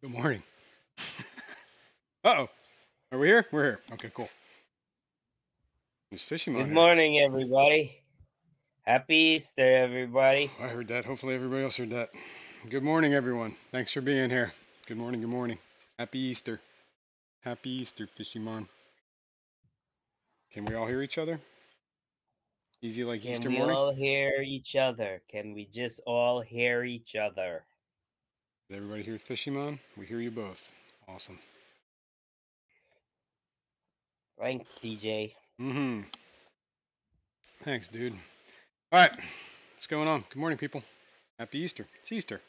Good morning. Uh-oh. Are we here? We're here. Okay, cool. Is Good Fishymon here? morning, everybody. Happy Easter, everybody. I heard that. Hopefully everybody else heard that. Good morning, everyone. Thanks for being here. Good morning, good morning. Happy Easter. Happy Easter, Fishymon. Can we all hear each other? Easy like Can Easter we morning? all hear each other? Can we just all hear each other? Does everybody hear Fishymon? We hear you both. Awesome. Thanks, TJ. Mm-hmm. Thanks, dude. All right. What's going on? Good morning, people. Happy Easter. It's Easter.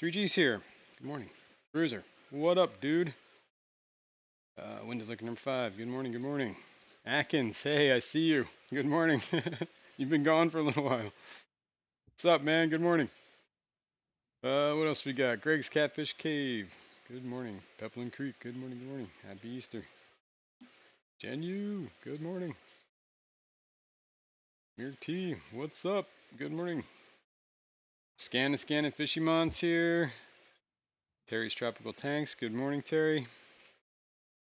3G's here. Good morning. Bruiser. What up, dude? Window looking number 5. Good morning, good morning. Atkins, hey, I see you. Good morning. You've been gone for a little while. What's up, man? Good morning. What else we got? Greg's Catfish Cave. Good morning. Peplin Creek. Good morning, good morning. Happy Easter. Genu, good morning. Mir T, what's up? Good morning. Scanning Fishymon's here. Terry's Tropical Tanks. Good morning, Terry.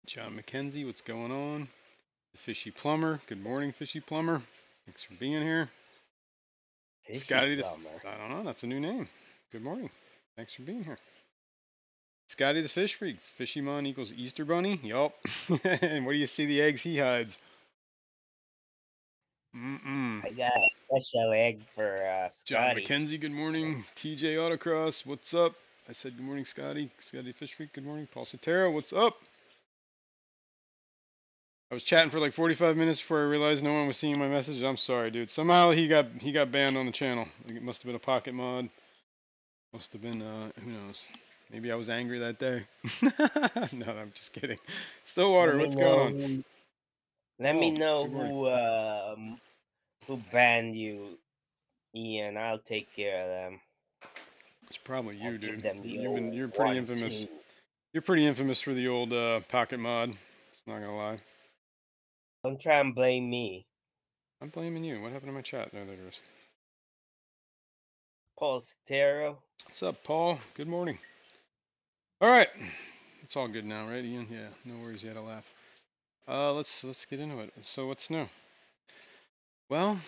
John McKenzie, what's going on? The Fishy Plumber. Good morning, Fishy Plumber. Thanks for being here. Fishy Scotty the, plumber. I don't know, that's a new name. Good morning. Thanks for being here. Scotty the Fish Freak. Fishymon equals Easter Bunny? Yup. And where do you see the eggs he hides? Mm-mm. I got a special egg for John Scotty. McKenzie, good morning. TJ Autocross, what's up? I said good morning, Scotty. Scotty the Fish Freak, good morning. Paul Sotero, what's up? I was chatting for like 45 minutes before I realized no one was seeing my message. I'm sorry, dude. Somehow he got banned on the channel. It must have been a pocket mod. Must have been, who knows. Maybe I was angry that day. No, I'm just kidding. Let Stillwater, me what's going know on? who. Let me Paul, know good morning. who banned you, Ian. I'll take care of them. It's probably I'll you, give dude. them the You're old pretty infamous. 1-2. You're pretty infamous for the old pocket mod. Not gonna lie. Don't try and blame me. I'm blaming you. What happened to my chat? No, there it is. Paul Sotero. What's up, Paul? Good morning. All right, it's all good now, right, Ian? Yeah, no worries. You had a laugh. Let's get into it. So what's new? Well,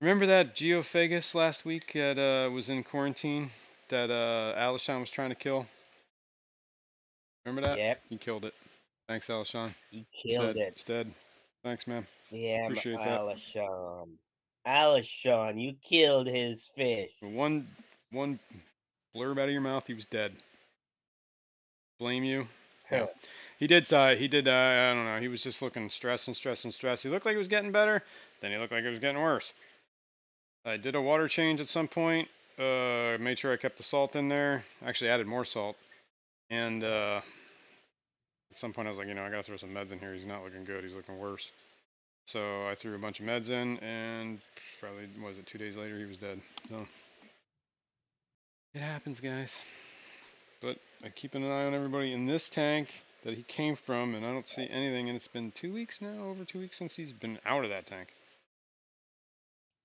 remember that Geophagus last week that was in quarantine that Alishon was trying to kill? Remember that? Yep, He killed it. Thanks, Alishon. he He's killed dead. it. He's dead. Thanks, man. Damn, Appreciate that. Alishon. Alishon, you killed his fish. One blurb out of your mouth, he was dead. Blame you? Yeah. He did. He did. I don't know. He was just looking stressed and stressed and stressed. He looked like he was getting better. Then he looked like it was getting worse. I did a water change at some point. Made sure I kept the salt in there. Actually added more salt. And at some point I was like, I gotta throw some meds in here. He's not looking good. He's looking worse. So I threw a bunch of meds in, and probably was it 2 days later he was dead. So it happens, guys. But I'm keeping an eye on everybody in this tank that he came from, and I don't see anything. And it's been 2 weeks now, over 2 weeks since he's been out of that tank.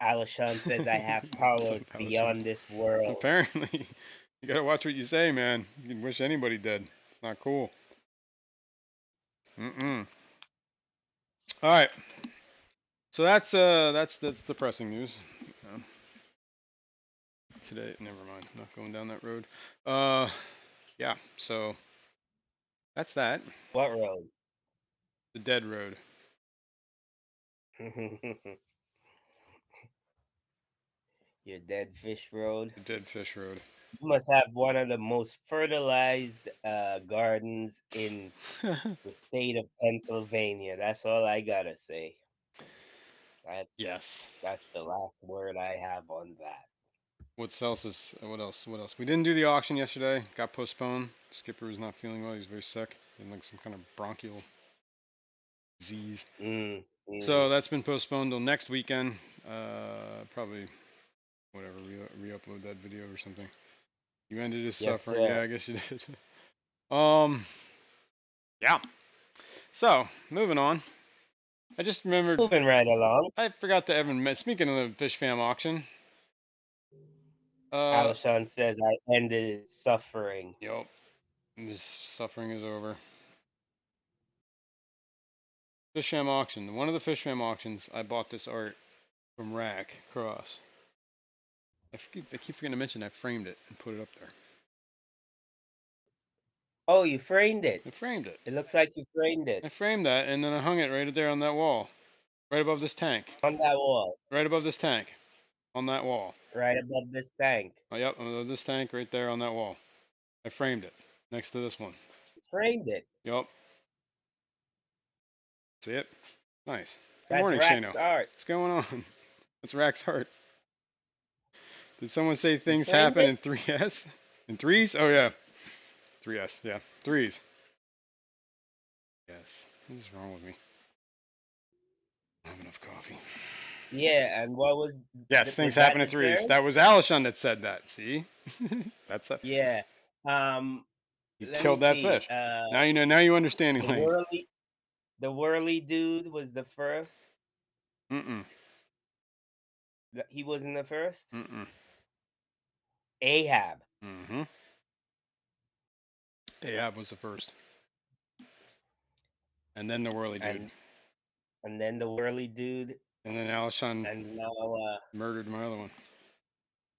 Alishon says I have What's up, powers Alishon? beyond this world. Apparently, you gotta watch what you say, man. You can wish anybody dead. It's not cool. Mm-mm. All right. So that's depressing news. Um, Today, never mind. I'm not going down that road. Yeah. So that's that. What road? The dead road. Your dead fish road. The dead fish road. You must have one of the most fertilized gardens in the state of Pennsylvania. That's all I gotta say. That's Yes. that's the last word I have on that. What else is what else? What else? We didn't do the auction yesterday. Got postponed. Skipper was not feeling well. He's very sick. He had like some kind of bronchial disease. Mm, So mm. that's been postponed till next weekend. Probably whatever. Re-upload that video or something. You ended his Yes, suffering. sir. Yeah, I guess you did. um. Yeah. So moving on. I just remembered. Moving right along. I forgot to even. Speaking of the Fish Fam auction, Alshon says I ended suffering. Yep. His suffering is over. Fishroom auction. One of the Fishroom auctions, I bought this art from Rack Cross. I keep forgetting to mention I framed it and put it up there. Oh, you framed it. I framed it. It looks like you framed it. I framed that and then I hung it right there on that wall. Right above this tank. On that wall. Right above this tank. On that wall. Right above this tank. Oh, yep, above this tank right there on that wall. I framed it. Next to this one. You framed it. Yep. See it? Nice. Good That's morning, Shano. Rack's art. What's going on? That's Rack's art. Did someone say You things framed happen it? in 3S? In threes? Oh, yeah. 3S, yeah. Threes. Yes. What is wrong with me? I don't have enough coffee. Yeah, and what Yes, things was that happen in the threes. term? That was Alishon that said that. See? That's a. Yeah. You Let me killed that see. fish. Now you know. Now you understand, The Elaine. whirly dude was the first. Mm-mm. He wasn't the first. Mm-mm. Ahab. Mm-hmm. Ahab was the first. And then the whirly dude. And then the whirly dude. And then Alishon And now murdered my other one.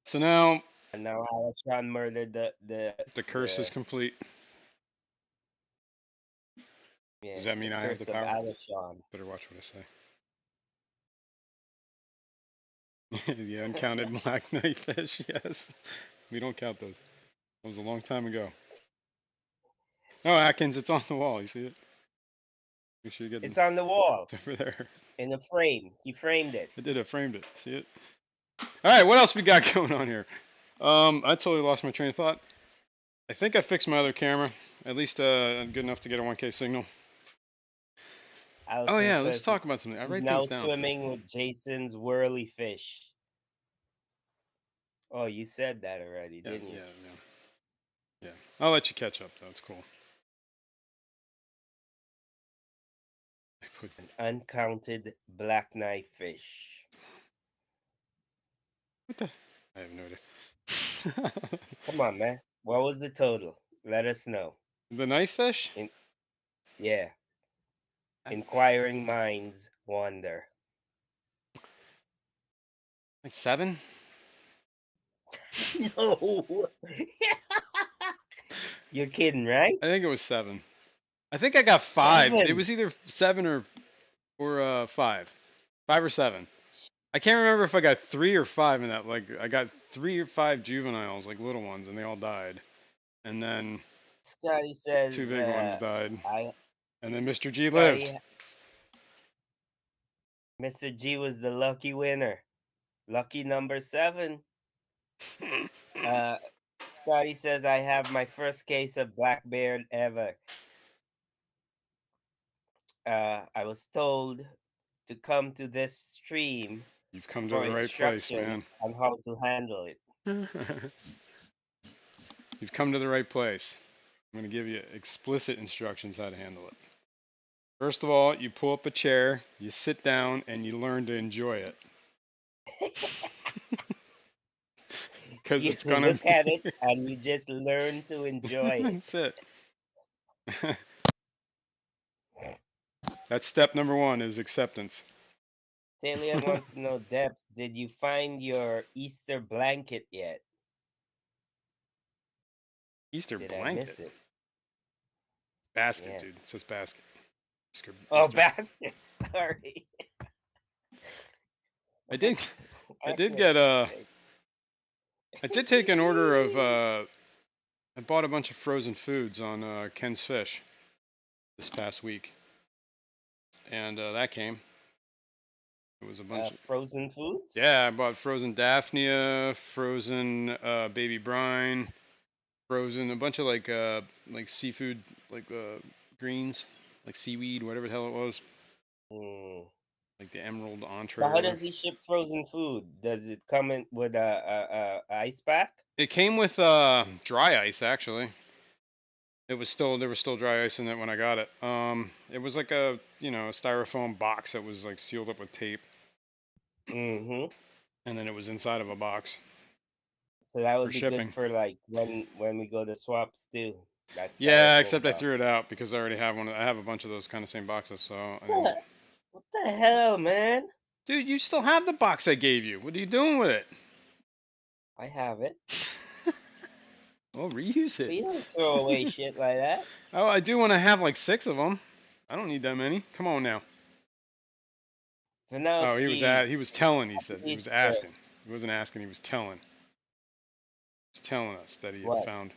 So now Alshon murdered the curse is complete. Does that mean the I have the curse of power? Alshon. Better watch what I say. The uncounted black knight fish, yes. We don't count those. That was a long time ago. Oh, Atkins, it's on the wall. You see it? Make sure you get It's on the wall it's over there. in a frame. He framed it. I did. I framed it. See it? All right. What else we got going on here? I totally lost my train of thought. I think I fixed my other camera. At least good enough to get a 1K signal. Oh Allison yeah, let's says talk about something. I he's write now things down. swimming with Jason's whirly fish. Oh, you said that already, Yeah, didn't you? yeah. I'll let you catch up. Though. It's cool. An uncounted black knife fish. What the? I have no idea. Come on, man. What was the total? Let us know. The knife fish? Yeah. Inquiring minds wonder. Like 7? No. You're kidding, right? I think it was 7. I think I got 5. It 7. was either 7 or 5. 5 or 7. I can't remember if I got 3 or 5 in that. Like I got 3 or 5 juveniles, like little ones, and they all died. And then Scotty 2 says, big ones died. I And then Mr. G lived. Scotty Mr. G was the lucky winner. Lucky number 7. Scotty says I have my first case of black bear ever. I was told to come to this stream You've come to for the right place, man. instructions on how to handle it. You've come to the right place. I'm going to give you explicit instructions how to handle it. First of all, you pull up a chair, you sit down, and you learn to enjoy it. Because You it's going look to. at it and you just learn to enjoy it. That's it. That's step number 1 is acceptance. Talia wants to know, Debs, did you find your Easter blanket yet? Easter Did I blanket? miss it? Basket, Yeah. dude. It says basket. Easter. Basket. Sorry. I did get I did take an order of I bought a bunch of frozen foods on Ken's Fish this past week. And that came. It was a bunch of frozen foods? Yeah, I bought frozen Daphnia, frozen baby brine, frozen a bunch of like seafood greens, like seaweed, whatever the hell it was. Like the emerald entree. So how does he ship frozen food? Does it come in with a ice pack? It came with dry ice actually. There was still dry ice in it when I got it. It was like a styrofoam box that was like sealed up with tape. Mm-hmm. And then it was inside of a box. So that for would be good shipping. for like when we go to swaps too. That Yeah, styrofoam except I box. threw it out because I already have one. I have a bunch of those kind of same boxes, so I didn't. What the hell, man? Dude, you still have the box I gave you. What are you doing with it? I have it. Well, reuse it. But you don't throw away shit like that. Oh, I do want to have like 6 of them. I don't need that many. Come on now. Oh, Vanowski, he was telling. He said he please was sir. asking. He wasn't asking. He was telling. He was telling us that he had What? found.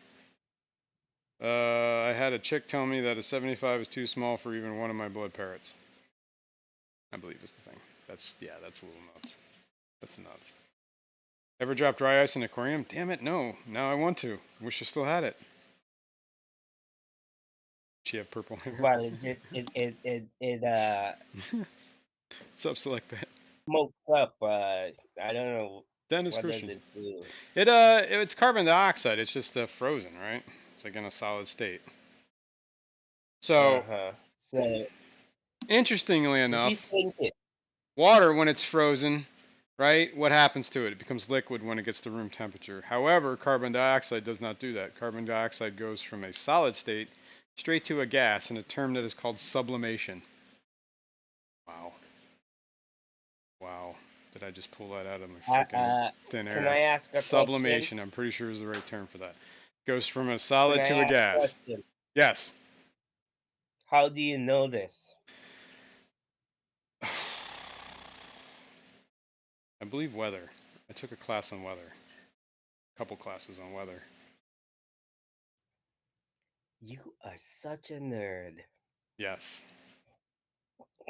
I had a chick tell me that a 75 is too small for even one of my blood parrots. I believe is the thing. That's that's a little nuts. That's nuts. Ever drop dry ice in an aquarium? Damn it, no. Now I want to. Wish I still had it. She have purple hair. Well, it just it What's up, Select Bet? smokes up. I don't know Dennis what does Christian. it do. It's carbon dioxide. It's just frozen, right? It's like in a solid state. So Uh-huh. So interestingly if you enough, sink it, water when it's frozen, right? What happens to it? It becomes liquid when it gets to room temperature. However, carbon dioxide does not do that. Carbon dioxide goes from a solid state straight to a gas in a term that is called sublimation. Wow. Wow. Did I just pull that out of my uh, freaking uh, thin can air? I ask a question? Sublimation, I'm pretty sure is the right term for that. Goes from a Can solid I to a ask a gas. question? Yes. How do you know this? I believe weather. I took a class on weather. A couple classes on weather. You are such a nerd. Yes.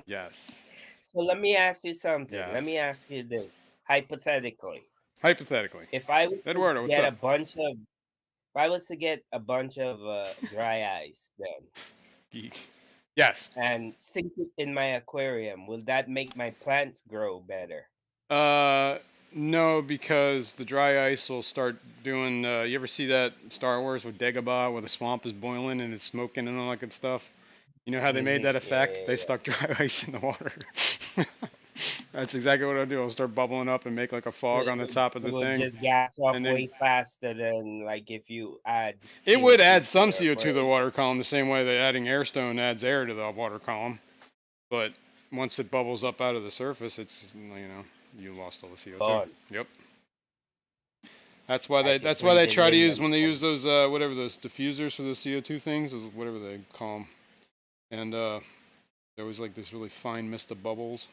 Yes. So let me ask you something. Let me Yes. ask you this. Hypothetically, Hypothetically. if I was to Eduardo, what's get up? a bunch of if I was to get a bunch of dry ice then Geek. Yes. and sink it in my aquarium, will that make my plants grow better? Uh, no, because the dry ice will start doing. You ever see that Star Wars with Dagobah, where the swamp is boiling and it's smoking and all that good stuff? You know how they made that Yeah, effect? yeah, They yeah. stuck dry ice in the water. That's exactly what I'll do. I'll start bubbling up and make like a So fog on the top of it the would thing, just gas off and then way faster than like if you add it would CO2 add to some your CO2 to the aquarium. water column the same way that adding airstone adds air to the water column. But once it bubbles up out of the surface, it's you lost all the CO2. Gone. Yep. I could That's why breathe they it try to in use when they use and those whatever those diffusers for the CO2 things, whatever they call them, and there was like this really fine mist of bubbles,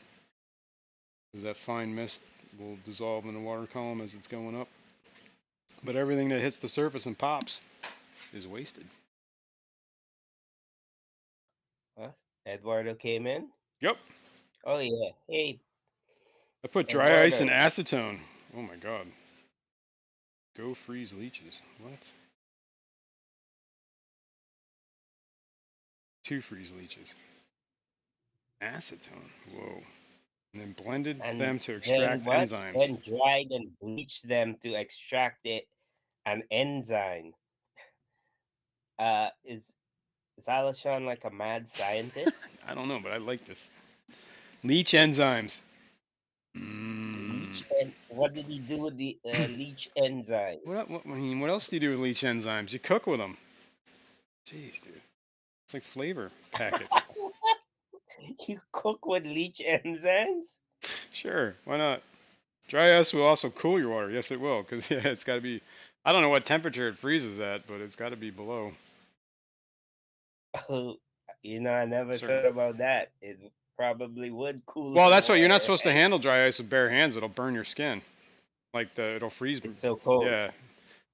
because that fine mist will dissolve in the water column as it's going up. But everything that hits the surface and pops is wasted. huh? Eduardo came in. Yep. Oh yeah. Hey, I put dry ice and Eduardo. acetone. Oh my god. Go freeze leeches. What? 2 freeze leeches. Acetone. Whoa. And then blended And them to then extract what? enzymes. Then dried and bleached them to extract it an enzyme. Is Alashon like a mad scientist? I don't know, but I like this. Leach enzymes. Mmm. Leech and what did he do with the leech enzyme? I mean, what else do you do with leach enzymes? You cook with them. Jeez, dude. It's like flavor packets. You cook with leech enzymes? Sure, why not? Dry ice will also cool your water. Yes, it will, because yeah, it's got to be. I don't know what temperature it freezes at, but it's got to be below Oh, I never certain. thought about that. It probably would cool Well, the that's what you're not water, supposed to right? handle dry ice with bare hands. It'll burn your skin. It'll freeze. It's so cold. Yeah,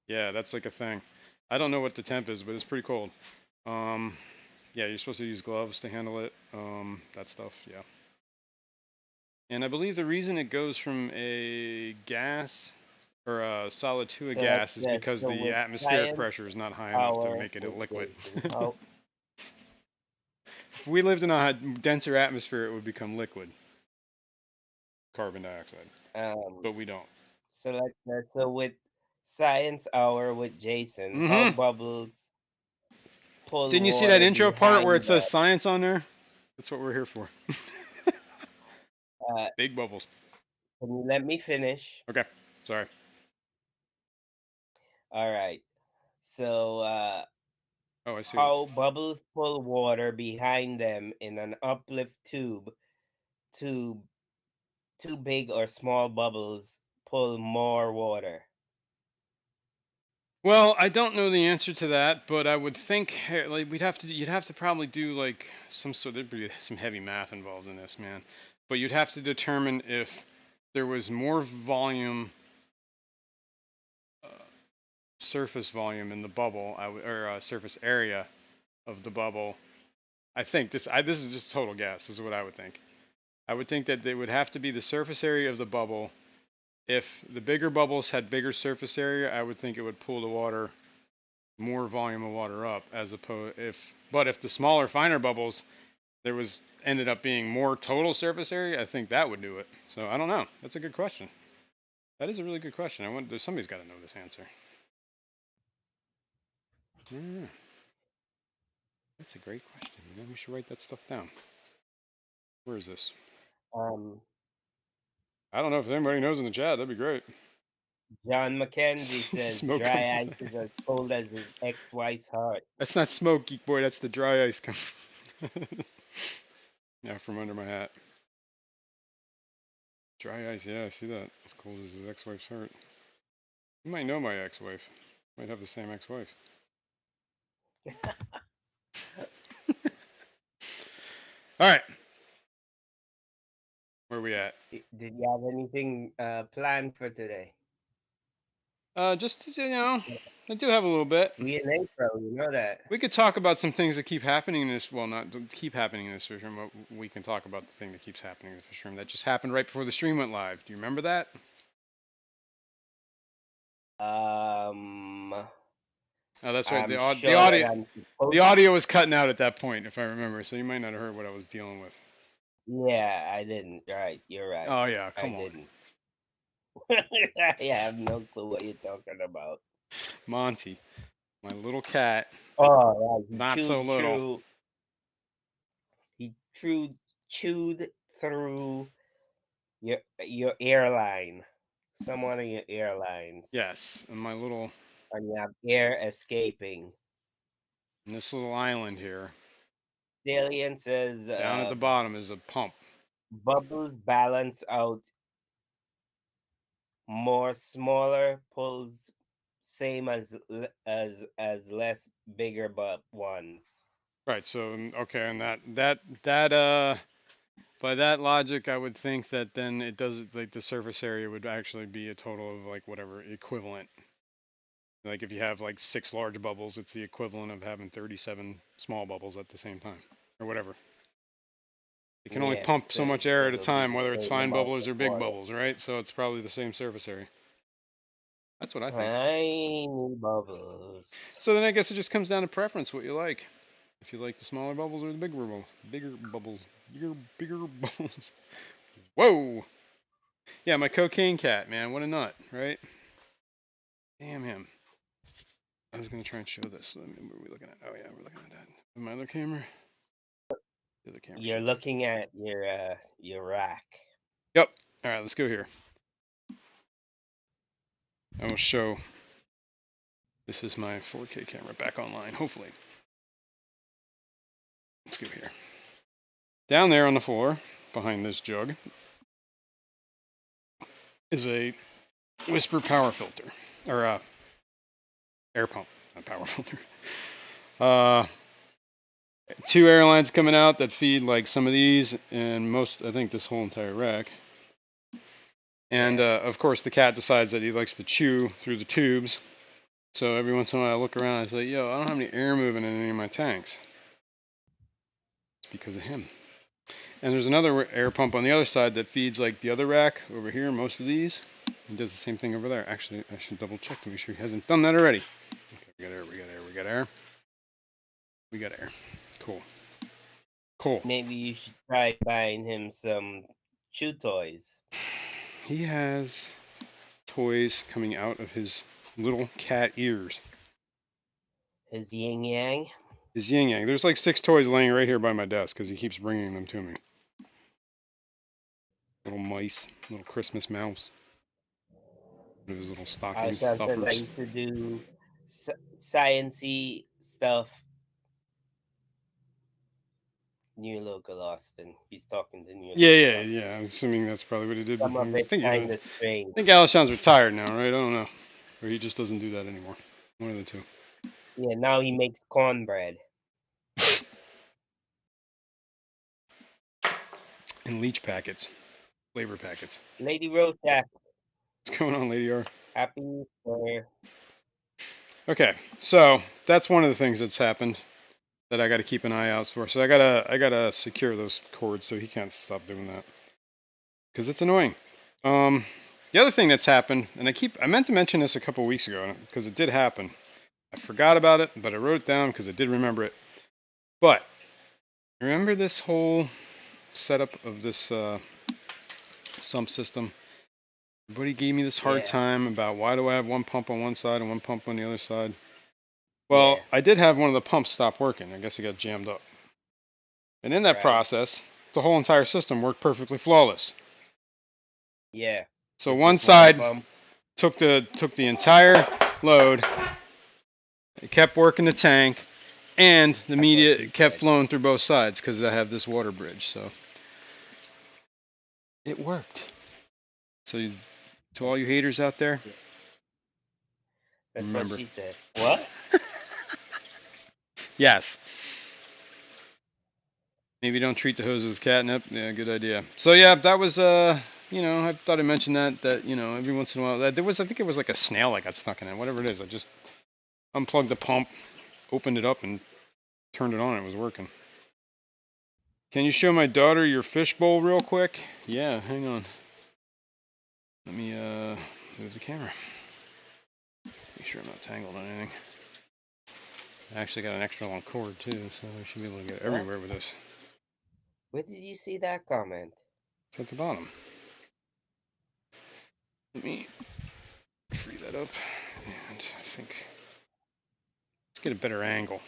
yeah, that's like a thing. I don't know what the temp is, but it's pretty cold. Um, yeah, you're supposed to use gloves to handle it. That stuff. Yeah. And I believe the reason it goes from a gas or a solid to a So like gas is that. because So the with atmospheric science pressure is not high enough to power make it a with liquid. Jason, how If we lived in a denser atmosphere, it would become liquid, carbon dioxide. um But we don't. so like that. So with science hour with Jason, how Mm-hmm. bubbles pull Didn't you see that water intro part where it behind says them. science on there? That's what we're here for. Uh, Big bubbles. can you let me finish? Okay. Sorry. All right. So, Oh, I see. how bubbles pull water behind them in an uplift tube. Tube, too big or small bubbles pull more water. Well, I don't know the answer to that, but I would think like you'd have to probably do like some sort there'd be some heavy math involved in this, man. But you'd have to determine if there was more volume, uh, surface volume in the bubble, or surface area of the bubble. I think this is just total guess. This is what I would think. I would think that it would have to be the surface area of the bubble. If the bigger bubbles had bigger surface area, I would think it would pull the water, more volume of water up, as opposed if the smaller finer bubbles there was ended up being more total surface area, I think that would do it. So I don't know. That's a good question. That is a really good question. I wonder, somebody's got to know this answer. Yeah, that's a great question. You know, we should write that stuff down. Where is this? Um, I don't know if anybody knows in the chat. That'd be great. John Mackenzie says Smoke coming dry from ice there. is as cold as his ex-wife's heart. That's not smoke, geek boy. That's the dry ice coming. Yeah, from under my hat. Dry ice. Yeah, I see that. As cold as his ex-wife's heart. You might know my ex-wife. Might have the same ex-wife. All right. Where are we at? Did you have anything planned for today? Just I do have a little bit. We in April, you know that. We could talk about some things that keep happening in this. Well, not keep happening in this fish room, but we can talk about the thing that keeps happening in the fish room that just happened right before the stream went live. Do you remember that? Um, Oh, that's right. I'm The sure audio that I'm the supposed. audio was cutting out at that point, if I remember. So you might not have heard what I was dealing with. Yeah, I didn't. Right, you're right. Oh yeah, I come on, didn't. I have no clue what you're talking about. Monty, my little cat, Oh, right. not so little. He chewed through your airline. Someone in your airlines, Yes, and my little and you have air escaping. and this little island here Salient says down at the bottom is a pump. bubbles balance out more smaller pulls, same as less bigger ones. Right. So okay, and that by that logic, I would think that then it does like the surface area would actually be a total of like whatever equivalent. Like if you have like 6 large bubbles, it's the equivalent of having 37 small bubbles at the same time, or whatever. You can only Yeah, pump so says much air at a it'll be time, the whether it's same fine amount bubbles of or big water. bubbles, right? So it's probably the same surface area. That's what I think. Tiny bubbles. So then I guess it just comes down to preference, what you like. If you like the smaller bubbles or the bigger bubbles, bigger bubbles. Whoa! Yeah, my cocaine cat, man, what a nut, right? Damn him. I was gonna try and show this. What are we looking at? Oh yeah, we're looking at that. My other camera. The other camera. You're looking at your rack. Yep. All right, let's go here. I will show. This is my 4K camera back online. Hopefully. Let's go here. Down there on the floor, behind this jug, is a Whisper power filter, or air pump, not power filter. Uh, 2 airlines coming out that feed like some of these, and most, I think, this whole entire rack. And Yeah. of course, the cat decides that he likes to chew through the tubes. So every once in a while, I look around and I say, "Yo, I don't have any air moving in any of my tanks." It's because of him. And there's another air pump on the other side that feeds like the other rack over here. Most of these, he does the same thing over there. Actually, I should double check to make sure he hasn't done that already. Okay, we got air. We got air. We got air. We got air. Cool. Cool. Maybe you should try buying him some chew toys. He has toys coming out of his little cat ears. His yin yang. His yin yang. There's like 6 toys laying right here by my desk because he keeps bringing them to me. Little mice, little Christmas mouse. One of his little I stocking says I stuffers. used to do sciency stuff. New Local Austin. He's talking to New Yeah, Local yeah, Austin. yeah. I'm assuming that's probably what he did Some before. of I it think kind of I strange. think Alshon's retired now, right? I don't know, or he just doesn't do that anymore. One of the two. Yeah, now he makes cornbread. And leech packets, flavor packets. Lady Rojak, What's going on, Lady R? happy for Okay, so that's one of the things that's happened that I got to keep an eye out for. So I gotta secure those cords so he can't stop doing that because it's annoying. Um, the other thing that's happened, and I meant to mention this a couple weeks ago because it did happen. I forgot about it, but I wrote it down because I did remember it. But remember this whole setup of this sump system? Everybody gave me this hard yeah, time about why do I have one pump on one side and one pump on the other side. Well, yeah, I did have one of the pumps stop working. I guess it got jammed up. And in that right, process, the whole entire system worked perfectly flawless. yeah. So With one just one side pump. took the entire load, it kept working the tank, and the That's what media she kept said. flowing through both sides because I have this water bridge. So it worked. So to all That's, you haters out there, yeah, that's what remember. she said. What? Yes. Maybe don't treat the hose as catnip. Yeah, good idea. So yeah, that was I thought I mentioned that every once in a while there was I think it was like a snail I got stuck in it. Whatever it is, I just unplugged the pump, opened it up, and turned it on. It was working. Can you show my daughter your fishbowl real quick? Yeah, hang on. Let me move the camera. Make sure I'm not tangled on anything. I actually got an extra long cord too, so I should be able to get What? everywhere with this. Where did you see that comment? It's at the bottom. Let me free that up, and I think let's get a better angle.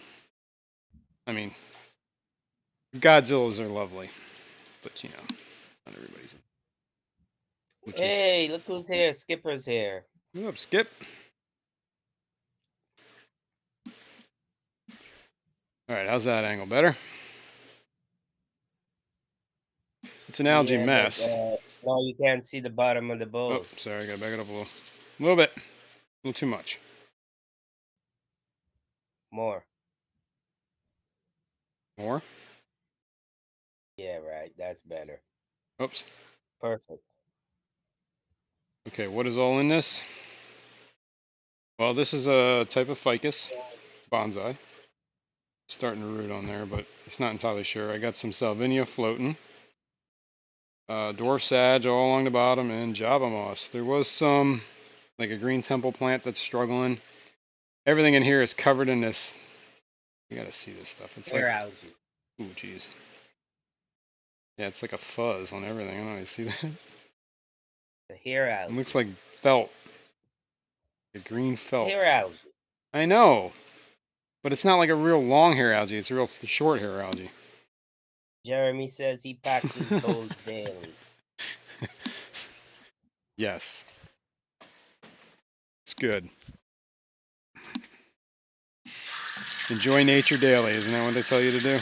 I mean, Godzillas are lovely, but not everybody's. Which is, Hey, look who's here. Skipper's here. what up, Skip? All right, how's that angle? Better? It's an algae Yeah, but mess. now you can't see the bottom of the Oh, bowl. sorry, I gotta back it up a little bit, a little too much. More. More. Yeah, right. That's better. Oops. Perfect. Okay, what is all in this? Well, this is a type of ficus, bonsai. Starting to root on there, but it's not entirely sure. I got some salvinia floating, dwarf sage all along the bottom, and java moss. There was some, like a green temple plant that's struggling. Everything in here is covered in this. You gotta see this stuff. It's like, Hair algae. ooh, geez. Yeah, it's like a fuzz on everything. I don't know. You see that? The hair It looks algae. like felt, a green It's felt. hair algae. I know, but it's not like a real long hair algae. It's a real short hair algae. Jeremy says he packs his bowls daily. Yes, it's good. Enjoy nature daily. Isn't that what they tell you to do?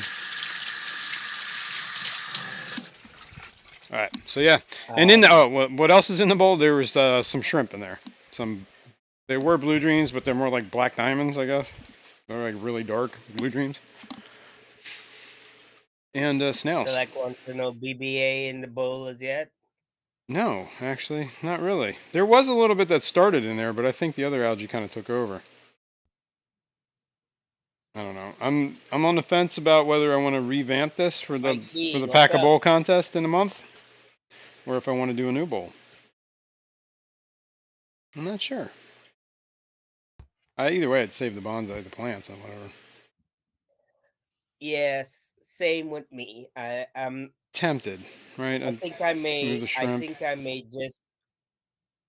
All right. So yeah, and in the Um, what else is in the bowl? There was some shrimp in there. Some they were blue dreams, but they're more like black diamonds, I guess. They're like really dark blue dreams. And snails. Select wants to know BBA in the bowl as yet. No, actually, not really. There was a little bit that started in there, but I think the other algae kind of took over. I don't know. I'm on the fence about whether I want to revamp this for the Mike for B, the what's pack a up? bowl contest in a month, or if I want to do a new bowl. I'm not sure. Either way, I'd save the bonsai, the plants, and whatever. Yes, same with me. Tempted, right? I I'd think I move may the I shrimp. think I may just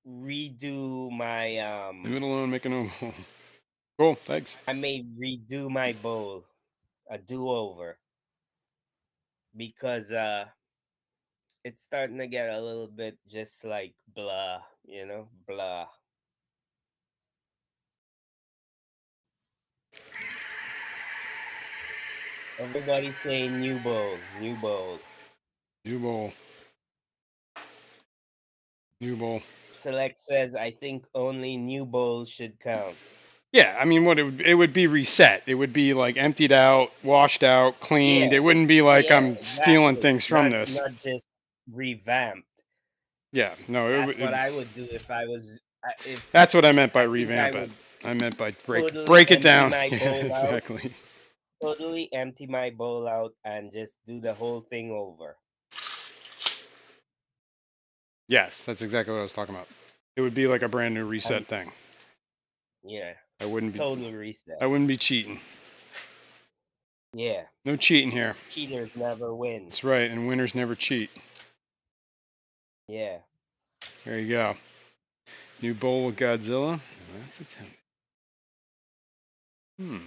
redo my Leave it alone. Make a new bowl. Cool. Thanks. I may redo my bowl, a do-over, because it's starting to get a little bit just like blah, blah. Everybody's saying new bowl, new bowl. New bowl. New bowl. Select says, I think only new bowl should count. Yeah, I mean, what it would be reset. It would be like emptied out, washed out, cleaned. Yeah, It wouldn't be like yeah, I'm stealing exactly. things from this. Not just revamped. Yeah, no, That's what I would do if I was if that's what I meant by I think I revamp it. would I meant by totally break it empty down. my Yeah, bowl out, exactly. totally empty my bowl out and just do the whole thing over. Yes, that's exactly what I was talking about. It would be like a brand new reset And thing. yeah, I wouldn't be total reset. I wouldn't be cheating. Yeah, No cheating here. cheaters never win. That's right, and winners never cheat. Yeah. There you go. New bowl with Godzilla. That's a temp.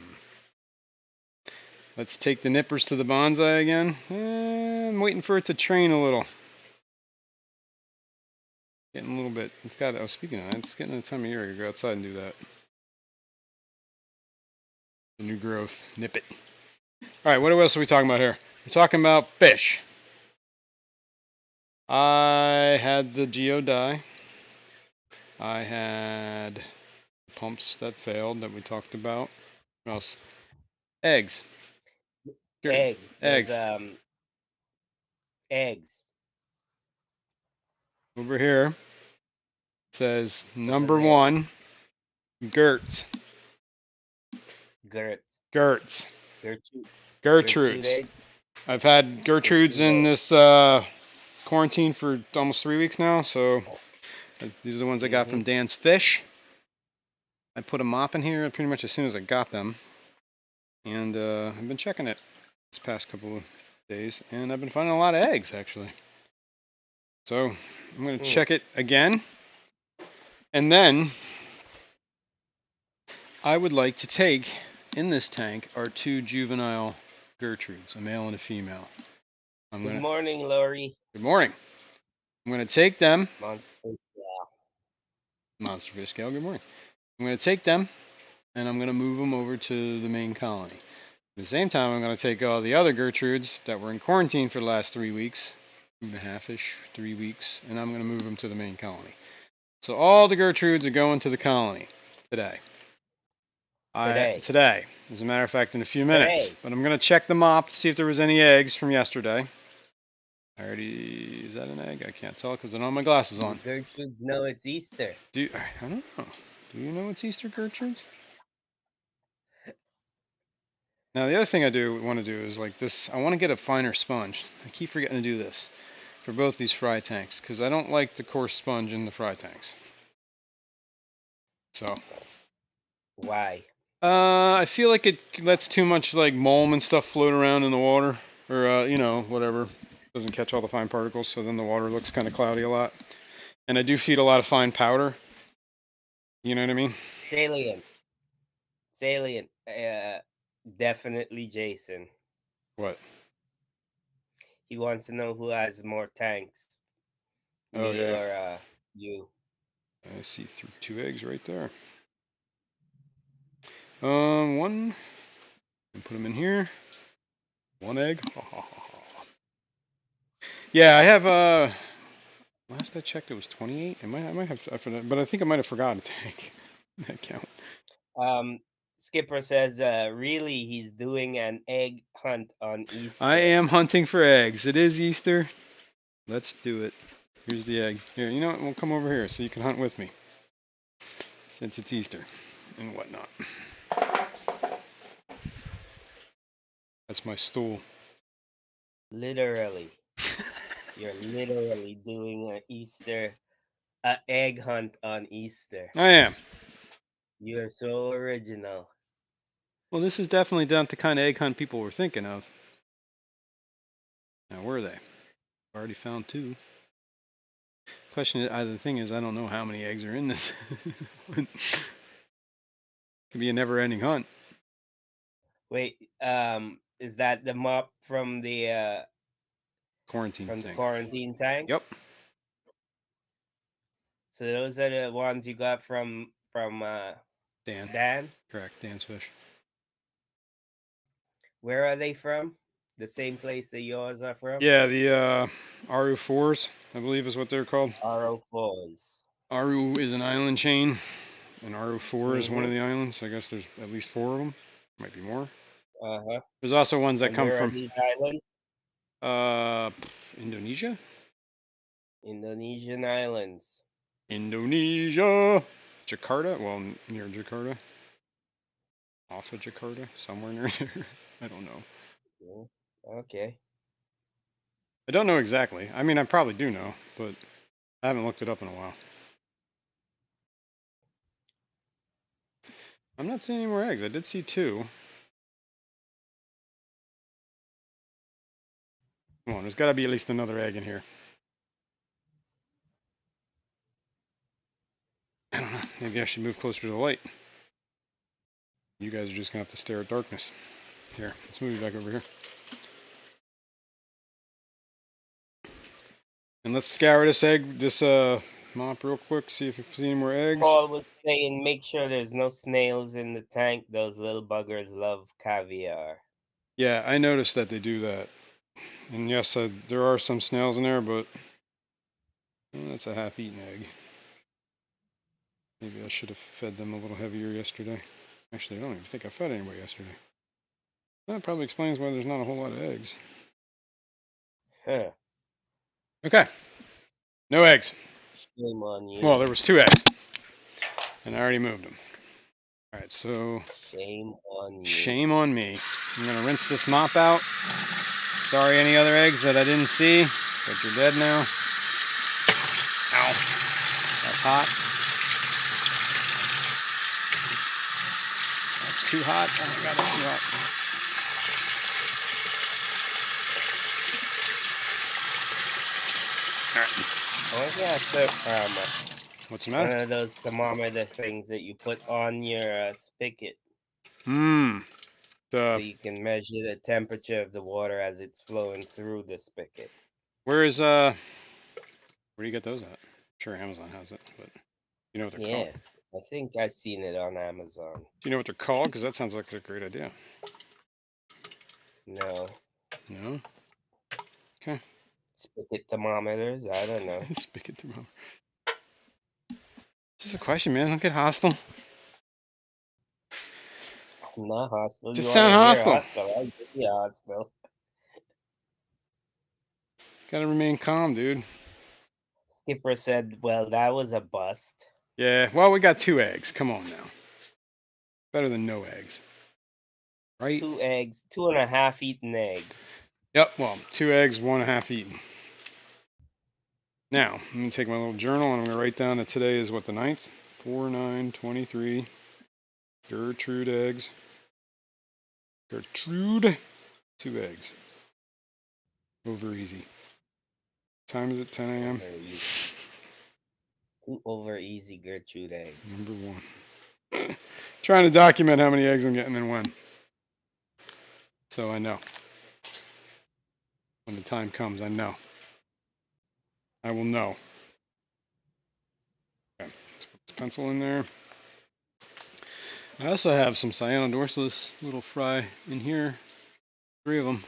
Let's take the nippers to the bonsai again. I'm waiting for it to train a little. Getting a little bit. It's got. Oh, speaking of that, it's getting the time of year to go outside and do that. The new growth. Nip it. All right. What else are we talking about here? We're talking about fish. I had the Geo die. I had pumps that failed that we talked about. What else? Eggs. Good. Eggs. There's Eggs. eggs. Over here it says Over number there. 1, Gertz. Gertz. Gertz. Gertrude. Gertrude Gertrudes. egg. I've had Gertrudes Gertrude in egg. this quarantine for almost 3 weeks now, so these are the ones I got from Dan's Fish. I put a mop in here pretty much as soon as I got them, and I've been checking it this past couple of days, and I've been finding a lot of eggs actually. So I'm going to check it again, and then I would like to take in this tank are 2 juvenile Gertrudes, a male and a female. Good morning, Lori. Good morning. I'm going to take them. Monster Fish Gal, good morning. I'm going to take them and I'm going to move them over to the main colony. At the same time, I'm going to take all the other Gertrudes that were in quarantine for the last 3 weeks, 2.5-ish, 3 weeks, and I'm going to move them to the main colony. So all the Gertrudes are going to the colony today. Today, as a matter of fact, in a few minutes. But I'm going to check them up to see if there was any eggs from yesterday. Is that an egg? I can't tell because I don't have my glasses on. Gertrudes know it's Easter. I don't know. Do you know it's Easter, Gertrudes? Now the other thing I do want to do is like this. I want to get a finer sponge. I keep forgetting to do this for both these fry tanks because I don't like the coarse sponge in the fry tanks. So. Why? I feel like it lets too much like mulm and stuff float around in the water, or whatever. Doesn't catch all the fine particles, so then the water looks kind of cloudy a lot. And I do feed a lot of fine powder. You know what I mean? Salient. Definitely Jason. What? He wants to know who has more tanks. Me or you. I see 2 eggs right there. One. And put them in here. 1 egg. Yeah, I have last I checked, it was 28. I might have, but I think I might have forgotten a tank. That count. Skipper says, really, he's doing an egg hunt on Easter. I am hunting for eggs. It is Easter. Let's do it. Here's the egg. Here, you know what? We'll come over here so you can hunt with me. Since it's Easter and whatnot. That's my stool. Literally. You're literally doing an egg hunt on Easter. I am. You're so original. Well, this is definitely not the kind of egg hunt people were thinking of. Now, were they? Already found 2. The thing is, I don't know how many eggs are in this. Could be a never-ending hunt. Wait, is that the mop from the quarantine the quarantine tank? Yep. So those are the ones you got from Dan. Dan? Correct, Dan's Fish. Where are they from? The same place that yours are from? Yeah, the Aru Fours, I believe, is what they're called. RO4s. Aru is an island chain, and Aru Four is one of Mm-hmm. the islands. I guess there's at least four of them. Might be more. Uh-huh. There's also ones that And come where are from these islands? uh, Indonesia. Indonesian islands. Indonesia, Jakarta. Well, near Jakarta, off of Jakarta, somewhere near there. I don't know. Yeah. Okay. I don't know exactly. I mean, I probably do know, but I haven't looked it up in a while. I'm not seeing any more eggs. I did see two. Come on, there's got to be at least another egg in here. I don't know. Maybe I should move closer to the light. You guys are just gonna have to stare at darkness. Here, let's move you back over here. And let's scour this mop real quick, see if we see any more eggs. Paul was saying make sure there's no snails in the tank. Those little buggers love caviar. Yeah, I noticed that they do that. And yes, there are some snails in there, but that's a half-eaten egg. Maybe I should have fed them a little heavier yesterday. Actually, I don't even think I fed anybody yesterday. That probably explains why there's not a whole lot of eggs. Huh. Okay, no eggs. Shame on Well, you. there was 2 eggs, and I already moved them. All right, so Shame on you. shame on me. I'm gonna rinse this mop out. Sorry, any other eggs that I didn't see, but you're dead now. Ow, that's hot. That's too hot. Oh my god, that's too hot. All right. Oh yeah, What's the one matter? of those thermometer things that you put on your spigot, Hmm. so The you can measure the temperature of the water as it's flowing through the spigot. where is where do you get those at? I'm sure Amazon has it, but you know what they're called? Yeah, I think I've seen it on Amazon. Do you know what they're called? Because that sounds like a great idea. No. No. Okay. Spigot thermometers? I don't know. Spigot thermometer. Just a question, man. Don't get hostile. I'm not hostile. You Just want sound to hear hostile. hostile? I'll give you hostile. Gotta remain calm, dude. Skipper said, well, that was a bust. Yeah. Well, we got 2 eggs. Come on now. Better than no eggs, right? 2 eggs, 2.5 eaten eggs. Yep. Well, 2 eggs, 1.5 eaten. Now, I'm gonna take my little journal and I'm gonna write down that today is what, the 9th? 4, 9, 23. Gertrude eggs. Gertrude. 2 eggs. Over easy. Time is it? 10 a.m. Over easy. 2 over easy Gertrude eggs. Number 1. Trying to document how many eggs I'm getting and when. So I know. When the time comes, I know. I will know. Okay. Let's put this pencil in there. I also have some Cyanodorsalis little fry in here. 3 of them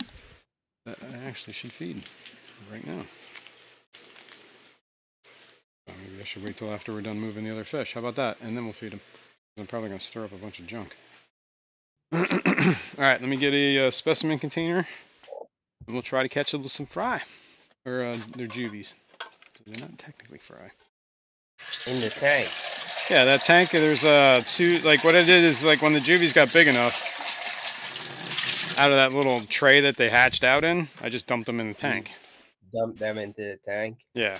that I actually should feed right now. Maybe I should wait till after we're done moving the other fish. How about that? And then we'll feed them. I'm probably going to stir up a bunch of junk. All right, let me get a specimen container, and we'll try to catch some fry. Or they're juvies. They're not technically fry. In the tank. Yeah, that tank, there's 2, like what I did is like when the juvies got big enough, out of that little tray that they hatched out in, I just dumped them in the tank. Dump them into the tank? Yeah.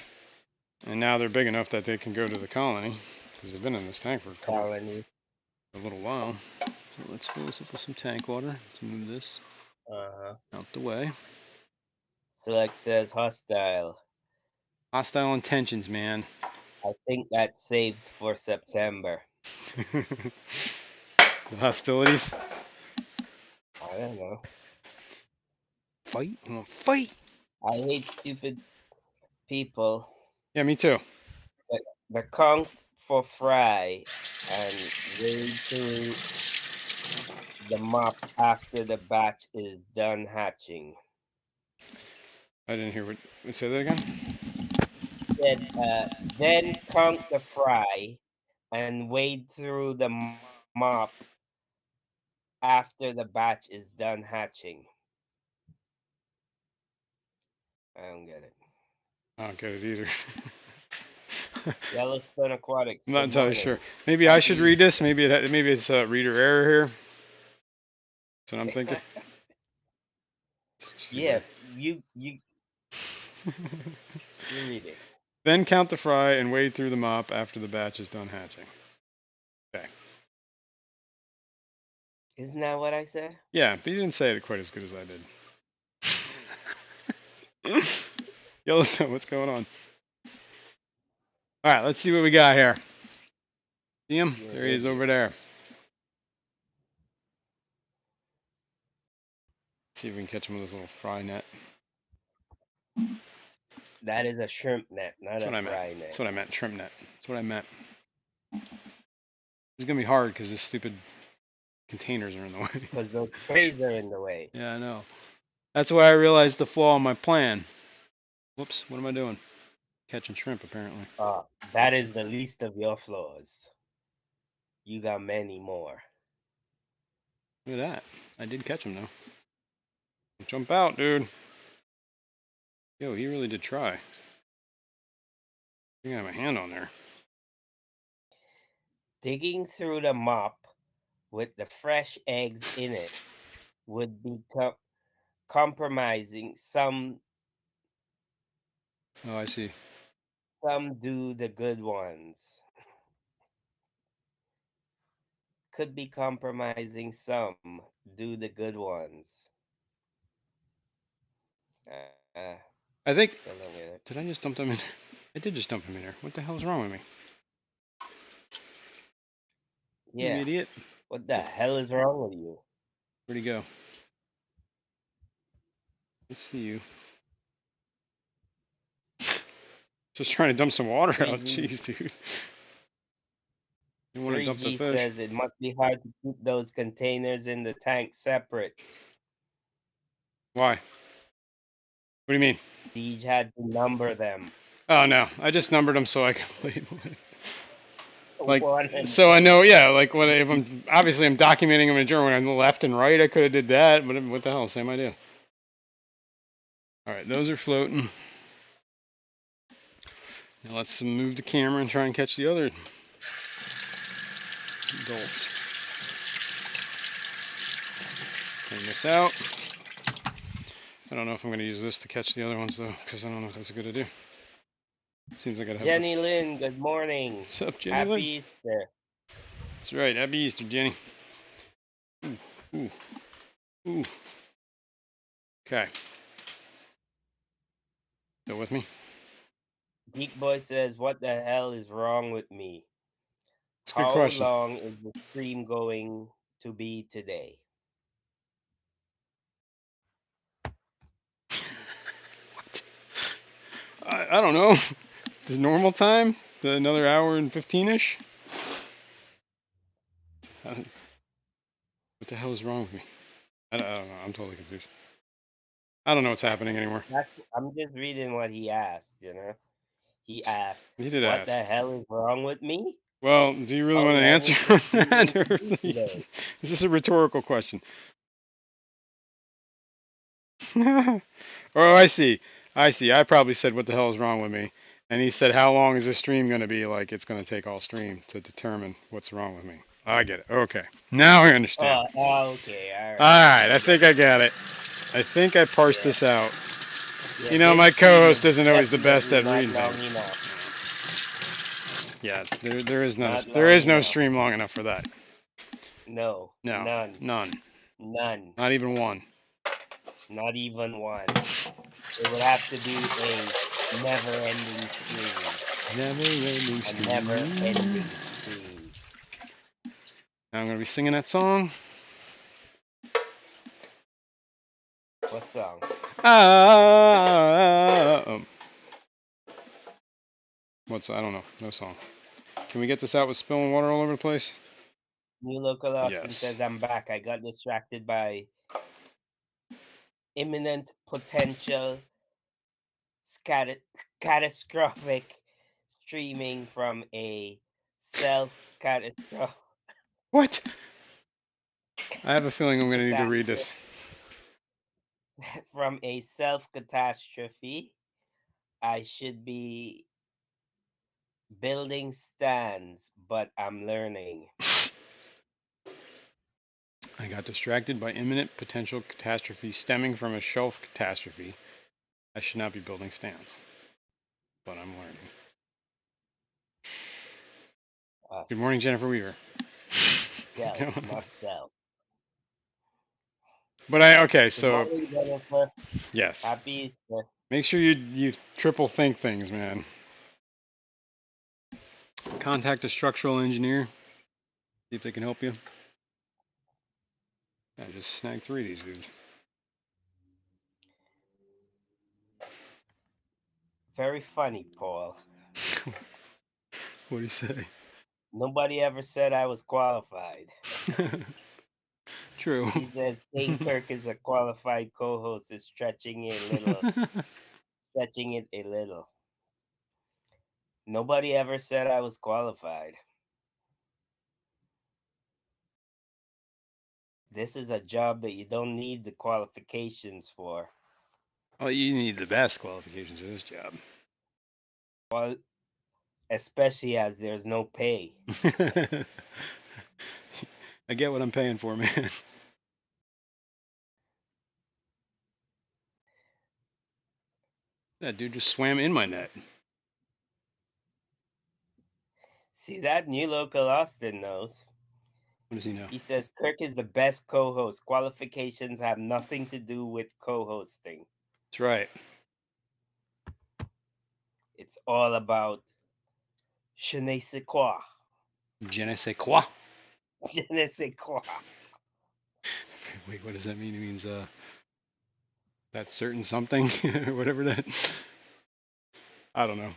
And now they're big enough that they can go to the colony, because they've been in this tank for a little while. So let's fill this up with some tank water. Let's move this out the way. Select says hostile. Hostile intentions, man. I think that's saved for September. The hostilities. I don't know. Fight? You want to fight? I hate stupid people Yeah, me too. that count for fry and wade through the mop after the batch is done hatching. I didn't hear what. Say that again. Said, then count the fry and wade through the mop after the batch is done hatching. I don't get it. I don't get it either. Yellowstone Aquatics, I'm not good entirely sure. morning. Maybe I should Happy read this. Easter. Maybe it's a reader error here. That's what I'm thinking. Let's see Yeah, where. you read it. Then count the fry and wade through the mop after the batch is done hatching. Okay. Isn't that what I said? Yeah, but you didn't say it quite as good as I did. Yellowstone, what's going on? All right, let's see what we got here. See him? You're There an he is over idiot. there. See if we can catch him with his little fry net. That is a shrimp net, not That's a what I meant. fry net. That's what I meant. Shrimp net. That's what I meant. It's gonna be hard because this stupid containers are in the way. Because those trays are in the way. Yeah, I know. That's why I realized the flaw in my plan. Whoops, what am I doing? Catching shrimp, apparently. That is the least of your flaws. You got many more. Look at that. I did catch him, though. Jump out, dude. Yo, he really did try. I think I have a hand on there. Digging through the mop with the fresh eggs in it would be compromising. Some Oh, I see. do the good ones. Could be compromising. Some do the good ones. Uh, I think. Still don't get it. Did I just dump them in there? I did just dump them in there. What the hell is wrong with me? You Yeah. idiot. What the hell is wrong with you? Where'd he go? Let's see you. Just trying to dump some water out. 3G, Jeez, dude. You want to dump the 3G fish? says it must be hard to keep those containers in the tank separate. Why? What do you mean? Siege had to number them. Oh, no. I just numbered them so I can label it. Like, One and so I two. know, yeah, like when if I'm obviously I'm documenting them in a journal. When I'm left and right, I could have did that, but what the hell, same idea. All right, those are floating. Now let's move the camera and try and catch the other adults. Clean this out. I don't know if I'm going to use this to catch the other ones though, because I don't know if that's a good idea. Seems like I'd have Jenny Lynn, good morning. What's up, Jenny Happy Lynn? Easter. That's right. Happy Easter, Jenny. Ooh, ooh, ooh. Okay. Still with me? Geek Boy says, what the hell is wrong with me? It's a good How question. long is the stream going to be today? What? I don't know. The normal time? Another hour and 15-ish? What the hell is wrong with me? I don't know. I'm totally confused. I don't know what's happening anymore. I'm just reading what he asked, you know? He asked, He did what ask. the hell is wrong with me? Well, do you really How want an long answer is the on stream that? going Or to be today? is this a rhetorical question? Oh, I see. I see. I probably said, what the hell is wrong with me? And he said, how long is this stream going to be? Like, it's going to take all stream to determine what's wrong with me. I get it. Okay. Now I understand. Okay. All right. All right. I think I got it. I think I parsed this out. Yeah, You know, this my stream co-host is isn't always the best definitely at not reading long things. enough. Yeah, there is Not long no enough. stream long enough for that. No. No. None. Not even one. Not even one. It would have to be a never-ending stream. Never-ending A stream. never-ending stream. Now I'm gonna be singing that song. What song? What's I don't know. No song. Can we get this out with spilling water all over the place? New Local Austin Yes. says I'm back. I got distracted by imminent potential catastrophic streaming from a self catastrophe What? I have a feeling I'm going to need to read catastrophe this. from a self catastrophe. I should be building stands, but I'm learning. I got distracted by imminent potential catastrophe stemming from a shelf catastrophe. I should not be building stands, but I'm learning. Good morning, Jennifer Weaver. What's Self, going on? not self. But okay, Good so morning, Jennifer. yes. Happy Easter. Make sure you triple think things, man. Contact a structural engineer. See if they can help you. I just snagged 3 of these dudes. Very funny, Paul. What do you say? Nobody ever said I was qualified. True. He says saying Kirk is a qualified co-host is stretching it a little. Nobody ever said I was qualified. This is a job that you don't need the qualifications for. Well, you need the best qualifications for this job. Well, especially as there's no pay. I get what I'm paying for, man. That dude just swam in my net. See, that New Local Austin knows. What does he know? He says Kirk is the best co-host. Qualifications have nothing to do with co-hosting. That's right. It's all about je ne sais quoi. Je ne sais quoi. Je ne sais quoi. Wait, what does that mean? It means that certain something or whatever that. I don't know.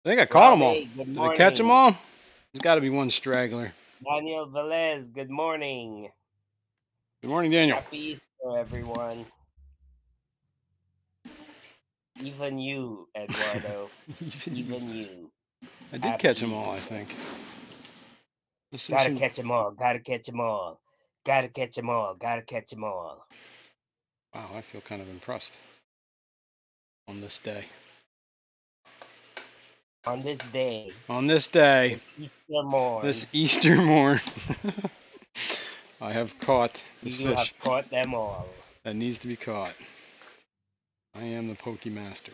I think I caught them all. Robbie, good Did I catch them morning. all? There's got to be one straggler. Daniel Velez, good morning. Good morning, Daniel. Happy Easter, everyone. Even you, Eduardo. Even you. I did Happy catch them all, I Easter. think. Gotta catch them all. Gotta catch them all. Gotta catch them all. Gotta catch them all. Wow, I feel kind of impressed on this day. On this day. On this day. This Easter morn. This Easter morn. I have caught the you fish. have caught them all. That needs to be caught. I am the Pokemaster.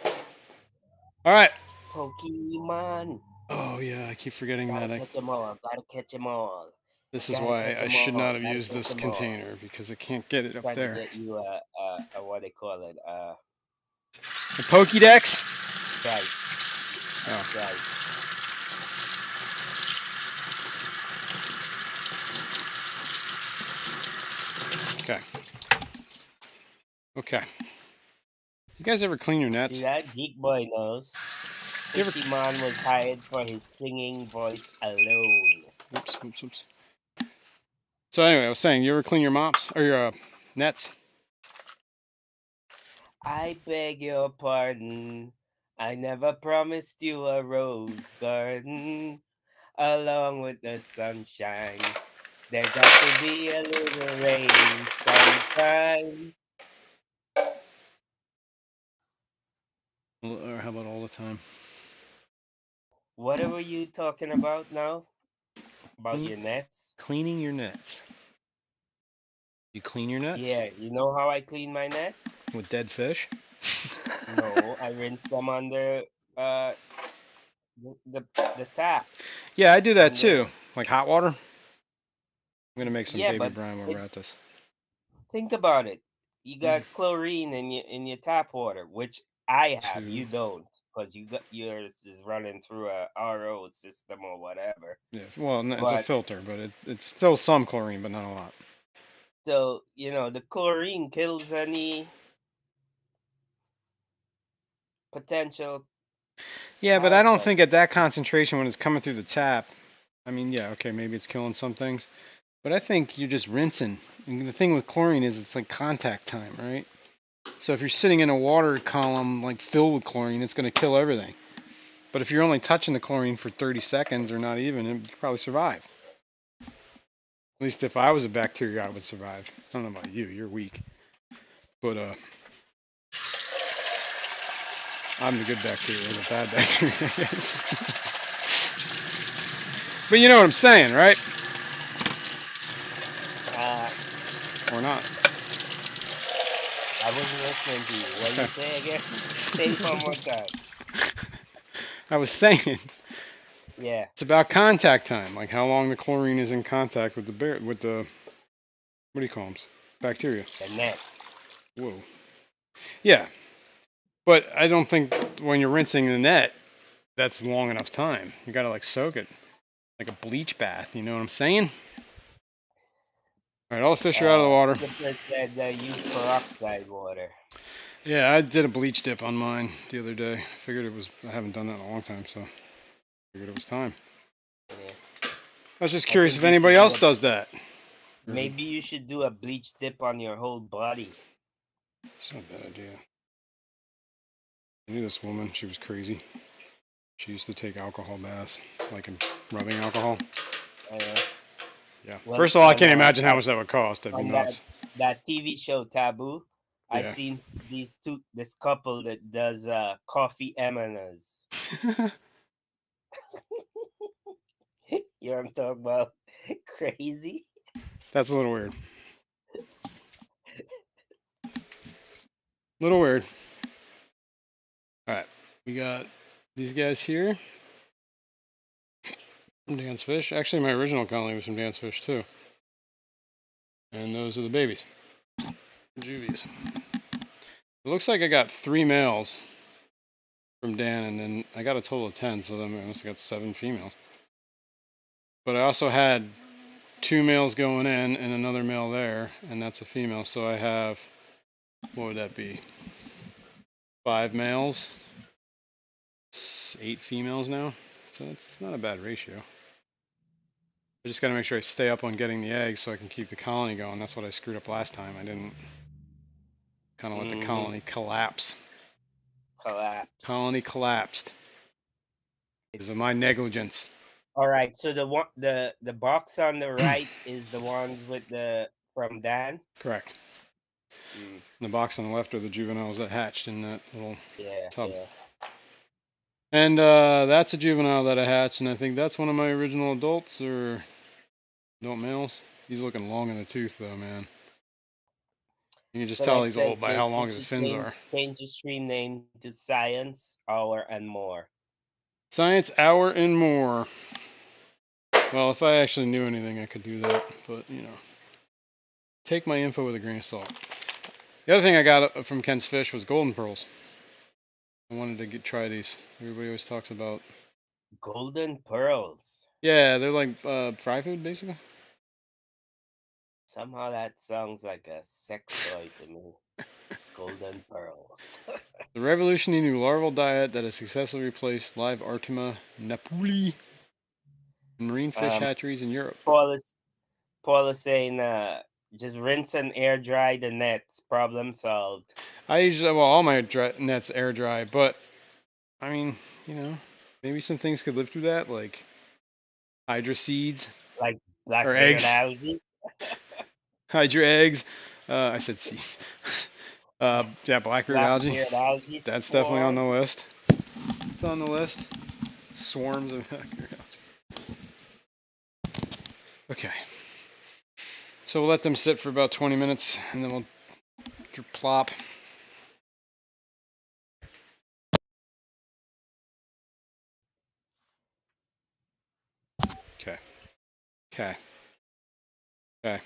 All right. Pokemon. Oh yeah, I keep forgetting Gotta that. catch them all. Gotta catch them all. This is Gotta why catch I 'em should all. not have Gotta used catch this 'em all. container because I can't get it up Trying there. to get you a what they call it, The Pokédex? right. Oh. Right. Okay. Okay. You guys ever clean your nets? See that? Geek Boy knows. You ever... Fishyman was hired for his singing voice alone. Oops. So anyway, I was saying, you ever clean your mops or your nets? I beg your pardon. I never promised you a rose garden along with the sunshine. There got to be a little rain sometime. Or how about all the time? What were you talking about now? About your nets? Cleaning your nets. You clean your nets? Yeah, you know how I clean my nets? With dead fish? No, I rinse them under the tap. Yeah, I do that Under, too. Like hot water. I'm gonna make some yeah, baby but brine when we're at this. think about it. You got chlorine in your tap water, which I have. You don't, because you got yours is running through a RO system or whatever. Yeah, well, it's a filter, but it's still some chlorine, but not a lot. So the chlorine kills any potential. Yeah, but I don't think at that concentration when it's coming through the tap, I mean, yeah, okay, maybe it's killing some things, but I think you're just rinsing. And the thing with chlorine is it's like contact time, right? So if you're sitting in a water column like filled with chlorine, it's going to kill everything. But if you're only touching the chlorine for 30 seconds or not even, you probably survive. At least if I was a bacteria, I would survive. I don't know about you, you're weak. But I'm the good bacteria, the bad bacteria, I guess. But you know what I'm saying, right? Or not. I wasn't listening to you. What you say again? Say it one more time. I was saying Yeah. it's about contact time, like how long the chlorine is in contact with the what do you call them? Bacteria. The net. Whoa. Yeah, but I don't think when you're rinsing the net, that's long enough time. You gotta like soak it like a bleach bath. You know what I'm saying? All right, all the fish are out of the water. Skipper said use peroxide water. Yeah, I did a bleach dip on mine the other day. I figured it was. I haven't done that in a long time, so I figured it was time. Yeah. I was just I curious think if you anybody should else does that. maybe you should do a bleach dip on your whole body. It's not a bad idea. I knew this woman. She was crazy. She used to take alcohol baths, like in rubbing alcohol. Yeah. Well, First of all, I on can't imagine how much that would cost. That'd be on nuts. that TV show Taboo, I Yeah. seen this couple that does coffee emenas. You know what I'm talking about? Crazy. That's a little weird. Little weird. All right. We got these guys here from Dan's Fish. Actually, my original colony was from Dan's Fish too. And those are the babies. Juvies. It looks like I got 3 males from Dan, and then I got a total of 10, so then I must have got 7 females. But I also had 2 males going in and another male there, and that's a female. So I have, what would that be? 5 males, 8 females now. So it's not a bad ratio. I just got to make sure I stay up on getting the eggs so I can keep the colony going. That's what I screwed up last time. I didn't kind of let the colony collapse. Colony collapsed because of my negligence. All right, so the box on the right is the ones with the from Dan. Correct. The box on the left are the juveniles that hatched in that little tub. Yeah. And that's a juvenile that I hatched, and I think that's one of my original adults or adult males. He's looking long in the tooth, though, man. You can just tell Select he's says old by how long his fins are. change the stream name to Science Hour and More. Science Hour and More. Well, if I actually knew anything, I could do that, but you know, take my info with a grain of salt. The other thing I got from Ken's Fish was golden pearls. I wanted to try these. Everybody always talks about golden pearls. Yeah, they're like fry food, basically. Somehow that sounds like a sex toy to me. Golden pearls. The revolutionary new larval diet that has successfully replaced live Artemia napuli in marine fish hatcheries in Europe. Paul is saying, just rinse and air dry the nets. Problem solved. I usually, all my nets air dry, but I mean, you know, maybe some things could live through that, like hydra seeds, like black eggs. Algae. Hydra eggs. I said seeds. Yeah, blackbeard algae. That's definitely on the list. It's on the list. Swarms of blackbeard algae. Okay. So we'll let them sit for about 20 minutes, and then we'll plop. Okay. Okay. Okay.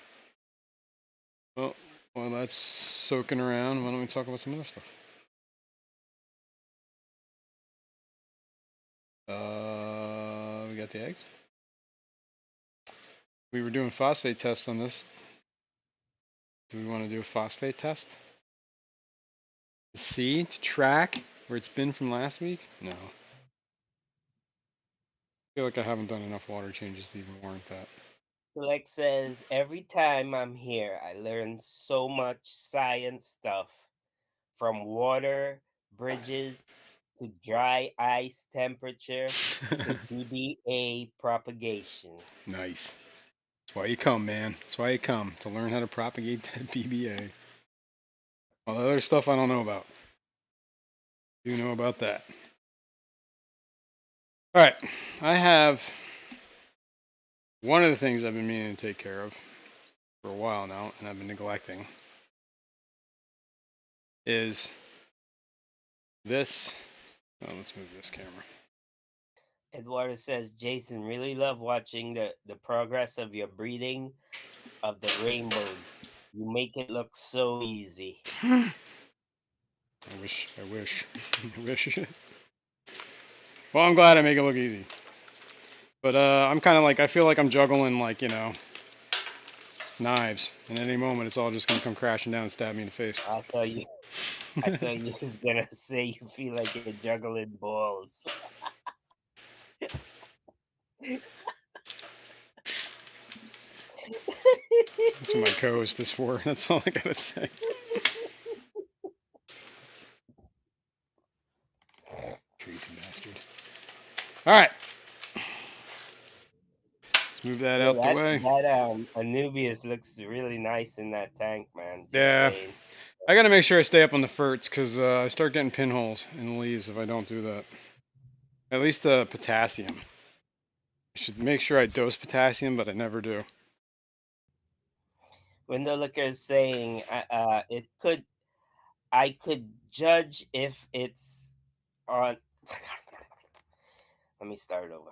Well, while that's soaking around, why don't we talk about some other stuff? We got the eggs. We were doing phosphate tests on this. Do we want to do a phosphate test? To see, to track where it's been from last week? No. feel like I haven't done enough water changes to even warrant that. Flex says, every time I'm here, I learn so much science stuff from water, bridges, to dry ice temperature, to BBA propagation. Nice. That's why you come, man. That's why you come, to learn how to propagate that BBA. All the other stuff I don't know about. You know about that. All right. I have one of the things I've been meaning to take care of for a while now, and I've been neglecting, is this. Oh, let's move this camera. Eduardo says, Jason, really love watching the progress of your breeding of the rainbows. You make it look so easy. I wish. I wish. Well, I'm glad I make it look easy. But I'm kind of like, I feel like I'm juggling, like, knives. And at any moment, it's all just going to come crashing down and stab me in the face. I thought you was gonna say you feel like you're juggling balls. That's what my co-host is for. That's all I got to say. Crazy bastard. All right. Let's move that Yeah, out the way. that Anubius looks really nice in that tank, man. Just Yeah. saying. I got to make sure I stay up on the ferts because I start getting pinholes in the leaves if I don't do that. At least the potassium. I should make sure I dose potassium, but I never do. Window Liquor is saying, I could judge if it's on. Let me start over.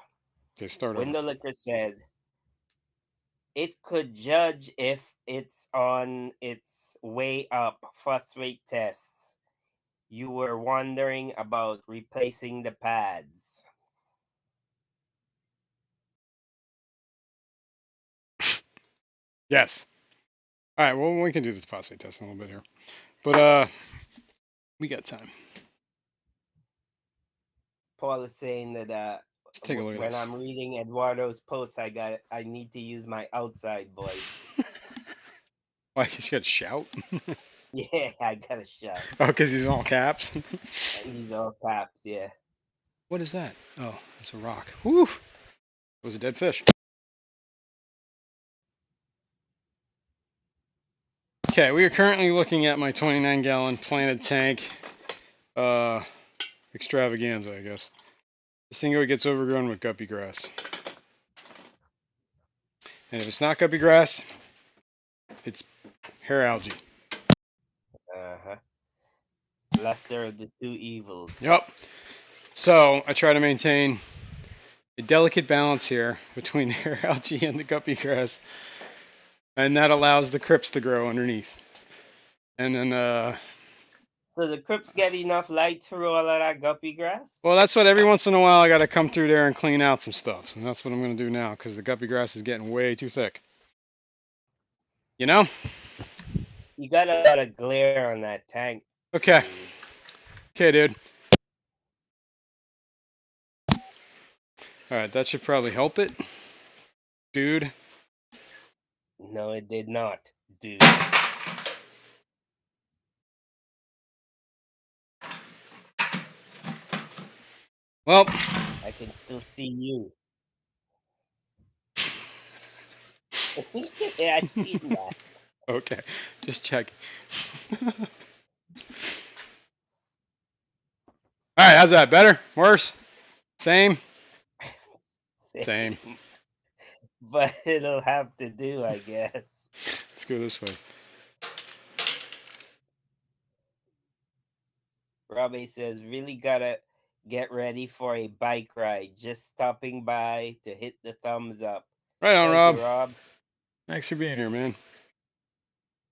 Okay, start over. Window Liquor said, it could judge if it's on its way up phosphate tests. You were wondering about replacing the pads. Yes. All right, well, we can do this phosphate test in a little bit here. But we got time. Paul is saying that Let's take a look at when this. I'm reading Eduardo's post, I need to use my outside voice. Why, you got to shout? Yeah, I gotta shout. Oh, because he's all caps? He's all caps. Yeah. What is that? Oh, it's a rock. Whew. It was a dead fish. Okay, we are currently looking at my 29-gallon planted tank extravaganza, I guess. This thing gets overgrown with guppy grass. And if it's not guppy grass, it's hair algae. Uh-huh. Lesser of the two evils. Yep. So I try to maintain a delicate balance here between the hair algae and the guppy grass. And that allows the crypts to grow underneath. And then, So the Crips get enough light through all of that guppy grass? well, that's what every once in a while I got to come through there and clean out some stuff. And that's what I'm going to do now because the guppy grass is getting way too thick. You know? You got a lot of glare on that tank. Okay. Dude. Okay, dude. All right, that should probably help it. Dude. No, it did not, dude. Well, I can still see you. Yeah, I seen that. okay. Just check. All right, how's that? Better? Worse? Same? Same. But it'll have to do, I guess. Let's go this way. Robbie says, really gotta get ready for a bike ride. Just stopping by to hit the thumbs up. Right on, Thank Rob. you, Rob. Thanks for being here, man.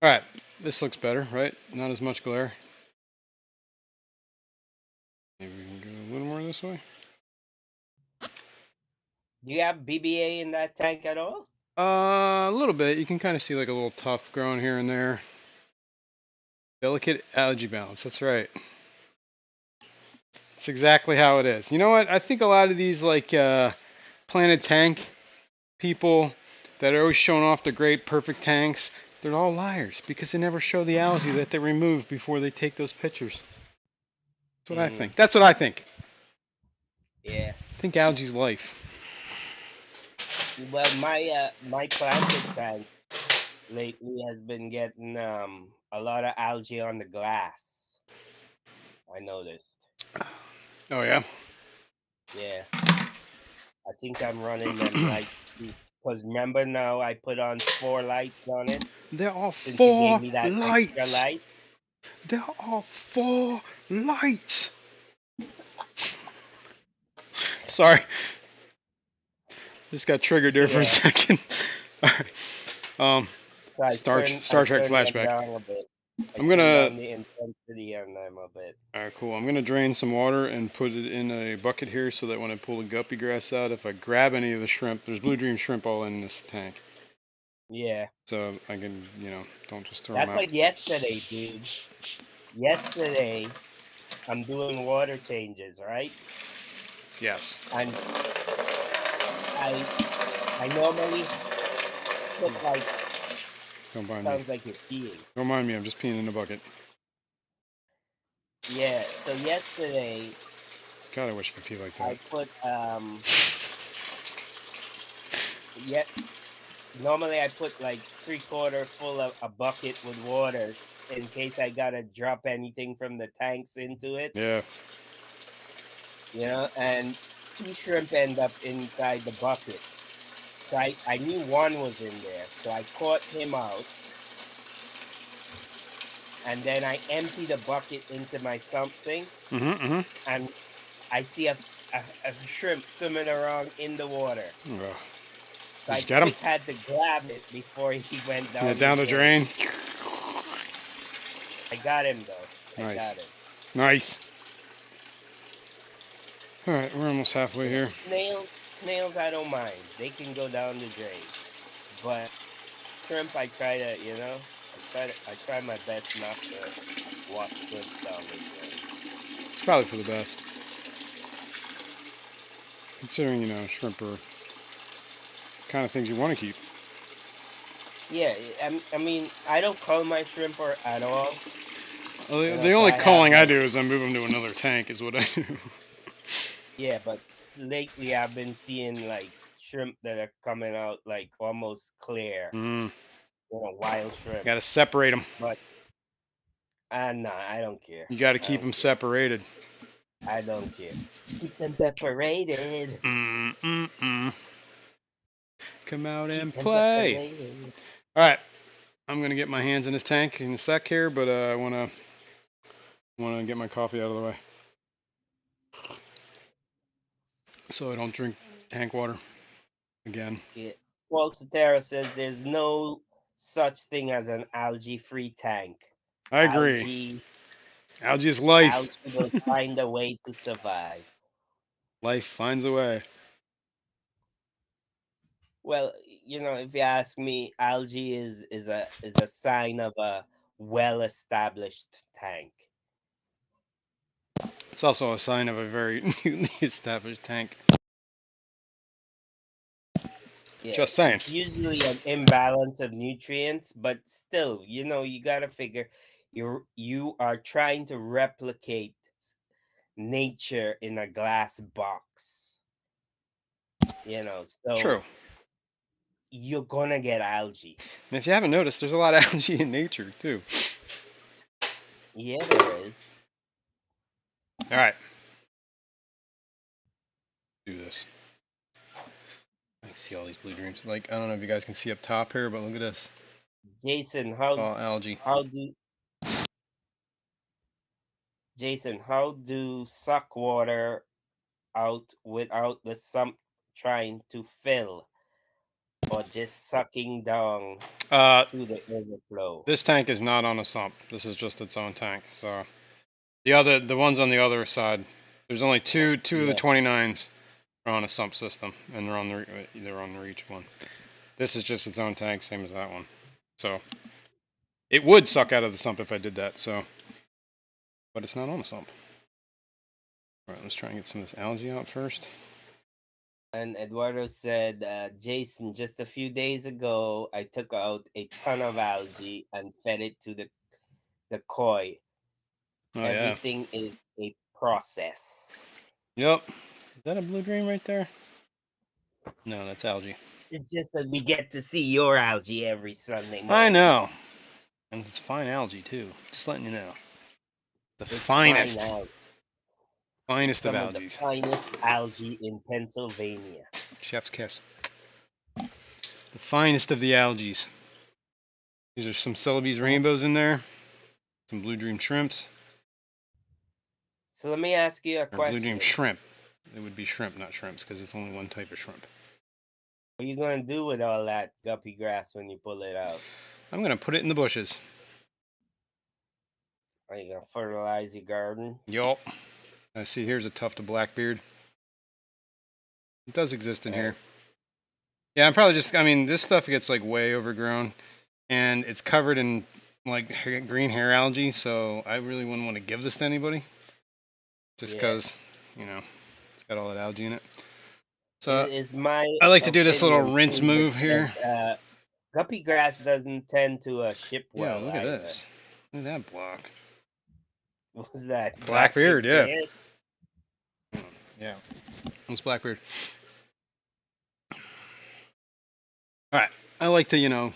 All right, this looks better, right? Not as much glare. Maybe we can go a little more this way. Do you have BBA in that tank at all? A little bit. You can kind of see like a little tuft growing here and there. Delicate algae balance. That's right. That's exactly how it is. You know what? I think a lot of these like planted tank people that are always showing off their great, perfect tanks, they're all liars because they never show the algae that they remove before they take those pictures. That's what I think. That's what I think. Yeah. I think algae's life. Well, my planted tank lately has been getting a lot of algae on the glass. I noticed. Oh yeah. Yeah. I think I'm running them lights because remember now I put on 4 lights on it There are since you gave 4 me that extra lights. light. There are 4 lights. Sorry, just got triggered there for a Yeah. second. All right. So I Star Trek turned them flashback. down a bit. I I'm turned gonna. down the intensity on them a bit. All right, cool. I'm gonna drain some water and put it in a bucket here so that when I pull the guppy grass out, if I grab any of the shrimp, there's blue dream shrimp all in this tank, Yeah. so I can, don't just throw them That's out. like yesterday, dude. Yesterday I'm doing water changes, right? Yes. And I I normally put like Don't mind me. sounds like you're peeing. Don't mind me. I'm just peeing in the bucket. Yeah, so yesterday God, I wish I could pee like I that. put yeah, normally I put like 3/4 full of a bucket with water in case I gotta drop anything from the tanks into it, Yeah. and 2 shrimp end up inside the bucket. So I knew one was in there, so I caught him out, and then I empty the bucket into my sump sink, Mm-hmm. and I see a shrimp swimming around in the water. Oh. So Did I you get him? quick had to grab it before he went Yeah, down the down the drain. drain. I got him though. I Nice. got him. Nice. All right, we're almost halfway here. Snails, I don't mind. They can go down the drain. But shrimp, I try to, I try my best not to wash shrimp down the drain. It's probably for the best, considering shrimp are kind of things you want to keep. Yeah, I mean, I don't cull my shrimp at all. Well, the So only I have culling I like, do is I move them to another tank. Is what I do. yeah, but lately I've been seeing like shrimp that are coming out like almost clear, Mm, wild shrimp. got to separate them. But nah, I don't care. You got to I keep don't them care. separated. I don't care. Keep them separated. Mm. Come out Keep and them play. separated. All right, I'm gonna get my hands in this tank in a sec here, but I wanna get my coffee out of the way so I don't drink tank water again. Yeah. Paul Sotero says there's no such thing as an algae-free tank. I agree. Algae, Algae is life. algae will find a way to survive. Life finds a way. Well, if you ask me, algae is a sign of a well-established tank. It's also a sign of a very newly established tank. Yeah, Just saying. it's usually an imbalance of nutrients, but still, you gotta figure you are trying to replicate nature in a glass box. So True. you're gonna get algae. And if you haven't noticed, there's a lot of algae in nature too. Yeah, there is. All right. Do this. I see all these blue dreams. Like, I don't know if you guys can see up top here, but look at this. Jason, All algae. how do suck water out without the sump trying to fill or just sucking down Uh, to the overflow? this tank is not on a sump. This is just its own tank. So the ones on the other side, there's only two of the Yeah. 29s are on a sump system, and they're on the reach one. This is just its own tank, same as that one. So it would suck out of the sump if I did that. So, but it's not on a sump. All right, let's try and get some of this algae out first. And Eduardo said, Jason, just a few days ago, I took out a ton of algae and fed it to the koi. Oh yeah. Everything is a process. Yep. Is that a blue dream right there? No, that's algae. It's just that we get to see your algae every Sunday I morning. know. And it's fine algae too. Just letting you know. The It's fine finest. out. Finest of Some of the algae. finest algae in Pennsylvania. Chef's kiss. The finest of the algae. These are some Celebes rainbows in there. Some blue dream shrimps. So let me ask you a Or blue dream question. shrimp. It would be shrimp, not shrimps, because it's only one type of shrimp. What are you going to do with all that guppy grass when you pull it out? I'm going to put it in the bushes. Are you going to fertilize your garden? Yup. I see here's a tuft of blackbeard. It does exist in here. Yeah, I'm probably just, I mean, this stuff gets like way overgrown and it's covered in like green hair algae, so I really wouldn't want to give this to anybody just Yeah. because, you know, it's got all that algae in it. So It is my I like to do this little opinion rinse too that, move here. guppy grass doesn't tend to ship Yeah, well look at either. this. Look at that block. What was that? Blackbeard, Blackbeard yeah. fan? Yeah. It's blackbeard. All right. I like to,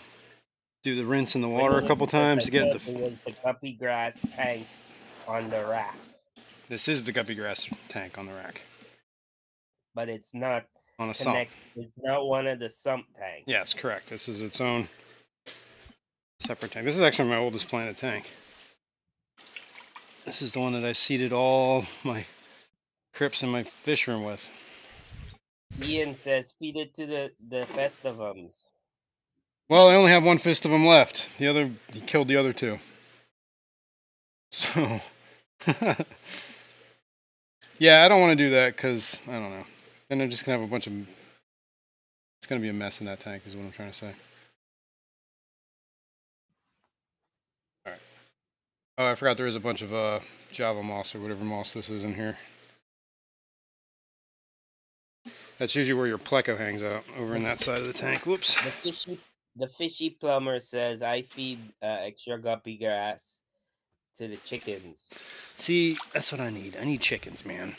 do the rinse in the water a couple Window says times I to get thought the. it was the guppy grass tank on the rack, This is the guppy grass tank on the rack but it's not on a sump. connect. It's not one of the sump Yes, tanks. correct. This is its own separate tank. This is actually my oldest planted tank. This is the one that I seeded all my crypts in my fish room with. Ian says feed it to the festivums. Well, I only have one fist of them left. The other, he killed the other two. So, yeah, I don't want to do that because I don't know. Then I'm just gonna have a bunch of. It's gonna be a mess in that tank, is what I'm trying to say. All right. Oh, I forgot there is a bunch of Java moss or whatever moss this is in here. That's usually where your pleco hangs out, over in that side of the tank. Whoops. The fishy plumber says I feed extra guppy grass to the chickens. See, that's what I need. I need chickens, man.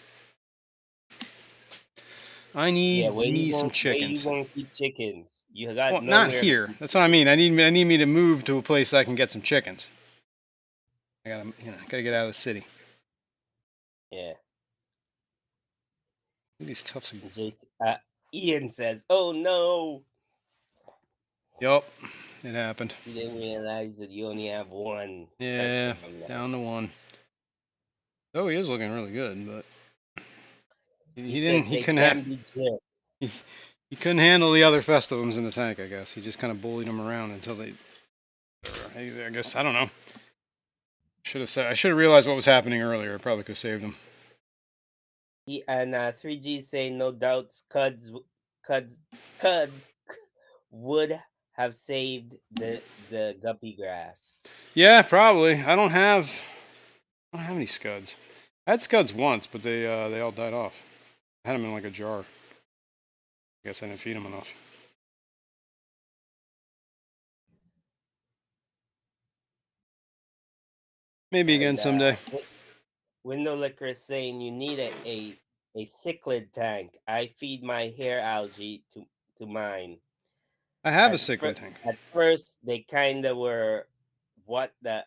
I Yeah, need me some where you chickens. gonna keep chickens? You got Well, not nowhere to here. keep That's what I chickens. mean. I need me to move to a place I can get some chickens. Gotta get out of the city. Yeah. These tufts. Jason, Ian says, "Oh no, Yup, it happened. you didn't realize that you only have one Yeah, festival left." down to one. Oh, he is looking really good, but He he didn't. says they can be jerks. He, he couldn't handle the other festivums in the tank. I guess he just kind of bullied them around until they. I guess I don't know. Should have said. I should have realized what was happening earlier. I probably could have saved him. He and 3G say no doubt Scuds would have saved the guppy grass. Yeah, probably. I don't have any scuds. I had scuds once, but they all died off. I had them in like a jar. I guess I didn't feed them enough. Maybe again And someday. Window Liquor is saying you need a cichlid tank. I feed my hair algae to mine. I have a cichlid tank. At first, they kind of were, what the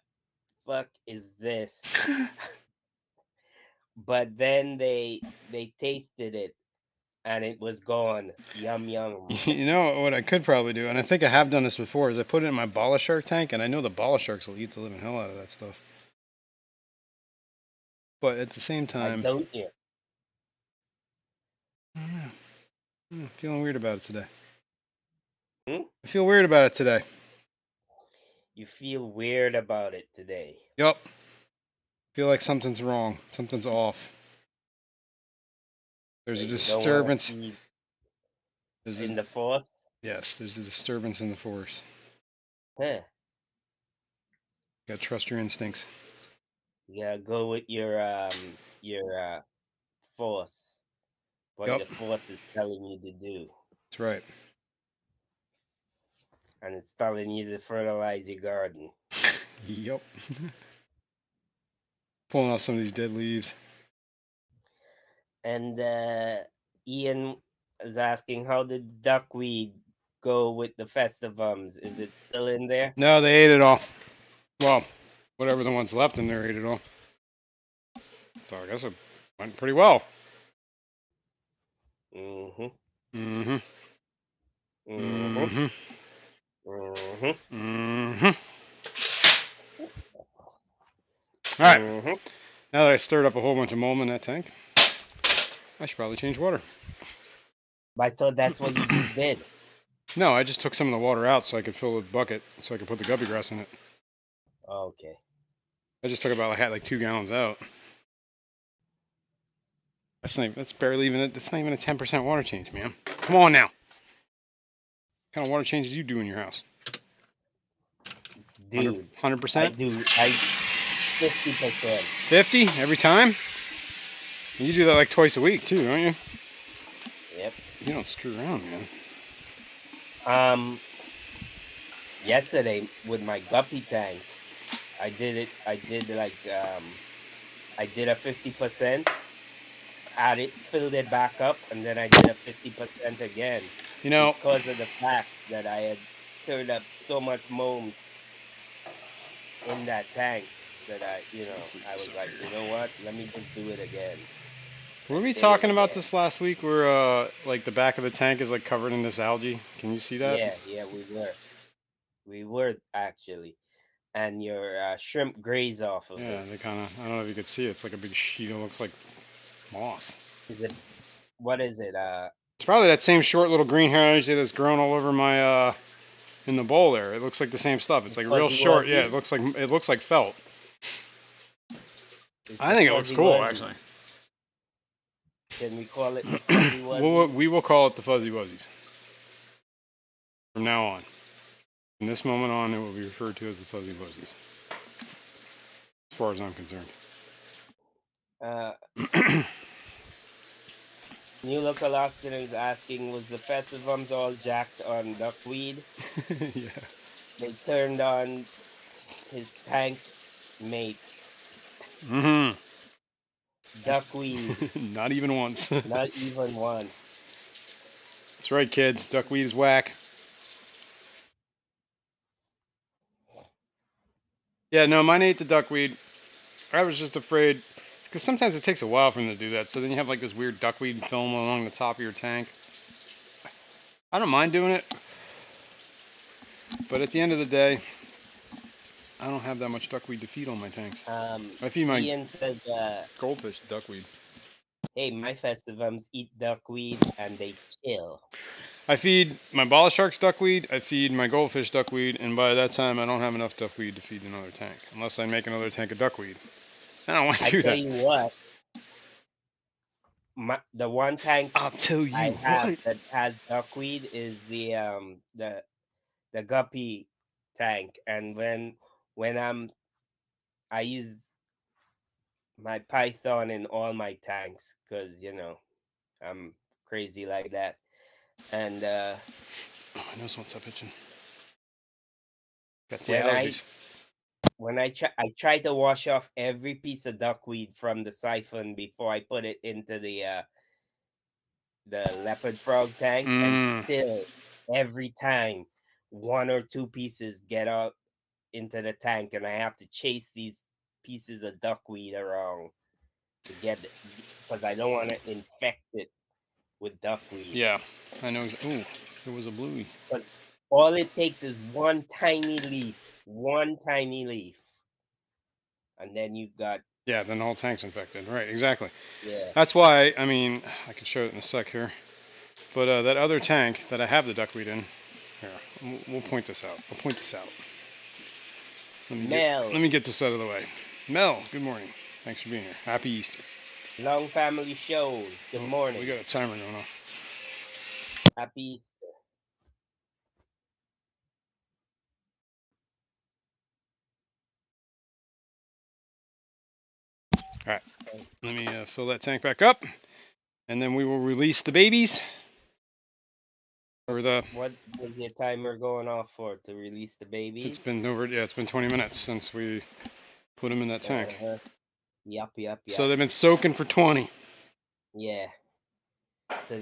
fuck is this? But then they tasted it, and it was gone. Yum yum. You know what I could probably do, and I think I have done this before, is I put it in my bala shark tank, and I know the bala sharks will eat the living hell out of that stuff. But at the same Why time, don't you? I don't know. I'm feeling weird about it today. Hmm? I feel weird about it today. You feel weird about it today. Yup. Feel like something's wrong. Something's off. There's a You don't want to disturbance. see There's a in the force. Yes. There's a disturbance in the force. Huh. You gotta trust your instincts. You gotta go with your force. what Yep. the force is telling you to do. That's right. And it's telling you to fertilize your garden. Yep. Pulling off some of these dead leaves. And Ian is asking, how did duckweed go with the festivums? Is it still in there? No, they ate it all. Well, whatever the ones left in there ate it all. So I guess it went pretty well. Mm-hmm. Mm-hmm. Mm-hmm. Mm-hmm. Mm-hmm. Mm-hmm. All right. Mm-hmm. Now that I stirred up a whole bunch of mold in that tank, I should probably change water. But I thought that's what you just did. No, I just took some of the water out so I could fill the bucket so I could put the guppy grass in it. Okay. I just took about, I had like 2 gallons out. That's barely even, that's not even a 10% water change, man. Come on now. What kind of water changes you do in your house? Dude, 100%? I 50%. 50 every time? You do that like twice a week too, don't you? Yep. You don't screw around, man. Yesterday with my guppy tank, I did I did a 50%, filled it back up, and then I did a 50% again You know, because of the fact that I had stirred up so much mold in that tank that I was like, you know what? Let me just do it again. were I we did it talking about again. this last week where like the back of the tank is like covered in this algae? Can you see that? Yeah, we were actually, and your shrimp graze off of Yeah, it. they kind of, I don't know if you could see it. It's like a big sheet. It looks like moss. Is it what is it? It's probably that same short little green hair algae that's grown all over my in the bowl there. It looks like the same stuff. The It's like real fuzzy short. Yeah, wuzzies? it looks like felt. It's I the think it looks fuzzy cool actually. wuzzies. Can we call it the fuzzy We wuzzies? will call it the fuzzy wuzzies from now on. From this moment on, it will be referred to as the fuzzy wuzzies, as far as I'm concerned. Uh, New Local Austin is asking, was the festivums all jacked on duckweed? Yeah. They turned on his tank mates. Mm-hmm. Duckweed. Not even once. Not even once. That's right, kids. Duckweed is whack. Yeah, no, mine ate the duckweed. I was just afraid because sometimes it takes a while for them to do that. So then you have like this weird duckweed film along the top of your tank. I don't mind doing it, but at the end of the day, I don't have that much duckweed to feed on my tanks. I feed my Ian says, goldfish duckweed. hey, my festivums eat duckweed and they chill. I feed my bala sharks duckweed. I feed my goldfish duckweed, and by that time, I don't have enough duckweed to feed another tank, unless I make another tank of duckweed. I don't want to I do tell that. you what, the one tank I'll tell I you have what. that has duckweed is the guppy tank, and when I use my python in all my tanks because I'm crazy like that, and Oh, my nose won't stop itching. Got the when I allergies. I try to wash off every piece of duckweed from the siphon before I put it into the leopard frog tank, and Mmm. still every time one or two pieces get out into the tank, and I have to chase these pieces of duckweed around to get it because I don't want to infect it with duckweed. Yeah, I know. Ooh, there was a bluey. Because all it takes is one tiny leaf, and then you got Yeah, then the whole tank's infected. Right, exactly. yeah. That's why, I mean, I can show it in a sec here. But that other tank that I have the duckweed in, here, we'll point this out. I'll point this out. Let Mel, me get this out of the way. Mel, good morning. Thanks for being here. Happy Easter. Long Family Show. Good Oh, we morning. got a timer going on. Happy Easter. All right, let me fill that tank back up. and then we will release the babies. What was your timer going off for to release the babies? It's been it's been 20 minutes since we put them in that tank. Yup. So they've been soaking for 20. Yeah. So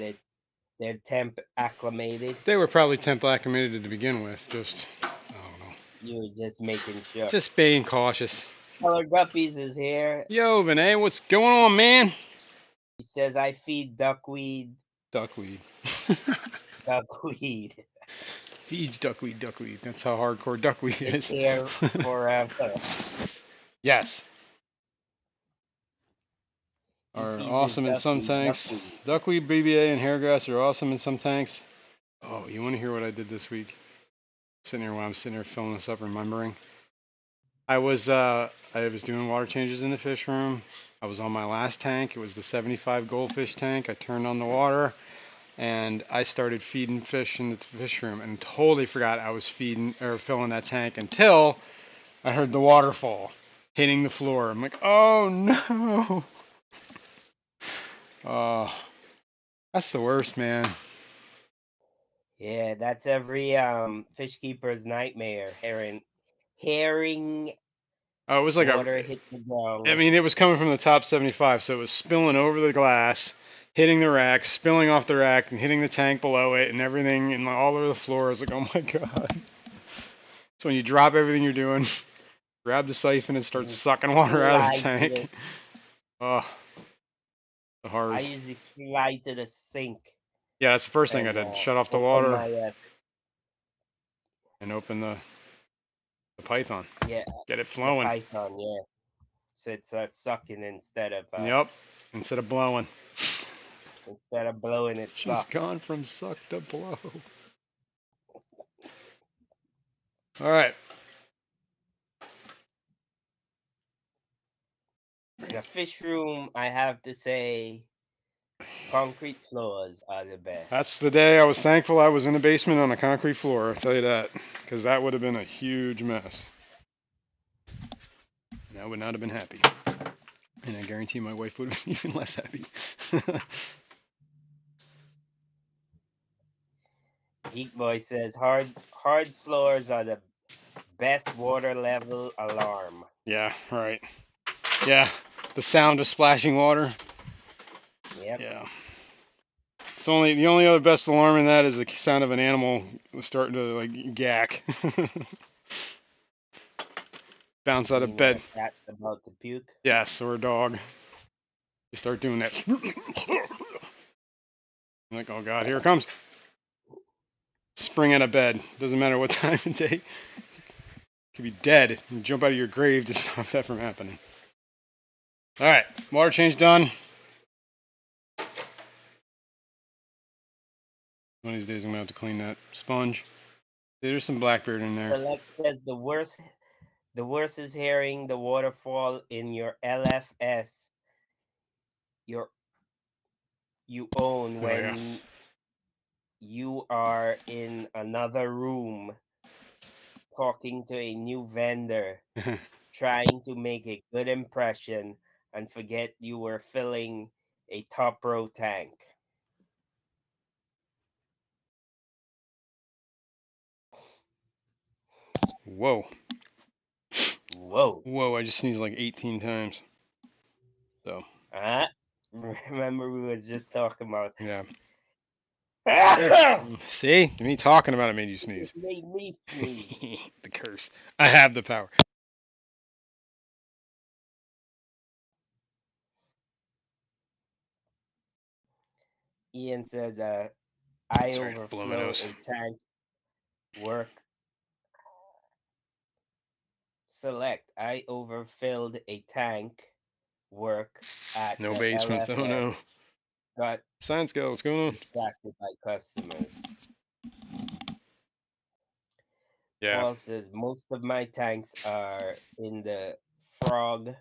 they're temp acclimated. They were probably temp acclimated to begin with. Just, I don't know. You were just making sure. Just being cautious. Color Guppies is here. Yo, Vinay, what's going on, man? He says I feed duckweed. Duckweed. Duckweed. Feeds duckweed. That's how hardcore duckweed is. It's here forever. Yes. Are awesome in some tanks. Duckweed, BBA, and hairgrass are awesome in some tanks. Oh, you want to hear what I did this week? While I'm sitting here filling this up, remembering. I was doing water changes in the fish room. I was on my last tank. It was the 75 goldfish tank. I turned on the water, and I started feeding fish in the fish room, and totally forgot I was feeding or filling that tank until I heard the waterfall hitting the floor. I'm like, oh no. Oh, that's the worst, man. Yeah, that's every fish keeper's nightmare. Herring. Oh, it was like water hit the ground. I mean, it was coming from the top 75, so it was spilling over the glass, hitting the rack, spilling off the rack, and hitting the tank below it, and everything, and all over the floor. I was like, oh my god. So when you drop everything you're doing, grab the siphon and start sucking water out of the tank. Oh, the horrors. I usually slide to the sink. Yeah, that's the first thing I did. Shut off the water and open the python. Yeah. Get it flowing. The python, yeah. So it's sucking instead of... Yep. Instead of blowing. Instead of blowing, it sucks. She's gone from suck to blow. All right. The fish room, I have to say, concrete floors are the best. That's the day I was thankful I was in the basement on a concrete floor, I'll tell you that. Because that would have been a huge mess. And I would not have been happy. And I guarantee my wife would have been even less happy. Geek Boy says, hard floors are the best water level alarm. Yeah, right. Yeah, the sound of splashing water. Yep. Yeah. It's the only other best alarm in that is the sound of an animal starting to like gack. Bounce out of bed. A cat about to puke. Yes, or a dog. You start doing that. I'm like, oh god, here it comes. Spring out of bed. Doesn't matter what time of day. You could be dead. You jump out of your grave to stop that from happening. All right, water change done. One of these days I'm gonna have to clean that sponge. There's some blackbeard in there. Alex says the worst is hearing the waterfall in your LFS you own when you are in another room talking to a new vendor, trying to make a good impression and forget you were filling a top row tank. Whoa. Whoa, I just sneezed like 18 times. So. Remember we were just talking about. Yeah. See? Me talking about it made you sneeze. It made me sneeze. The curse. I have the power. Ian said, I overflow a tank work. Select. I overfilled a tank work at no basements. Oh no. Got Science girl, what's going on? Distracted by customers. Yeah. Paul says most of my tanks are in the frog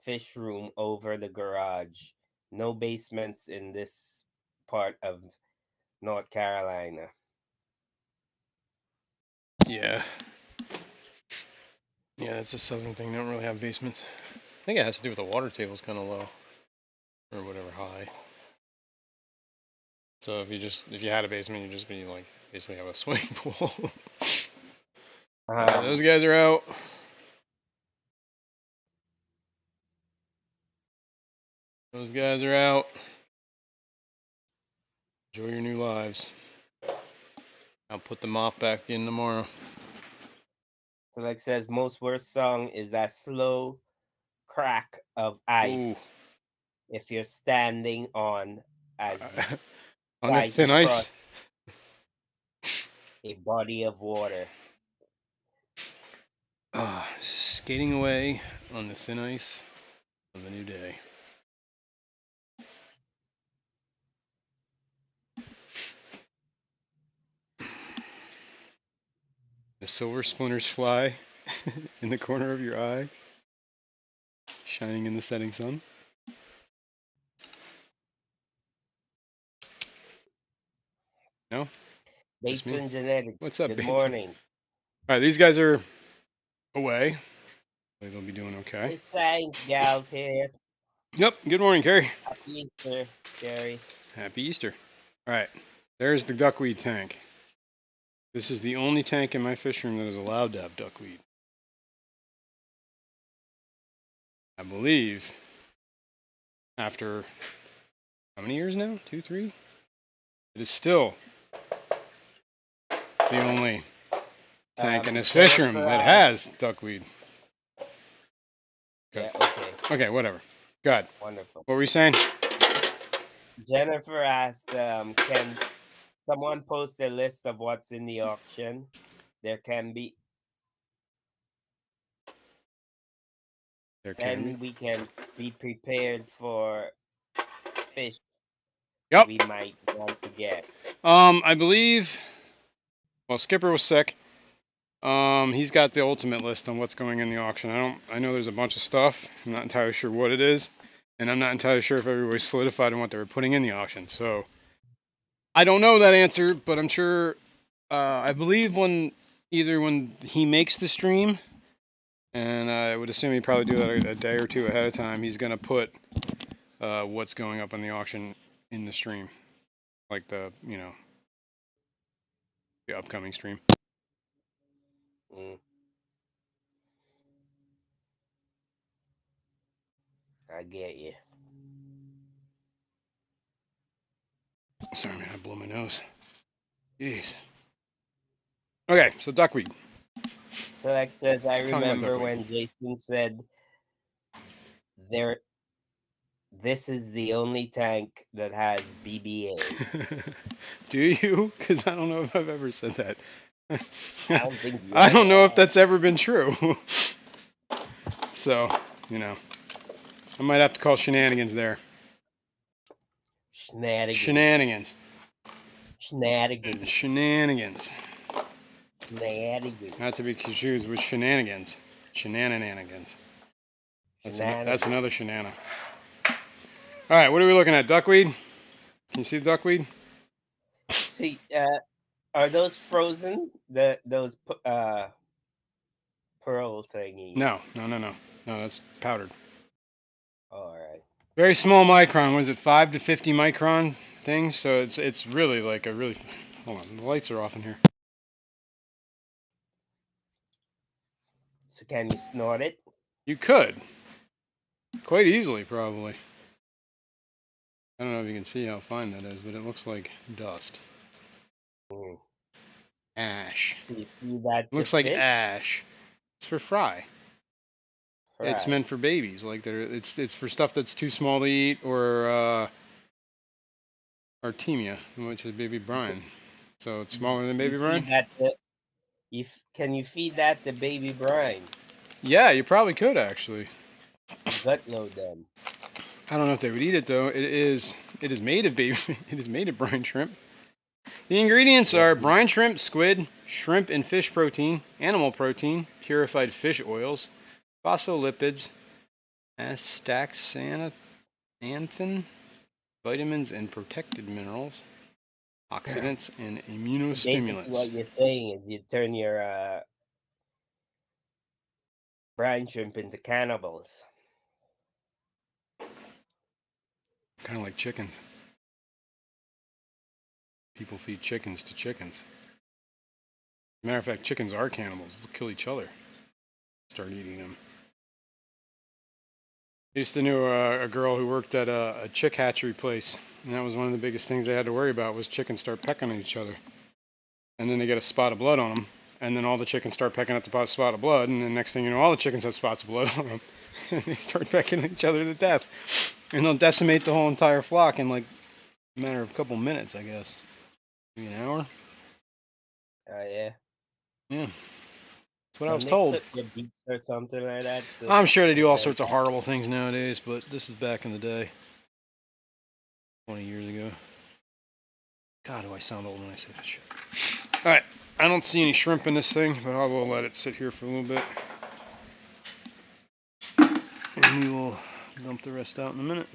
fish room over the garage. No basements in this part of North Carolina. Yeah. Yeah, it's a southern thing. They don't really have basements. I think it has to do with the water table's kind of low. Or whatever, high. So if you had a basement, you'd just be like basically have a swimming pool. Those guys are out. Those guys are out. Enjoy your new lives. I'll put the mop back in tomorrow. So like says, most worst song is that slow crack of ice. Ooh. If you're standing on as you On the try to thin ice. cross a body of water. Skating away on the thin ice of a new day. The silver splinters fly in the corner of your eye, shining in the setting sun. No? Just Bates me? and Genetics, What's up, good Bates? morning. Alright, these guys are away. They'll be doing okay. Hey, science gals here. Yep, good morning, Carrie. Happy Easter, Gary. Happy Easter. Alright, there's the duckweed tank. This is the only tank in my fish room that is allowed to have duckweed. I believe after how many years now? 2, 3? It is still the only tank in this fish room Jennifer that asked. has duckweed. Good. Yeah, okay. Okay, whatever. Good. Wonderful. What were you saying? Jennifer asked, can someone post a list of what's in the auction? There can be. There can be. Then we can be prepared for fish Yep. we might want to get. I believe. Well, Skipper was sick. He's got the ultimate list on what's going in the auction. I know there's a bunch of stuff. I'm not entirely sure what it is, and I'm not entirely sure if everybody's solidified on what they were putting in the auction. So I don't know that answer, but I'm sure. I believe when he makes the stream, and I would assume he'd probably do that a day or two ahead of time. He's gonna put what's going up in the auction in the stream, like the upcoming stream. Mm. I get you. Sorry, man, I blew my nose. Jeez. Okay, so duckweed. Select says, I Talking about remember duckweed. when Jason said, "There, this is the only tank that has BBA." Do you? Because I don't know if I've ever said that. I don't think you I don't ever know if have. that's ever been true. So, I might have to call shenanigans there. Shenanigans. Shenanigans. Shenanigans. Shenanigans. Shenanigans. Not to be confused with shenanigans. Shenanigans. That's another shenana. All right, what are we looking at? Duckweed? Can you see the duckweed? See, are those frozen? Those pearl thingies? No. No, that's powdered. All right. Very small micron. Was it 5 to 50 micron thing? So it's really like a really. Hold on, the lights are off in here. So can you snort it? You could. Quite easily, probably. I don't know if you can see how fine that is, but it looks like dust. Mm. Ash. So you feed that It to looks like fish? ash. It's for fry. It's Right. meant for babies. Like it's for stuff that's too small to eat, or Artemia, which is baby Brian. So it's smaller than You baby Brian? feed that to, can you feed that to baby brine? Yeah, you probably could actually. Gut load them. I don't know if they would eat it though. It is made of baby it is made of brine shrimp. The ingredients Yeah, are brine shrimp, squid, shrimp and fish protein, animal protein, purified fish oils, phospholipids, astaxanthin, vitamins and protected minerals, oxidants and basically immunostimulants. what you're saying is you turn your brine shrimp into cannibals. Kind of like chickens. people feed chickens to chickens. Matter of fact, chickens are cannibals. They'll kill each other. Start eating them. I used to know a girl who worked at a chick hatchery place, and that was one of the biggest things they had to worry about was chickens start pecking at each other. And then they get a spot of blood on them, and then all the chickens start pecking at the spot of blood, and then next thing you know, all the chickens have spots of blood on them, and they start pecking at each other to death. And they'll decimate the whole entire flock in like a matter of a couple minutes, I guess. Maybe an hour? Yeah. Yeah. That's what I And was they told. clip your beaks or something like that. So I'm sure they do all like sorts of horrible things nowadays, but this is back in the day. 20 years ago. God, do I sound old when I say that shit. Alright, I don't see any shrimp in this thing, but I will let it sit here for a little bit. And we will dump the rest out in a minute.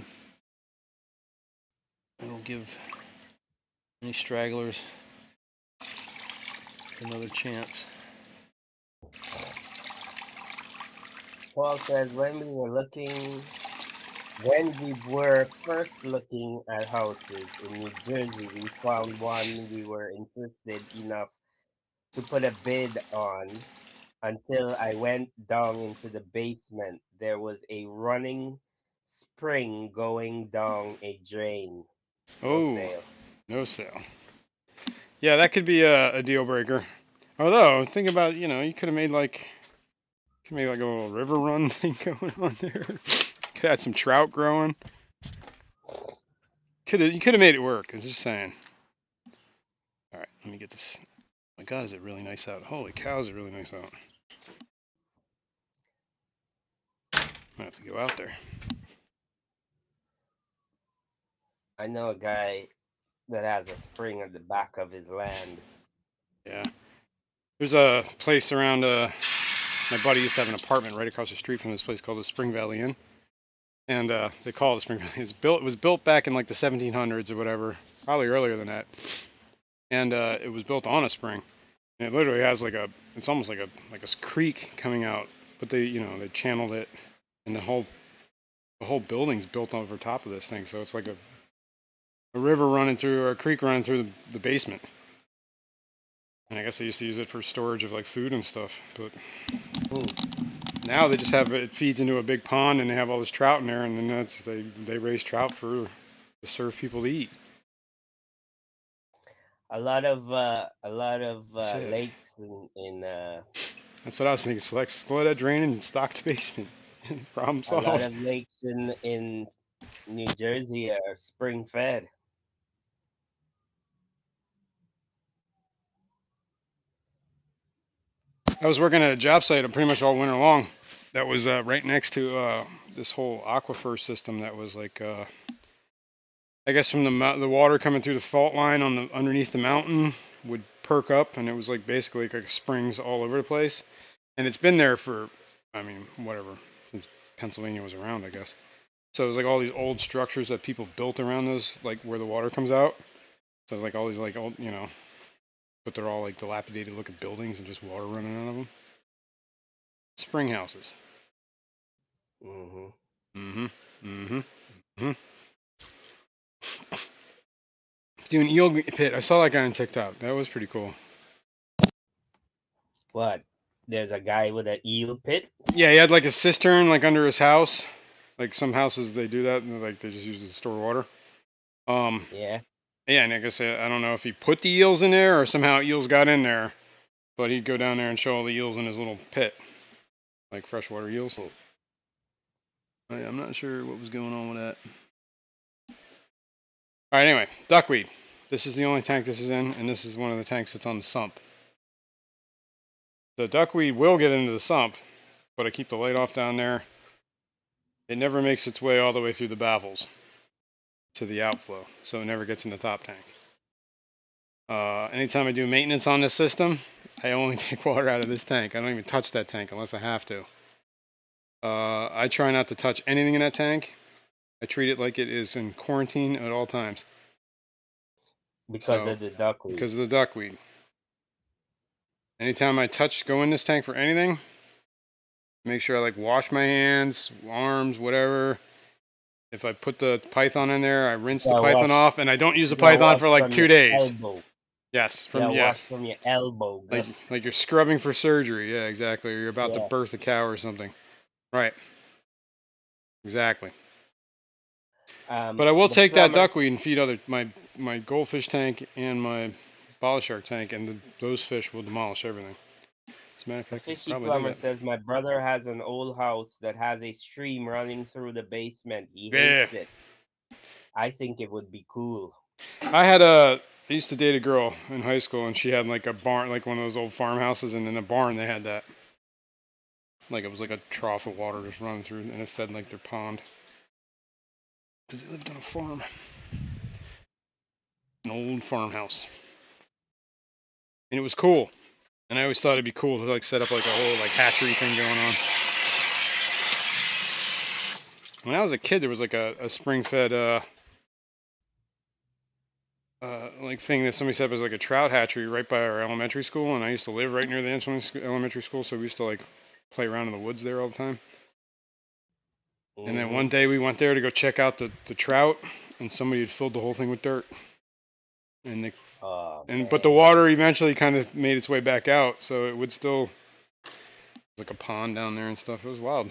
It'll give any stragglers another chance. Paul says, when we were first looking at houses in New Jersey, we found one we were interested enough to put a bid on until I went down into the basement. There was a running spring going down a drain. No Oh, sale. no sale. Yeah, that could be a deal breaker. Although, think about, you could have made like a little river run thing going on there. Could add some trout growing. You could have made it work. I was just saying. All right, let me get this. Oh my God, is it really nice out? Holy cow, is it really nice out? I have to go out there. I know a guy that has a spring at the back of his land. Yeah. There's a place around. My buddy used to have an apartment right across the street from this place called the Spring Valley Inn, and they call it the Spring Valley. It was built back in like the 1700s or whatever, probably earlier than that. And it was built on a spring. And it literally has it's almost like a creek coming out, but they channeled it, and the whole building's built over top of this thing. So it's like a river running through, or a creek running through the basement. And I guess they used to use it for storage of like food and stuff, but now they just have it feeds into a big pond, and they have all this trout in there, and then they raise trout to serve people to eat. A lot of lakes in That's what I was thinking. Select that drain and stock the basement. Problem a lot solved. of lakes in New Jersey are spring fed. I was working at a job site pretty much all winter long. That was right next to this whole aquifer system. That was like, I guess from the water coming through the fault line underneath the mountain would perk up, and it was like basically like springs all over the place. And it's been there for, I mean, whatever, since Pennsylvania was around, I guess. So it was like all these old structures that people built around those, like where the water comes out. So it's like all these like old, but they're all like dilapidated looking buildings and just water running out of them. Spring houses. Mhm. Mhm. Mhm. Mhm. Doing eel pit. I saw that guy on TikTok. That was pretty cool. What? There's a guy with an eel pit? Yeah, he had like a cistern like under his house. Like some houses they do that, and like they just use it to store water. Yeah. Yeah, and like I said, I don't know if he put the eels in there or somehow eels got in there, but he'd go down there and show all the eels in his little pit, like freshwater eels. I'm not sure what was going on with that. All right, anyway, duckweed. This is the only tank this is in, and this is one of the tanks that's on the sump. The duckweed will get into the sump, but I keep the light off down there. It never makes its way all the way through the baffles to the outflow, so it never gets in the top tank. Anytime I do maintenance on this system, I only take water out of this tank. I don't even touch that tank unless I have to. I try not to touch anything in that tank. I treat it like it is in quarantine at all times. Because of the duckweed. Because of the duckweed. Anytime I go in this tank for anything, make sure I like wash my hands, arms, whatever. If I put the python in there, I rinse the Yeah, python wash. off, and I don't use the Yeah, python for wash like from 2 your days. elbow. Yes, Yeah, from wash from your elbow. like Girl. like you're scrubbing for surgery. Yeah, exactly. Or you're about to Yeah. birth a cow or something. Right. Exactly. But I will The take that plumber. duckweed and feed my goldfish tank and my bottle shark tank, and those fish will demolish everything. As a matter of The fact, I could fishy probably do plumber that. says my brother has an old house that has a stream running through the basement. He Yeah. hates it. I think it would be cool. I used to date a girl in high school, and she had like a barn, like one of those old farmhouses, and in a barn they had that. Like it was like a trough of water just running through, and it fed like their pond. Because they lived on a farm, an old farmhouse, and it was cool. And I always thought it'd be cool to like set up like a whole like hatchery thing going on. When I was a kid, there was like a spring-fed like thing that somebody set up as like a trout hatchery right by our elementary school, and I used to live right near the elementary school, so we used to like play around in the woods there all the time. And then Mm-hmm. one day we went there to go check out the trout, and somebody had filled the whole thing with dirt. And Oh but the man. water eventually kind of made its way back out, so it would still like a pond down there and stuff. It was wild.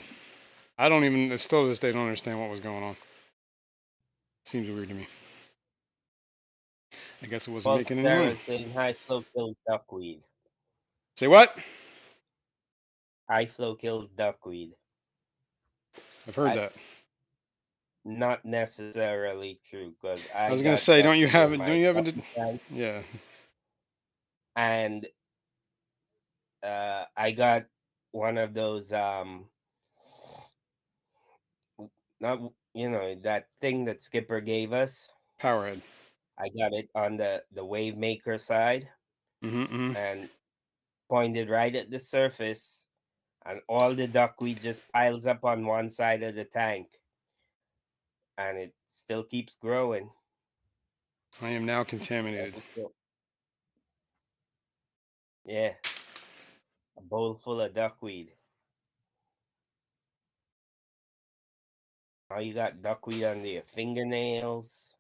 I don't even still to this day don't understand what was going on. Seems weird to me. I guess it wasn't Paul making any money. Stara saying high flow kills duckweed. Say what? High flow kills duckweed. I've heard that. That's not necessarily true because I I was gonna got say, duckweed in don't my you have a, ducky tank, yeah, and I got one of those not that thing that Skipper gave us. powerhead. I got it on the wave maker side Mm-hmm. and pointed right at the surface, and all the duckweed just piles up on one side of the tank, and it still keeps growing. I am now I contaminated. just go, yeah, a bowl full of duckweed. Now you got duckweed under your fingernails.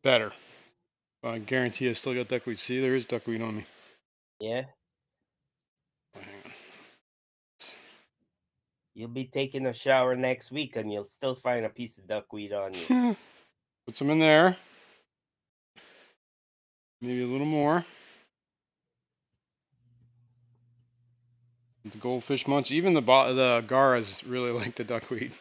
Better. I guarantee I still got duckweed. See, there is duckweed on me. Yeah, Oh, hang you'll be taking a shower next week, and you'll still find a piece of duckweed on you. on. Put some in there. Maybe a little more. The goldfish munch. Even the garas really like the duckweed.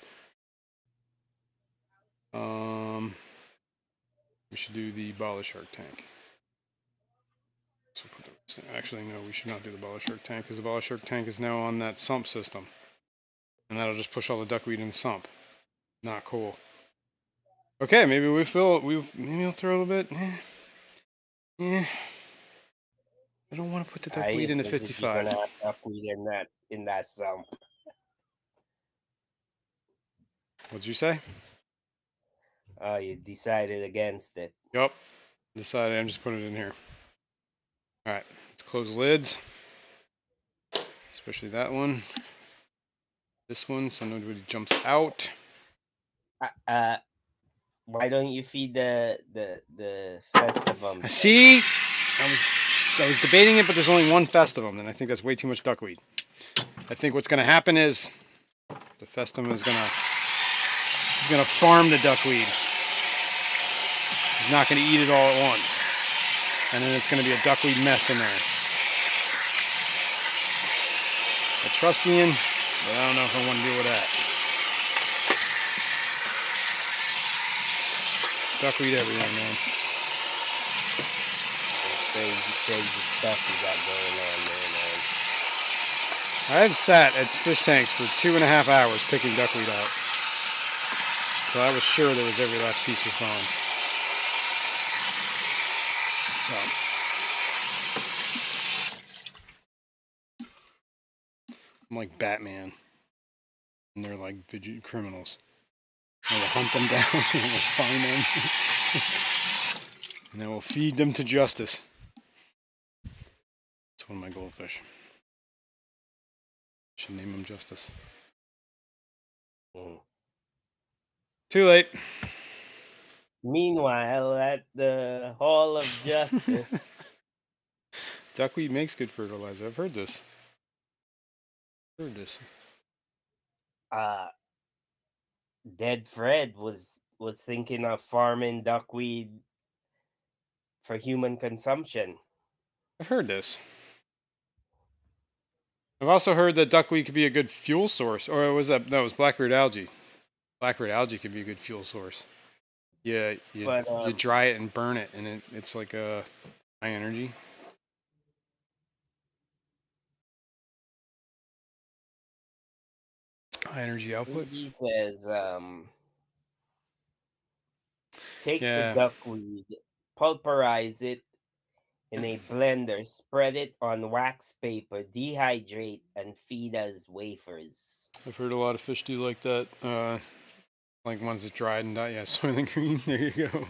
We should do the bala shark tank. So actually, no, we should not do the bala shark tank because the bala shark tank is now on that sump system, and that'll just push all the duckweed in the sump. Not cool. Okay, maybe maybe we'll throw a little bit. Eh. I don't want to put the I duckweed in ain't the as if you're gonna 55. have duckweed in that sump. What'd you say? Oh, you decided against it. Yup. Decided I'm just putting it in here. Alright, let's close the lids. Especially that one. This one, so nobody jumps out. Why don't you feed the festivums? See? I was debating it, but there's only one festivum, and I think that's way too much duckweed. I think what's gonna happen is the festivum is gonna farm the duckweed. He's not gonna eat it all at once. And then it's gonna be a duckweed mess in there. I trust Ian, but I don't know if I want to deal with that. Duckweed everything, man. Crazy stuff you got going on there, man. I've sat at fish tanks for 2.5 hours picking duckweed out. So I was sure there was every last piece was gone. So I'm like Batman, and they're like criminals. I will hunt them down, and we'll find them, and then we'll feed them to justice. It's one of my goldfish. Should name him Justice. Mm. Too late. Meanwhile, at the Hall of Justice, Duckweed makes good fertilizer. I've heard this. Heard this. uh, Dead Fred was thinking of farming duckweed for human consumption. I've heard this. I've also heard that duckweed could be a good fuel source. Or was that? No, it was blackroot algae. Blackroot algae could be a good fuel source. Yeah, But you dry it and burn it, and it's like a high energy. High energy output. 3G says, take the Yeah, duckweed, pulverize it in a blender, spread it on wax paper, dehydrate, and feed as wafers. I've heard a lot of fish do like that. Like ones that dried and died. Yeah, Soylent Green. There you go.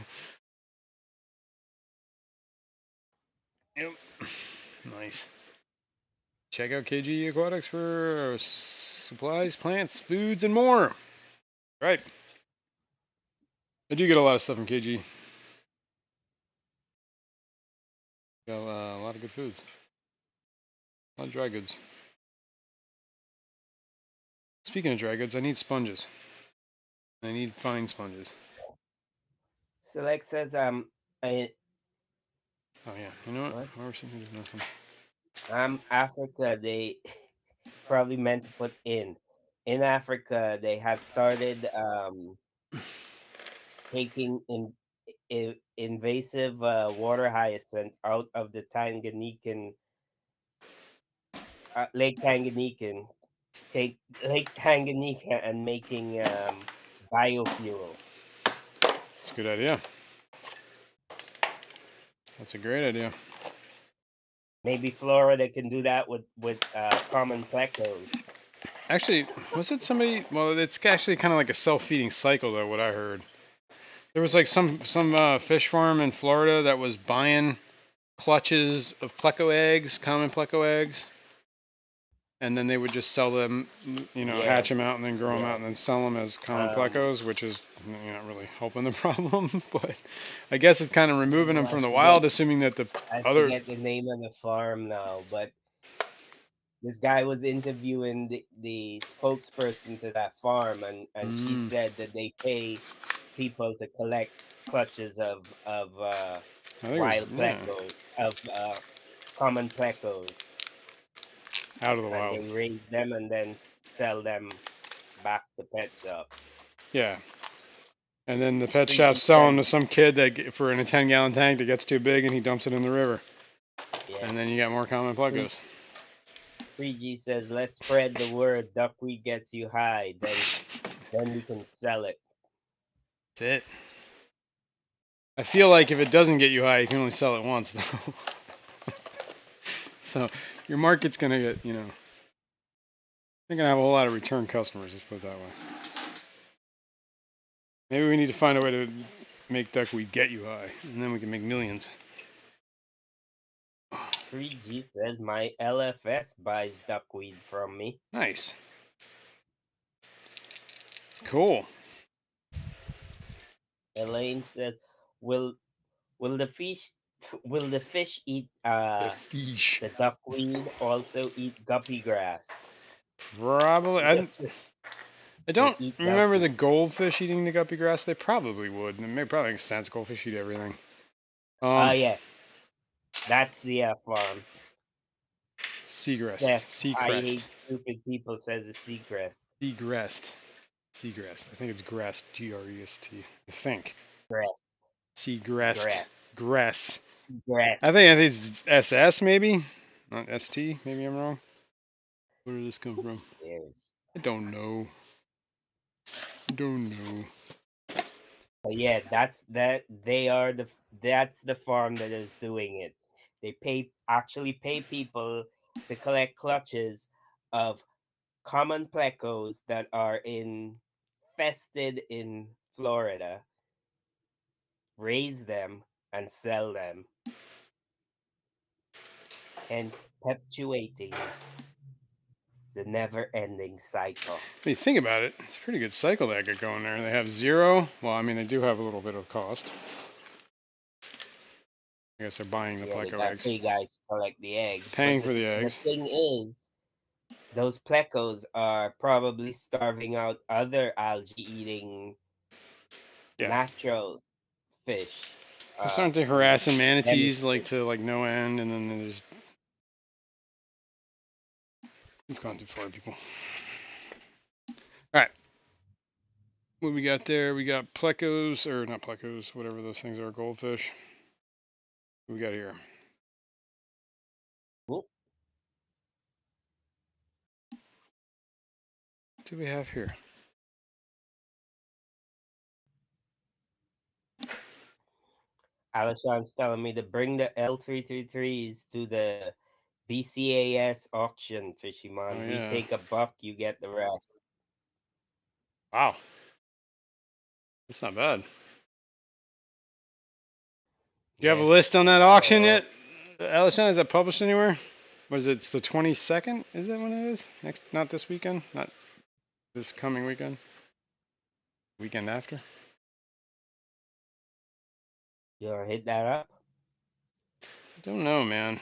Yep. Nice. Check out KG Aquatics for supplies, plants, foods, and more. Right. I do get a lot of stuff from KG. Got a lot of good foods. A lot of dry goods. Speaking of dry goods, I need sponges. I need fine sponges. Select says, I, Oh yeah, you know what? what? Why we're sitting here doing nothing? Africa, they probably meant to put in. In Africa, they have started taking invasive water hyacinth out of the Tanganyikan Lake Tanganyika, take Lake Tanganyika and making biofuel. It's a good idea. That's a great idea. Maybe Florida can do that with common plecos. Actually, was it somebody? Well, it's actually kind of like a self-feeding cycle, though. What I heard, there was like some fish farm in Florida that was buying clutches of pleco eggs, common pleco eggs, and then they would just sell them, hatch them Yes, out and then grow them out and then yes. sell them as common Um, plecos, which is not really helping the problem. But I guess it's kind of removing them I from the forget wild, assuming that the I other. forget the name of the farm now, but this guy was interviewing the spokesperson to that farm, and she said that they pay people to collect clutches of I think it was wild pleco of common plecos, out of the and wild. they raise them and then sell them back to pet shops. Yeah. And then the pet 3G shop's selling to says, some kid for in a 10-gallon tank that gets too big and he dumps it in the river. yeah. And then you got more common plecos. 3G says, let's spread the word. Duckweed gets you high, then we can sell it. That's it. I feel like if it doesn't get you high, you can only sell it once, though. So your market's gonna get, you're gonna have a whole lot of return customers. Let's put it that way. Maybe we need to find a way to make duckweed get you high, and then we can make millions. 3G says, my LFS buys duckweed from me. Nice. Cool. Elaine says, will will the fish will the fish eat The fish. the duckweed also eat guppy grass? Probably. Yes, I they don't eat remember the duckweed. goldfish eating the guppy grass. They probably would. It probably makes sense. Goldfish eat everything. Yeah, that's the farm. Seagrass. Steph, I Seacrest. hate stupid people says it's Seacrest. Seagrest. Seagrest. I think it's Grest. Grest. I think. Grass. Seagrest. Grass. Gress. I Grass. think it's SS maybe, not ST. Maybe I'm wrong. Where did this come from? Yes. I don't know. Don't know. But yeah, that's the farm that is doing it. They actually pay people to collect clutches of common plecos that are infested in Florida, raise them and sell them, hence perpetuating The never-ending cycle. When you think about it, it's a pretty good cycle that got going there. They have zero. Well, I mean, they do have a little bit of cost. I guess they're buying the Yeah, they pleco got eggs. big guys to collect the eggs. But Paying for the the eggs. thing is, those plecos are probably starving out other algae-eating Yeah. natural fish. Because aren't they And harassing them, manatees like to like no end, and then there's we've gone too far, people. All right, what we got there? We got plecos or not plecos, whatever those things are, goldfish. What we got here? whoop, What do we have here? Alishon's telling me to bring the L333s to the BCAS auction, Oh Fishyman. We yeah. take $1, you get the rest. Wow, that's not bad. Do you have a Yeah, list on I that auction know. yet, Allison? Is that published anywhere? Was it? It's the 22nd? Is that when it is? Next, not this weekend, not this coming weekend. Weekend after. You want to hit that up? Don't know, man.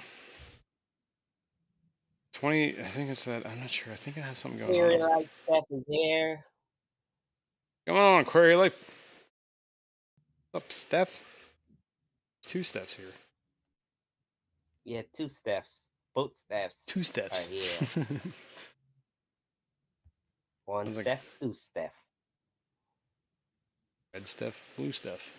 20. I think it's that. I'm not sure. I think I have something going Query on. Life Steph is here. Come on, Query Life. What's up, Steph? Two Stephs here. Yeah, two Stephs. Both Stephs Two are Stephs. here. One Sounds like Steph, two Steph. red Steph, blue Steph.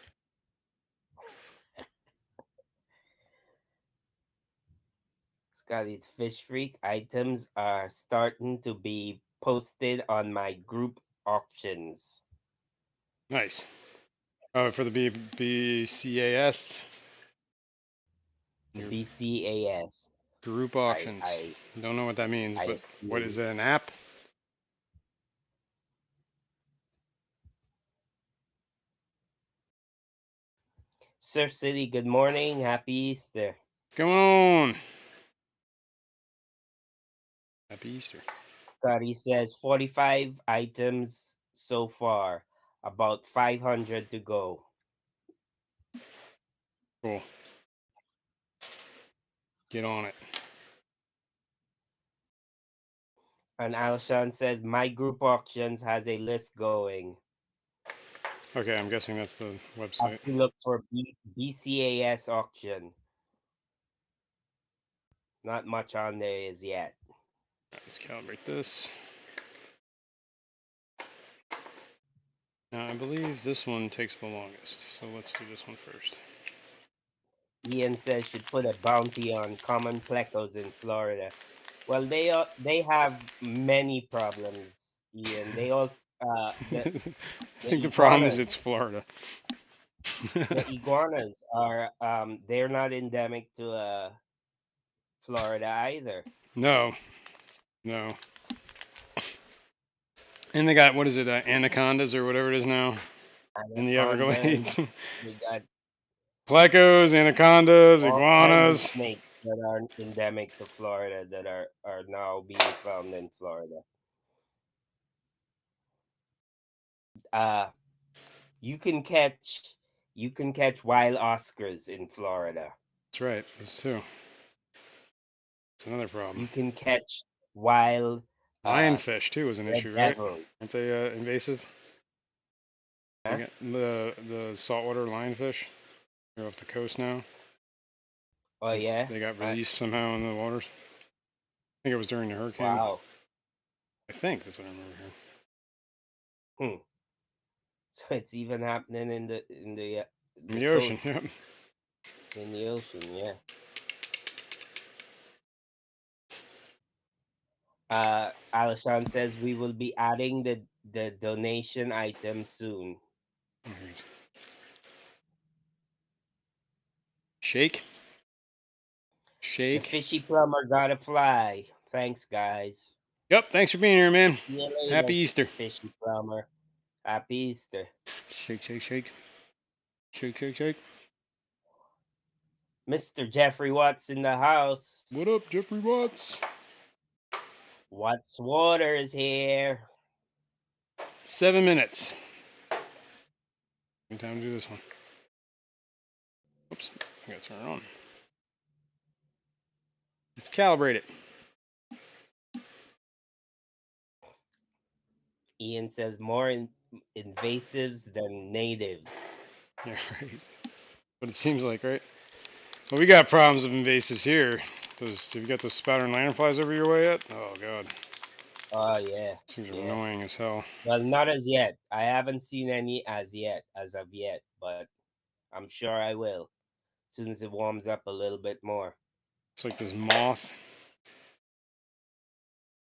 Scotty's Fish Freak items are starting to be posted on my group auctions. Nice. Oh, for the BCAS. The Your BCAS. group I auctions. I Don't know what that means, I but what assume. is it? An app? Surf City, good morning. Happy Easter. Come on. Happy Easter. Scotty says 45 items so far. About 500 to go. Cool. Get on it. And Alshon says my group auctions has a list going. Okay, I'm guessing that's the Have website. to look for BCAS auction. Not much on there as yet. Right, let's calibrate this. Now, I believe this one takes the longest, so let's do this one first. Ian says should put a bounty on common plecos in Florida. Well, they have many problems, Ian. They also I the think the problem is it's iguanas. Florida. The iguanas are they're not endemic to Florida either. No, no. And they got, what is it, anacondas or whatever it is now in the Everglades? Anacondas. We got Plecos, anacondas, all kinds of iguanas. snakes that are endemic to Florida that are now being found in Florida. Uh you can catch wild Oscars in Florida. That's right, those two. It's another problem. You can catch wild Lionfish, too, is an red issue, right? devils. Aren't they invasive? They Huh? got the saltwater lionfish. They're off the coast now. Oh yeah. They got released somehow in the waters. I think it was during the hurricane. Wow. I think that's what I remember hearing. Hmm. So it's even happening In the the ocean, coast yep. in the ocean. Yeah. Alishon says we will be adding the donation item soon. Alright. Shake. The Shake. fishy plumber gotta fly. Thanks, guys. Yep, thanks for being here, man. See you Happy later, Easter. fishy plumber. Happy Easter. Shake, shake, shake. Shake, shake, shake. Mr. Jeffrey Watts in the house. What up, Jeffrey Watts? What's Waters here? 7 minutes. Good time to do this one. Oops, I gotta turn it on. Let's calibrate it. Ian says more invasives than natives. Yeah, right. But it seems like, right? Well, we got problems with invasives here. Have you got those spouting lanternflies over your way yet? Oh, God. Oh yeah, These are yeah. annoying as hell. Well, not as yet. I haven't seen any as of yet, but I'm sure I will as soon as it warms up a little bit more. It's like this moth,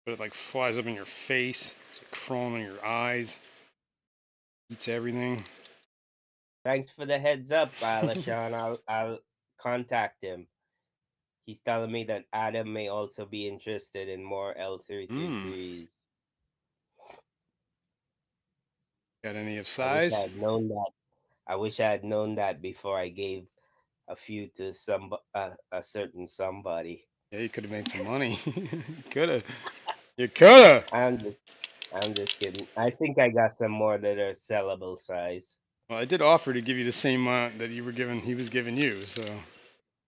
but it like flies up in your face. It's like crawling on your eyes. Eats everything. Thanks for the heads up, Alashawn. I'll contact him. He's telling me that Adam may also be interested in more L333s. Got any of I wish I size? had known that. I wish I had known that before I gave a few to a certain somebody. Yeah, you could have made some money. You could have. You could have. I'm just I'm just kidding. I think I got some more that are sellable size. Well, I did offer to give you the same amount that you were giving. He was giving you. So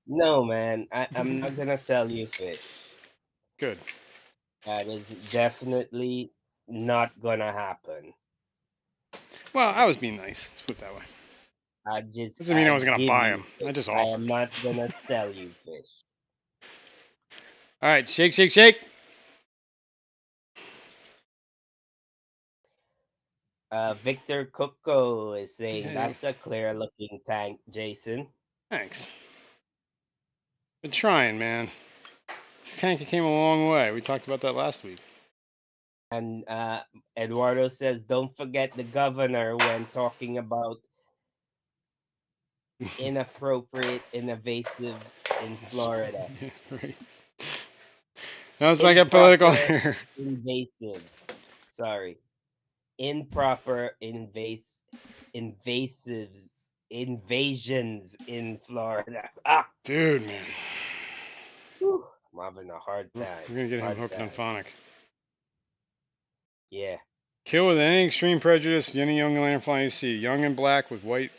No, man, I'm not gonna sell you fish. good. That is definitely not gonna happen. Well, I was being nice. Let's put it that way. Doesn't mean I I was gonna give buy you them. I fish. just I offered. am not gonna sell you fish. All right, shake, shake, shake. Victor Coco is saying Hey, that's a clear looking tank, Jason. thanks. Been trying, man. This tank came a long way. We talked about that last week. And Eduardo says, don't forget the governor when talking about inappropriate invasive in Florida. Yeah, right. Now let's not get political Improper here. invasive. Sorry. Improper invasions in Florida. Ah, Dude, man. whew, I'm having a hard We're time. gonna get him Hard hooked on time. phonic. Yeah. Kill with any extreme prejudice any young lanternfly you see. Young and black with white.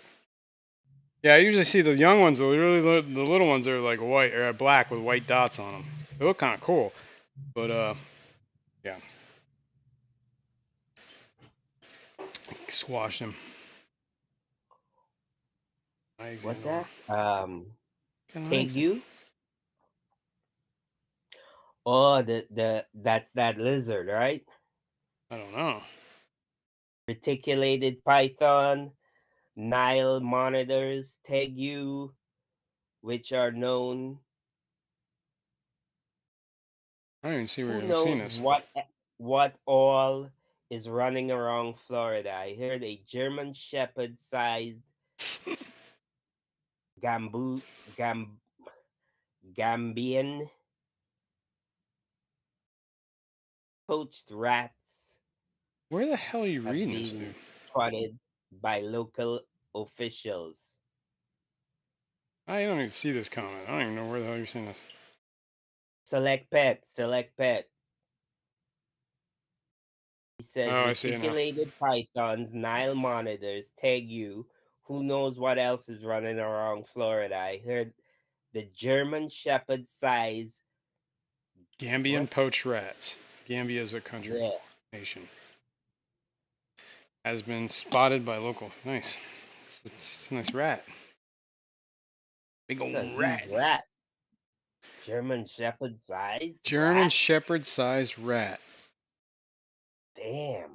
Yeah, I usually see the young ones, the little ones are like white or black with white dots on them. They look kind of cool, but yeah, squash them. What's Alexander. that? Good night. Tegu? Oh, that's that lizard, right? I don't know. Reticulated python, Nile monitors, Tegu, which are known. I don't even see where Who I've seen knows this. what all is running around Florida? I heard a German Shepherd sized Gambu Gam Gambian poached rats Where the hell are you have reading this, dude? been spotted by local officials. I don't even see this comment. I don't even know where the hell you're seeing this. Select pet, select pet. He says Oh, I see it now. reticulated pythons, Nile monitors, Tegu. Who knows what else is running around Florida? I heard the German Shepherd size. Gambian What? poached rats. Gambia is a country, Yeah, nation. Has been spotted by local. Nice. It's a nice rat. Big it's a old huge rat. rat. German Shepherd size German rat. Shepherd sized rat. Damn.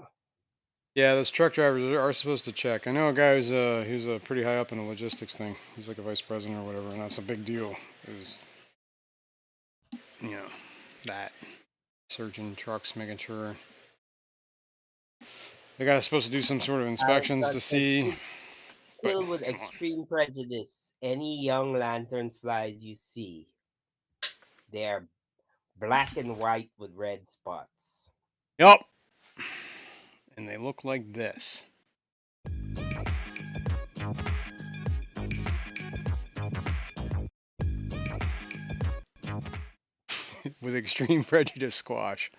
Yeah, those truck drivers are supposed to check. I know a guy who's pretty high up in the logistics thing. He's like a vice president or whatever, and that's a big deal. Is you know that searching trucks, making sure the guy's supposed to do some sort of inspections Alex to says see. But kill with come on. extreme prejudice any young lantern flies you see. They are black and white with red spots. Yup. And they look like this. With extreme prejudice squash.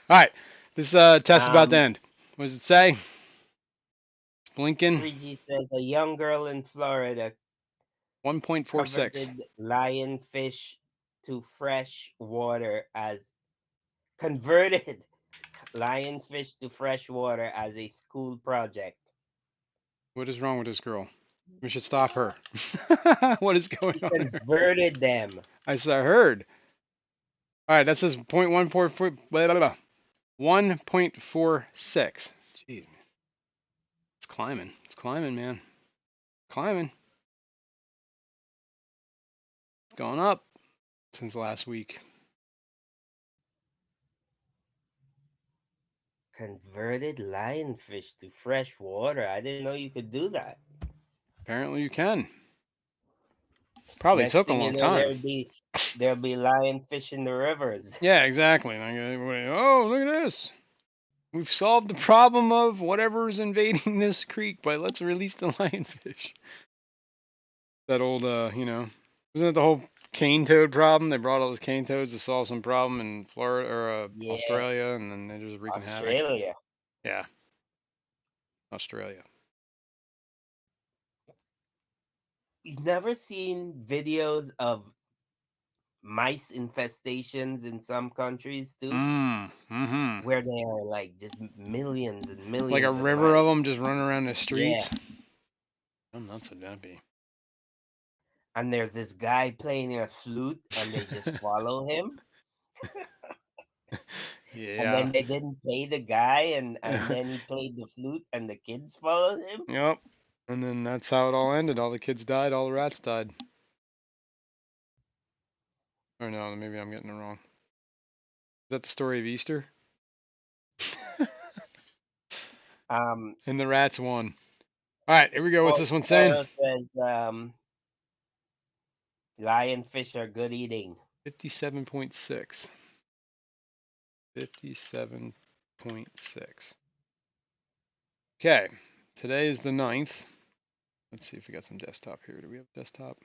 All right. This test is about to Um, end. What does it say? It's blinking. 3G says a young girl in Florida 1.46. converted lionfish to fresh water as converted lionfish to fresh water as a school project. What is wrong with this girl? We should stop her. What is going He on here? converted them. I heard. All right, that says 0.144. Blah, blah, blah. 1.46. Jeez, it's climbing. It's climbing, man. Climbing. It's going up since last week. Converted lionfish to fresh water. I didn't know you could do that. Apparently, you can. Probably Next took a thing you long know, time. there'll be lionfish in the rivers. Yeah, exactly. Like, oh, look at this. We've solved the problem of whatever is invading this creek by let's release the lionfish. That old, wasn't it the whole cane toad problem? They brought all those cane toads to solve some problem in Florida or Yeah, Australia, and then they're just wreaking havoc. Australia. Yeah, Australia. You've never seen videos of mice infestations in some countries too, Mm-hmm. where there are like just millions and Like a millions of river of them mice. just running around the Yeah, streets. I'm nuts would that be? and there's this guy playing a flute, and they just follow him. And Yeah. then they didn't pay the guy, and then he played the flute, and the kids followed him. Yep. And then that's how it all ended. All the kids died. All the rats died. Or no, maybe I'm getting it wrong. Is that the story of Easter? Um, And the rats won. All right, here we go. What's Paul this one saying? Sparrow says, lionfish are good eating. 57.6. 57.6. Okay, today is the 9th. Let's see if we got some desktop here. Do we have a desktop?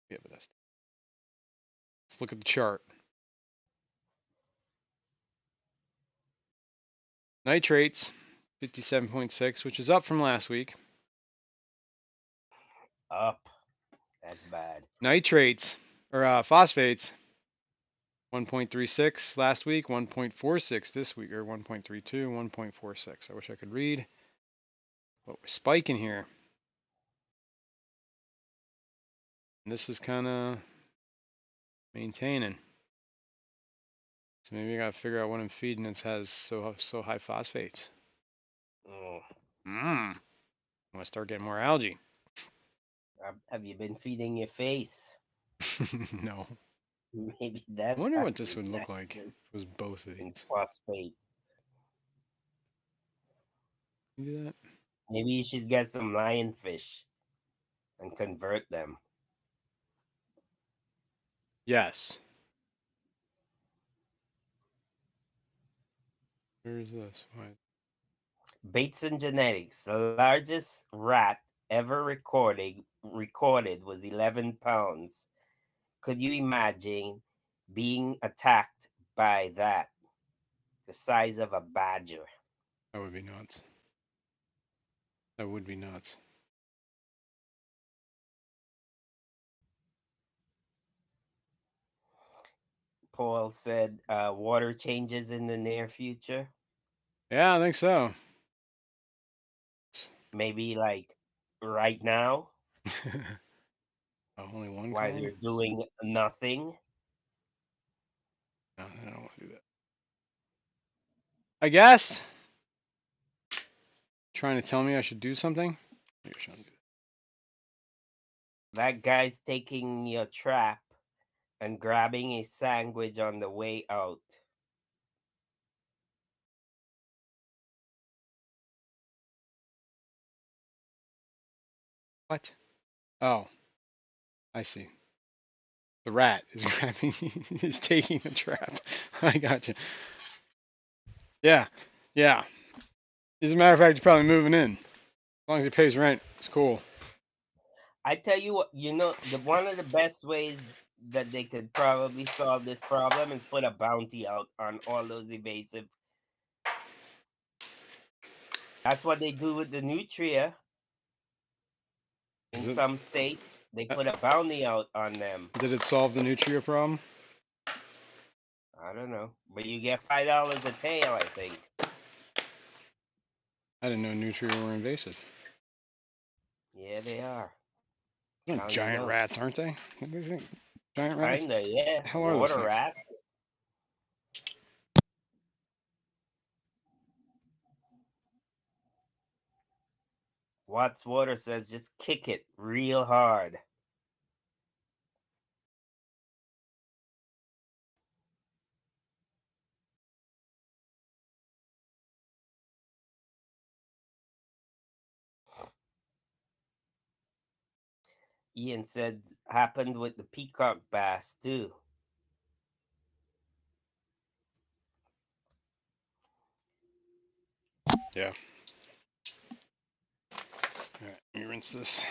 We have a desktop. Let's look at the chart. Nitrates, 57.6, which is up from last week. Up. That's bad. Nitrates, or phosphates, 1.36 last week, 1.46 this week, or 1.32, 1.46. I wish I could read, but we're spiking here. And this is kind of maintaining. So maybe I gotta figure out what I'm feeding that has so high phosphates. Mm. I'm gonna start getting more algae. Have you been feeding your face? No. Maybe I that's wonder how what this you would got look like if it was both of in these. phosphates. Can you do that? Maybe you should get some lionfish and convert them. Yes. Where is this? Why? Bates and genetics. The largest rat ever recorded was 11 pounds. Could you imagine being attacked by that? The size of a badger. That would be nuts. That would be nuts. Paul said, water changes in the near future. Yeah, I think so. Maybe like right now, Oh, only one while column? you're doing nothing. No, I don't want to do that. I guess. Trying to tell me I should do something? Maybe I shouldn't do That guy's taking your trap and grabbing a sandwich on the way out. What? Oh, I see. The rat is grabbing, is taking the trap. I gotcha. Yeah, yeah. As a matter of fact, he's probably moving in. As long as he pays rent, it's cool. I tell you what, the one of the best ways that they could probably solve this problem is put a bounty out on all those evasive That's what they do with the nutria. Is In it? some states, they put a bounty out on them. Did it solve the nutria problem? I don't know, but you get $5 a tail, I think. I didn't know nutria were invasive. Yeah, they are. They're Now you giant know. rats, aren't they? What do you think? Giant rats? Kinda, yeah. The hell are those Water things? rats. Watts Water says just kick it real hard. Ian said happened with the peacock bass too. Yeah. Alright, let me rinse this.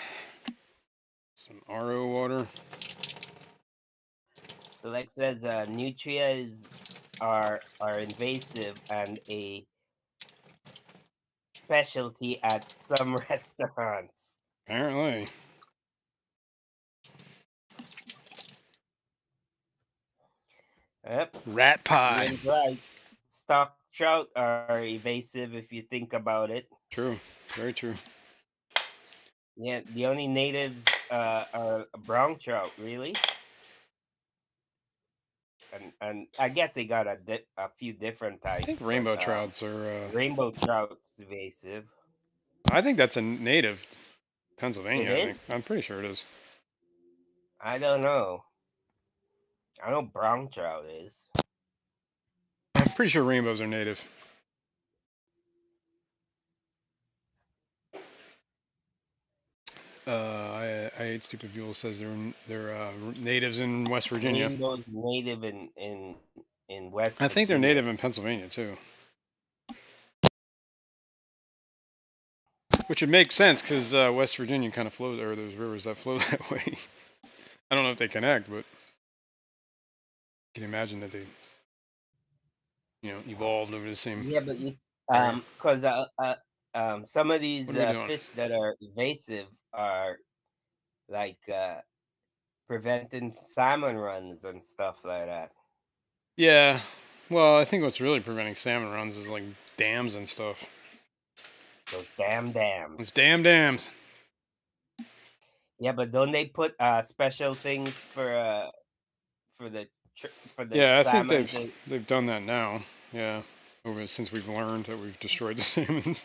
Some RO water. Select says nutrias are invasive and a specialty at some restaurants. Apparently. Yep, Rat pie. Ian's right. Stock trout are evasive if you think about it. True. Very true. Yeah, the only natives are brown trout, really. And I guess they got a few different I think types, but rainbow trouts are. rainbow trout's evasive. I think that's a native It Pennsylvania. I think. is? I'm pretty sure it is. I don't know. I know brown trout is. I'm pretty sure rainbows are native. I ate stupid fuel says they're natives in West Virginia. Rainbow's native in West I think they're Virginia. native in Pennsylvania too, which would make sense because West Virginia kind of flows, or there's rivers that flow that way. I don't know if they connect, but you can imagine that they, evolved over the same Yeah, but area. cause some of What these are we doing? fish that are invasive are like preventing salmon runs and stuff like that. Yeah, well, I think what's really preventing salmon runs is like dams and stuff. Those damn Those dams. damn dams. Yeah, but don't they put special things for the Yeah, I think salmon they've to they've done that now. Yeah, over since we've learned that we've destroyed the salmon.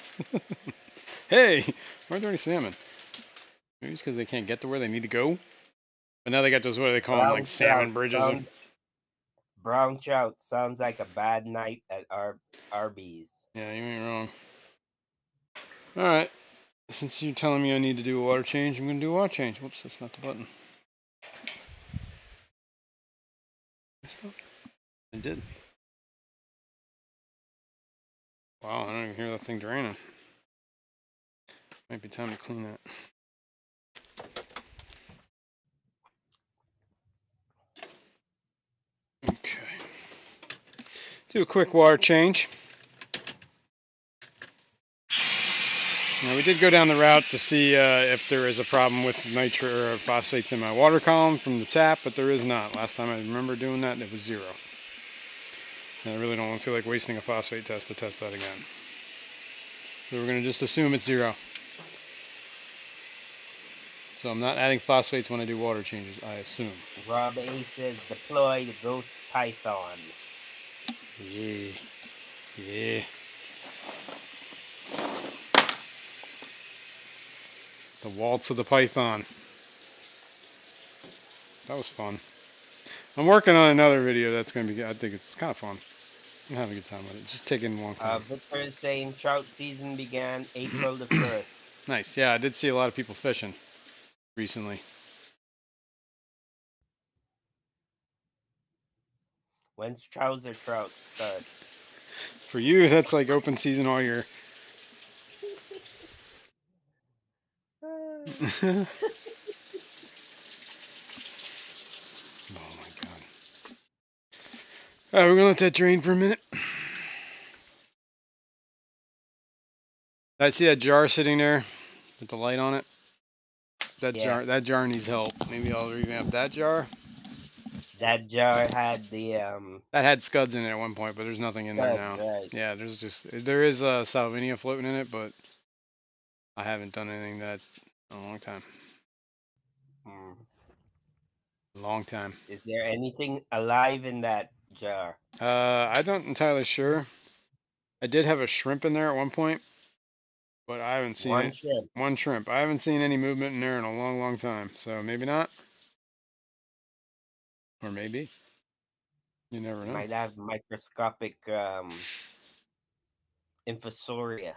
Hey, why aren't there any salmon? Maybe it's because they can't get to where they need to go. But now they got those, what do they call them, like brown salmon trout bridges? sounds brown trout sounds like a bad night at Arby's. Yeah, you ain't wrong. All right, since you're telling me I need to do a water change, I'm gonna do a water change. Whoops, that's not the button. I did. Wow, I don't even hear that thing draining. Might be time to clean that. Okay. Do a quick water change. Now we did go down the route to see if there is a problem with nitro or phosphates in my water column from the tap, but there is not. Last time I remember doing that, it was 0. And I really don't feel like wasting a phosphate test to test that again. So we're going to just assume it's 0. So I'm not adding phosphates when I do water changes, I assume. Rob A says deploy the ghost python. Yeah. Yeah. The waltz of the python. That was fun. I'm working on another video that's going to be, I think it's kind of fun. I'm having a good time with it. Just taking one thing. Victor is saying trout season began April the 1st. Nice. Yeah, I did see a lot of people fishing recently. When's trouser trout start? For you, that's like open season all year. Oh my god. Alright, we're gonna let that drain for a minute. I see that jar sitting there with the light on it. Yeah, That jar needs help. Maybe I'll revamp that jar. that jar had the That had scuds in it at one point, but there's nothing in there studs, now. right? Yeah, there is a Salvinia floating in it, but I haven't done anything that in a long time. Mm. Long time. Is there anything alive in that jar? I'm not entirely sure. I did have a shrimp in there at one point, but I haven't seen One it. shrimp. One shrimp. I haven't seen any movement in there in a long, long time. So maybe not, or maybe. You never know. Might have microscopic infusoria.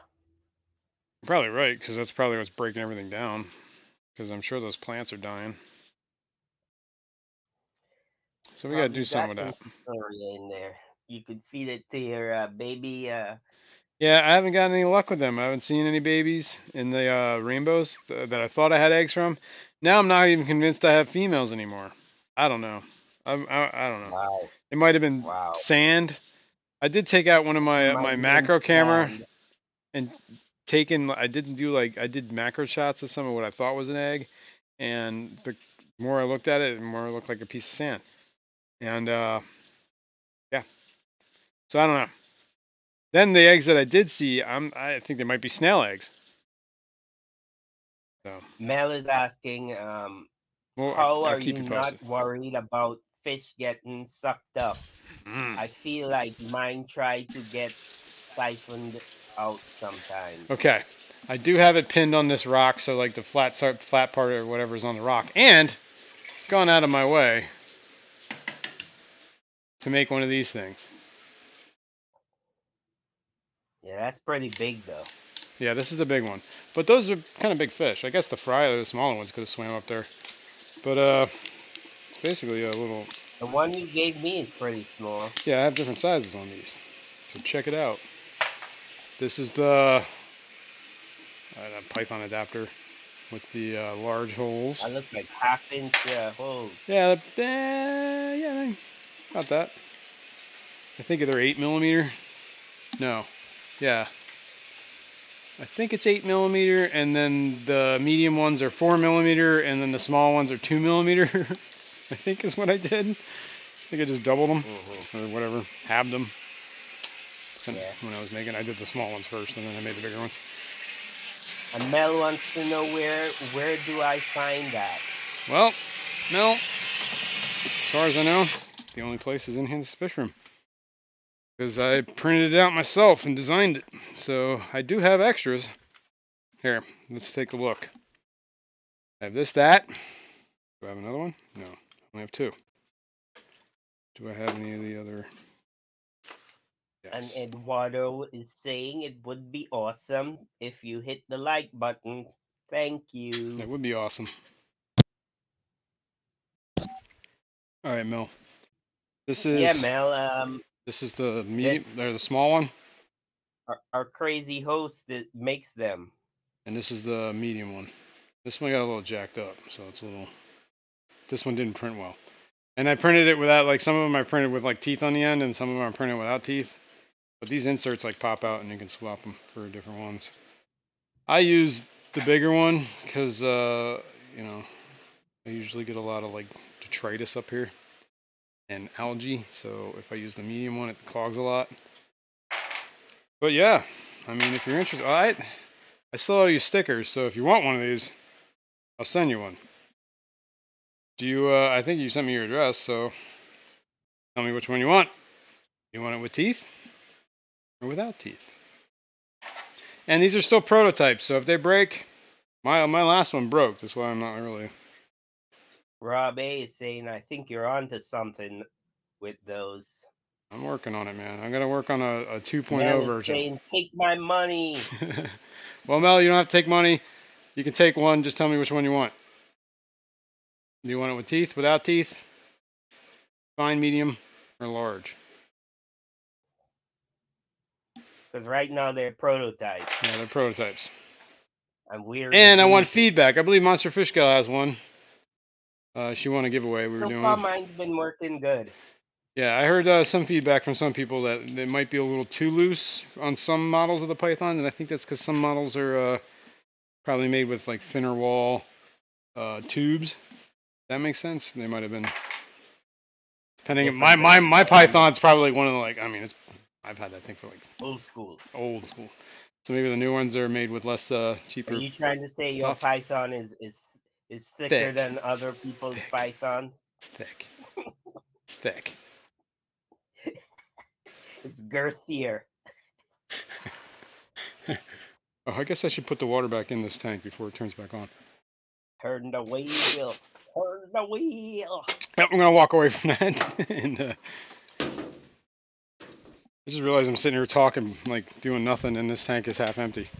You're probably right, because that's probably what's breaking everything down. Because I'm sure those plants are dying. So we gotta do Probably something got with that. infusoria in there. You could feed it to your baby. Yeah, I haven't gotten any luck with them. I haven't seen any babies in the rainbows that I thought I had eggs from. Now I'm not even convinced I have females anymore. I don't know. I don't know. Wow, It might have been wow. sand. I did take out one of It my might have been macro camera sand. and I didn't do I did macro shots of some of what I thought was an egg, and the more I looked at it, the more it looked like a piece of sand. And yeah, so I don't know. Then the eggs that I did see, I think they might be snail eggs. So Mel is asking, well, how I'll are keep you you not posted. worried about fish getting sucked up? Mm. I feel like mine try to get siphoned out sometimes. Okay, I do have it pinned on this rock, so like the flat part or whatever is on the rock, and gone out of my way to make one of these things. Yeah, that's pretty big though. Yeah, this is the big one. But those are kind of big fish. I guess the fry or the smaller ones could have swam up there. But it's basically a little. The one you gave me is pretty small. Yeah, I have different sizes on these. So check it out. This is the Python adapter with the large holes. That looks like half-inch holes. Yeah, yeah, about that. I think they're 8mm. No, yeah, I think it's 8mm, and then the medium ones are 4mm, and then the small ones are 2mm. I think is what I did. I think I just doubled them Mm-hmm. or whatever, halved them. And Yeah. when I was making, I did the small ones first, and then I made the bigger ones. And Mel wants to know where do I find that? Well, no, as far as I know, the only place is in here, this Fishroom, because I printed it out myself and designed it. So I do have extras. Here, let's take a look. I have that. Do I have another one? No, I only have two. Do I have any of the other? And Yes. Eduardo is saying it would be awesome if you hit the like button. Thank you. That would be awesome. All right, Mel. This Yeah, is Mel. this is the medium This or the small one, our crazy host that makes them. and this is the medium one. This one got a little jacked up, so it's a little. This one didn't print well, and I printed it without like some of them I printed with like teeth on the end, and some of them I printed without teeth. But these inserts like pop out, and you can swap them for different ones. I use the bigger one because you know I usually get a lot of like detritus up here and algae. So if I use the medium one, it clogs a lot. But yeah, I mean, if you're interested, I still owe you stickers. So if you want one of these, I'll send you one. Do you? I think you sent me your address. So tell me which one you want. You want it with teeth or without teeth? And these are still prototypes. So if they break, my last one broke. That's why I'm not really. Rob A is saying, I think you're onto something with those. I'm working on it, man. I'm gonna work on a 2.0 Mel is version. saying, take my money. Well, Mel, you don't have to take money. You can take one. Just tell me which one you want. Do you want it with teeth, without teeth, fine, medium, or large? Because right now they're prototypes. Yeah, they're prototypes. And we're the And I guinea want pigs. feedback. I believe Monster Fish Gal has one. She won a giveaway we were So far, doing. mine's been working good. Yeah, I heard some feedback from some people that they might be a little too loose on some models of the Python, and I think that's because some models are probably made with like thinner wall tubes. That makes sense. They might have been depending. Different My diameter. Python's probably like one of the like. I mean, I've had that thing for like Old school. old school. So maybe the new ones are made with less Are cheaper you trying to say your stuff. Python is thicker Thick. than other people's Thick. Pythons? It's thick. It's thick. It's girthier. Oh, I guess I should put the water back in this tank before it turns back on. Turn the wheel. Turn the wheel. Yep, I'm gonna walk away from that. And I just realized I'm sitting here talking, like doing nothing, and this tank is half empty.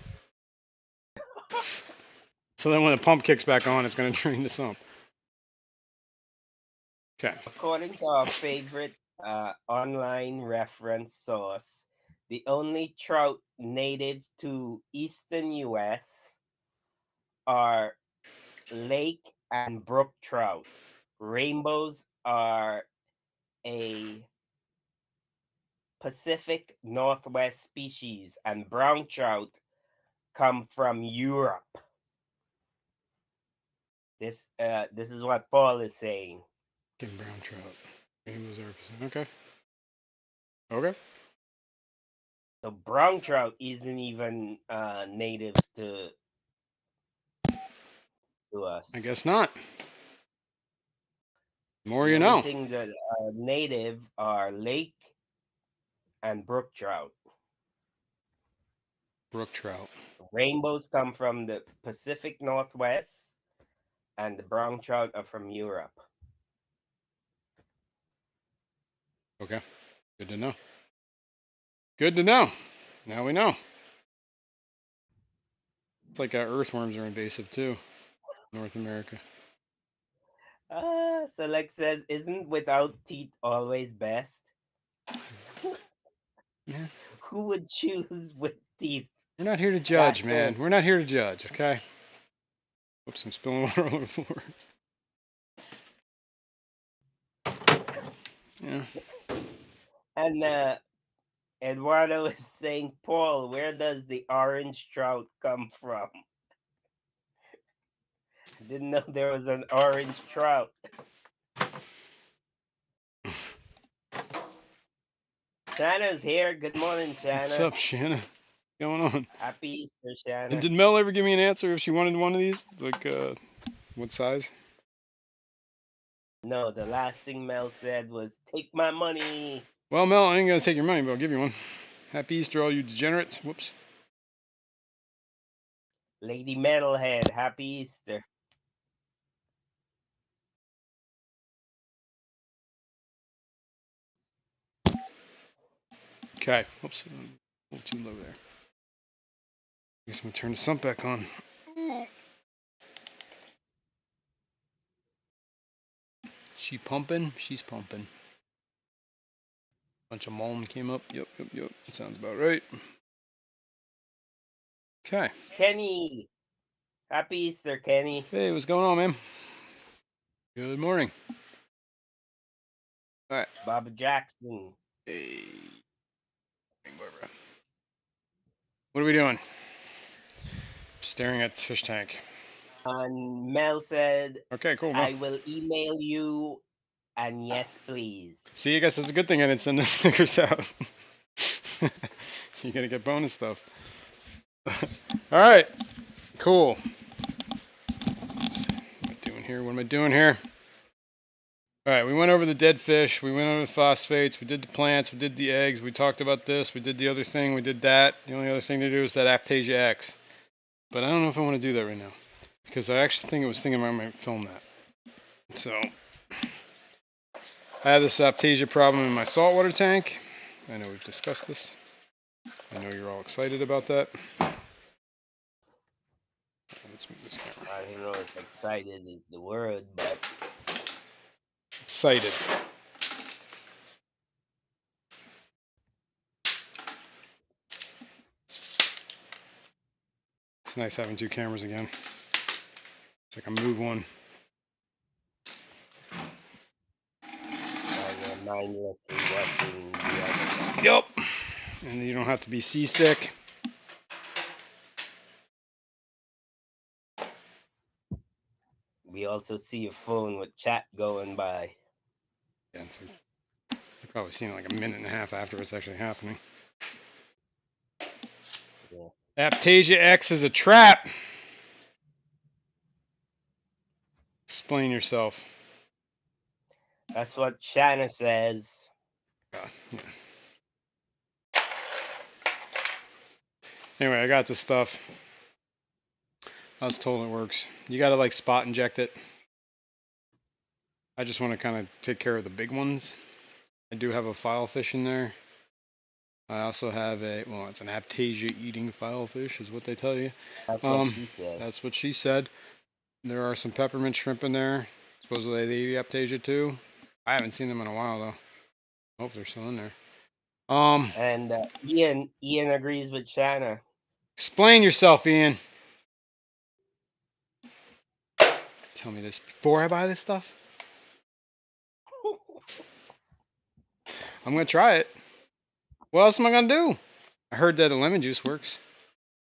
So then when the pump kicks back on, it's gonna drain the sump. Okay. According to our favorite online reference source, the only trout native to eastern U.S. are lake and brook trout. Rainbows are a Pacific Northwest species, and brown trout come from Europe. This is what Paul is saying. Getting brown trout. Rainbows are okay. Okay. So brown trout isn't even native to us. I guess not. The more The you only know. thing that are native are lake and brook trout. Brook trout. Rainbows come from the Pacific Northwest, and the brown trout are from Europe. Okay. Good to know. Good to know. Now we know. It's like earthworms are invasive too, North America. Select says, isn't without teeth always best? Yeah. Who would choose with teeth? We're not here to That judge, man. hurt. We're not here to judge, okay? Oops, I'm spilling water all over the floor. Yeah. And Eduardo is saying, Paul, where does the orange trout come from? I didn't know there was an orange trout. Shanna's here. Good morning, What's Shanna. up, Shanna? What's going on? Happy Easter, And Shanna. did Mel ever give me an answer if she wanted one of these? Like, what size? No, the last thing Mel said was, take my money. Well, Mel, I ain't gonna take your money, but I'll give you one. Happy Easter, all you degenerates. Whoops. Lady Metalhead, happy Easter. Okay. Whoops. A little too low there. I guess I'm gonna turn the sump back on. She pumping? She's pumping. Bunch of mulm came up. Yep. That sounds about right. Okay. Kenny, happy Easter, Kenny. Hey, what's going on, man? Good morning. All right. Baba Jackson. Hey, Barbara. What are we doing? Staring at the fish tank. And Mel said, Okay, cool. Well, I will email you, and yes, please. see, I guess it's a good thing I didn't send the stickers out. You're gonna get bonus stuff. All right, cool. What am I doing here? All right, we went over the dead fish. We went over the phosphates. We did the plants. We did the eggs. We talked about this. We did the other thing. We did that. The only other thing to do is that Aptasia X. But I don't know if I want to do that right now because I actually think I was thinking I might film that. So I have this Aptasia problem in my saltwater tank. I know we've discussed this. I know you're all excited about that. Let's move this camera. I don't know if excited is the word, but Excited. It's nice having two cameras again. So I can move one. I mindlessly watching the other guy. Yup. And you don't have to be seasick. We also see a phone with chat going by. Yeah, so you've probably seen it like a minute and a half after it's actually happening. Yeah. Aptasia X is a trap. Explain yourself. That's what Shanna says. Yeah. Anyway, I got this stuff. I was told it works. You gotta like spot inject it. I just want to kind of take care of the big ones. I do have a filefish in there. I also have well, it's an Aptasia eating filefish is what they tell you. That's what she said. That's what she said. There are some peppermint shrimp in there. Supposedly they eat Aptasia too. I haven't seen them in a while though. I hope they're still in there. And Ian agrees with Shanna. Explain yourself, Ian. Tell me this before I buy this stuff. I'm gonna try it. What else am I gonna do? I heard that a lemon juice works.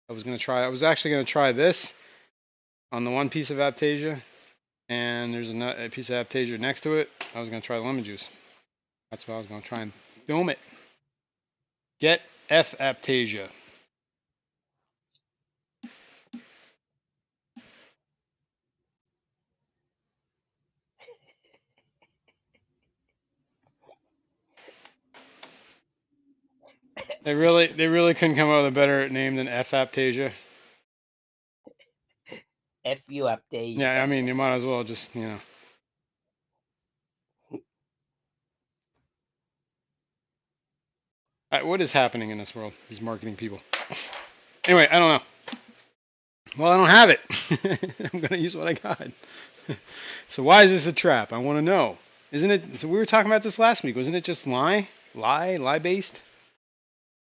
I was actually gonna try this on the one piece of Aptasia, and there's a piece of Aptasia next to it. I was gonna try the lemon juice. That's what I was gonna try and film it. Get F Aptasia. They really couldn't come up with a better name than F Aptasia. F-U Aptasia. Yeah, I mean, you might as well just, what is happening in this world? These marketing people. Anyway, I don't know. Well, I don't have it. I'm gonna use what I got. So why is this a trap? I want to know. Isn't it? So we were talking about this last week. Wasn't it just lie based?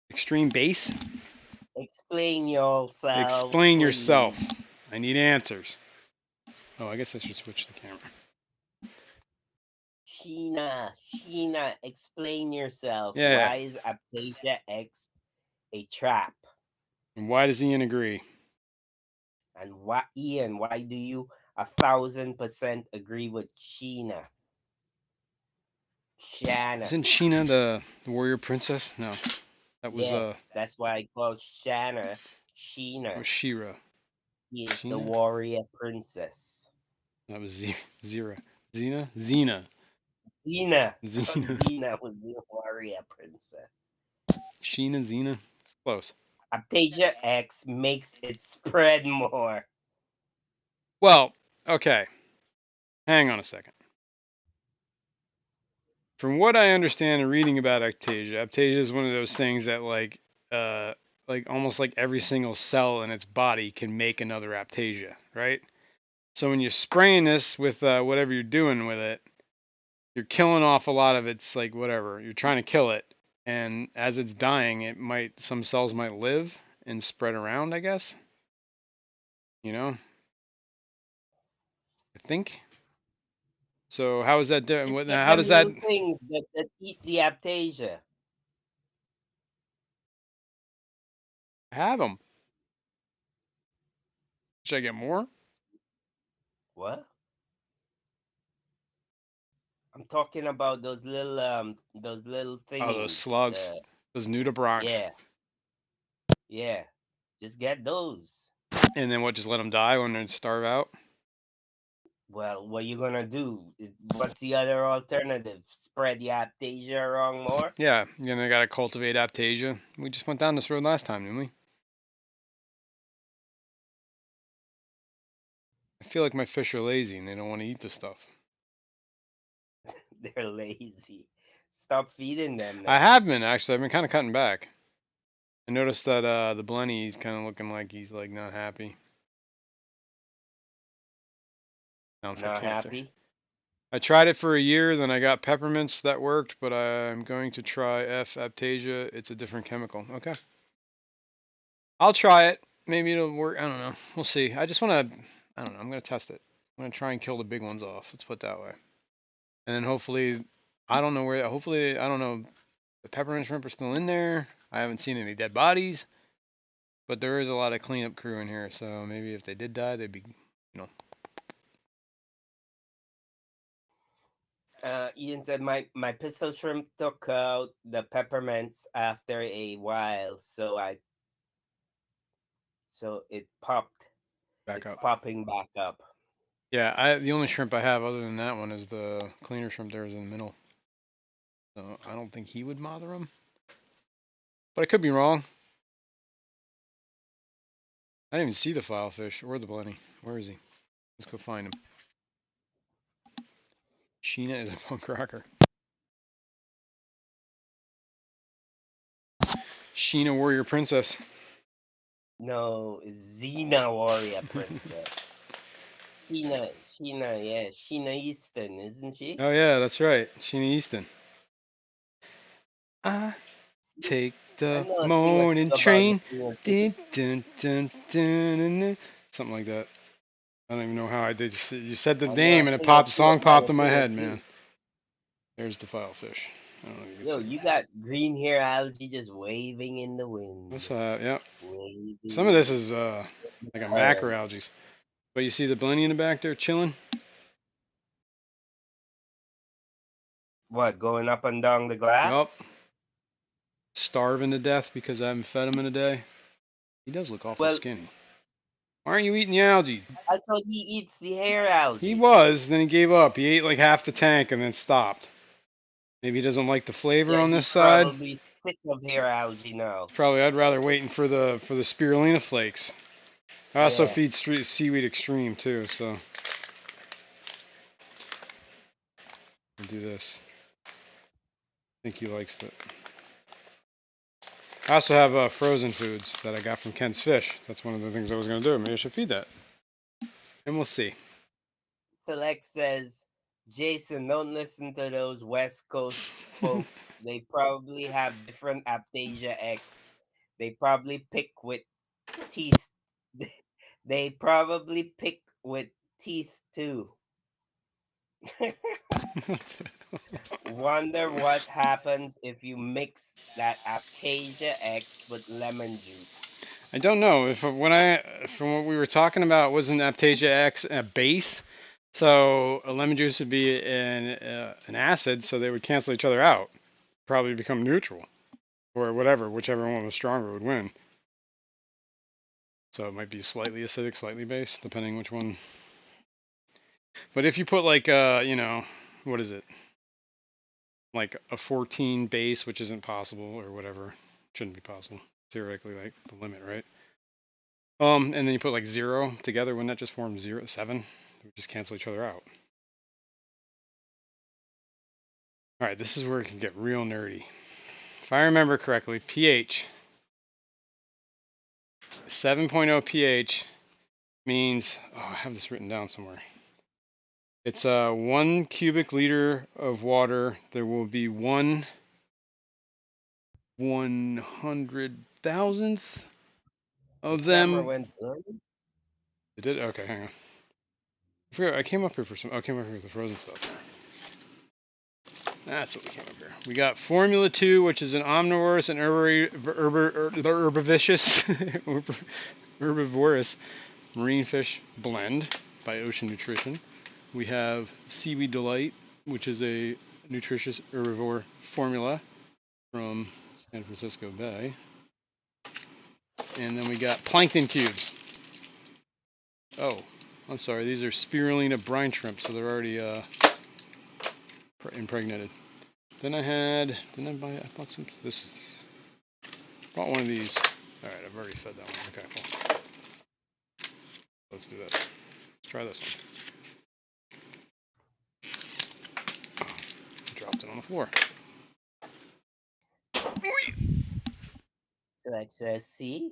Extreme base? Explain yourself. Explain please. yourself. I need answers. Oh, I guess I should switch the camera. Sheena, explain yourself. Yeah. Why is Aptasia X a trap? And why does Ian agree? And why, Ian, why do you 1,000% agree with Sheena? Shanna. Isn't Sheena the warrior princess? No. That was Yes, that's why I call Shanna Sheena. That was Shira. He is the warrior princess. That was Zira. Xena? Xena. Xena. Xena was the warrior princess. Sheena, Xena. It's close. Aptasia X makes it spread more. Well, okay. Hang on a second. From what I understand and reading about Aptasia is one of those things that like almost like every single cell in its body can make another Aptasia, right? So when you're spraying this with whatever you're doing with it, you're killing off a lot of its like whatever. You're trying to kill it, and as it's dying, some cells might live and spread around, I guess. You know? I think. So how is that doing? How does that? Things that eat the Aptasia. Have them. Should I get more? What? I'm talking about those little thingies. Oh, those slugs. Those nudibranchs. Yeah. Yeah. Just get those. And then what? Just let them die when they starve out? Well, what are you gonna do? What's the other alternative? Spread the Aptasia around more? Yeah, they gotta cultivate Aptasia. We just went down this road last time, didn't we? I feel like my fish are lazy and they don't want to eat the stuff. They're lazy. Stop feeding them then. I have been, actually. I've been kind of cutting back. I noticed that the Blenny, he's kind of looking like he's like not happy. Sounds not happy? I tried it for a year, then I got peppermints that worked, but I'm going to try F Aptasia. It's a different chemical. Okay. I'll try it. Maybe it'll work. I don't know. We'll see. I just want to, I don't know. I'm going to test it. I'm going to try and kill the big ones off. Let's put it that way. And then hopefully I don't know where. Hopefully, I don't know. The peppermint shrimp are still in there. I haven't seen any dead bodies, but there is a lot of cleanup crew in here. So maybe if they did die, they'd be, Ian said my pistol shrimp took out the peppermints after a while, so it popped. back It's up. popping back up. Yeah, the only shrimp I have other than that one is the cleaner shrimp there is in the middle. So I don't think he would bother him. But I could be wrong. I didn't even see the filefish or the blenny. Where is he? Let's go find him. Sheena is a punk rocker. Sheena Warrior Princess. No, Xena Warrior Princess. Sheena, yeah, Sheena Easton, isn't she? Oh yeah, that's right. Sheena Easton. I See? take I the know a thing or morning two about the train. Sheena too. Dun, dun, dun, dun, dun, dun. Something like that. I don't even know how I did. You said the I know name a and it thing or popped. The two song about popped a in my thing or head, two. man. There's the filefish. I don't know if you can Yo, see. you got green hair algae just waving in the wind. What's that? Yep. Some of this Waving is in the like a current. macroalgae. But you see the blenny in the back there chilling? What, going up and down the glass? Yup. Starving to death because I haven't fed him in a day. He does look awful Well, skinny. Why aren't you eating the algae? I thought he eats the hair He algae. was, then he gave up. He ate like half the tank and then stopped. Maybe he doesn't like the flavor Yeah, on this he's side. probably sick of hair algae now. Probably I'd rather waiting for the spirulina flakes. I also Yeah. feed seaweed extreme too, so I'll do this. I think he likes it. I also have frozen foods that I got from Kent's Fish. That's one of the things I was going to do. Maybe I should feed that. And we'll see. Select says, Jason, don't listen to those West Coast folks. They probably have different Aptasia X. They probably pick with teeth. They probably pick with teeth too. Wonder what happens if you mix that Aptasia X with lemon juice. I don't know if from what we were talking about wasn't Aptasia X a base, so a lemon juice would be an acid, so they would cancel each other out, probably become neutral or whatever, whichever one was stronger would win. So it might be slightly acidic, slightly base, depending which one. But if you put like what is it? Like a 14 base, which isn't possible or whatever, shouldn't be possible. Theoretically, like the limit, right? And then you put like 0 together, wouldn't that just form 0, 7? They would just cancel each other out. All right, this is where it can get real nerdy. If I remember correctly, pH 7.0 pH means, oh, I have this written down somewhere. It's 1 cubic liter of water. There will be 1/100,000th The of camera them. went blurry. It did? Okay, hang on. I came up here for some. I came up here with the frozen stuff. That's what we came up here. We got Formula 2, which is an omnivorous and herbivorous marine fish blend by Ocean Nutrition. We have Seaweed Delight, which is a nutritious herbivore formula from San Francisco Bay. And then we got Plankton Cubes. Oh, I'm sorry. These are spirulina brine shrimp, so they're already impregnated. Then didn't I bought some, bought one of these. All right, I've already fed that one. Okay, cool. Let's do this. Let's try this one. Dropped it on the floor. Select says, see?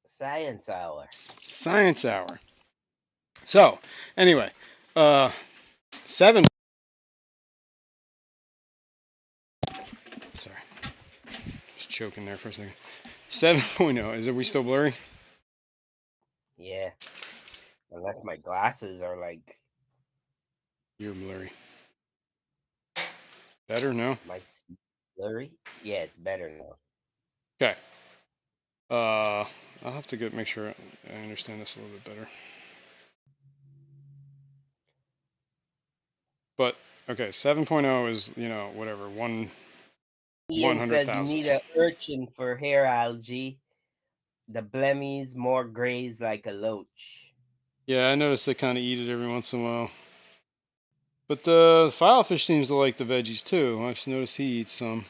Science hour. Science hour. So, anyway, 7. Sorry, just choking there for a second. 7.0. Is it we still blurry? Yeah. Unless my glasses are like. You're blurry. Better? No? My blurry? Yeah, it's better now. Okay. I'll have to make sure I understand this a little bit better. But okay, 7.0 is, whatever, Ian says you 100,000. need a urchin for hair algae. The blemmies more graze like a loach. Yeah, I noticed they kind of eat it every once in a while. But the filefish seems to like the veggies too. I've noticed he eats some.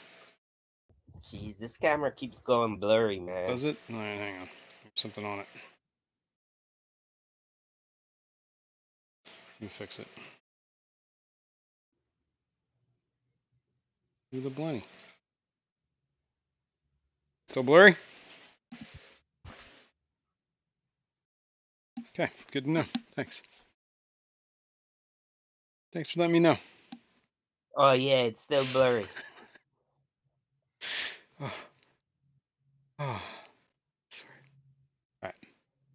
Jeez, this camera keeps going blurry, man. Does it? All right, hang on. Something on it. Let me fix it. Do the blank. Still blurry? Okay, good to know. Thanks. Thanks for letting me know. Oh yeah, it's still blurry. Oh, oh. Sorry. All right.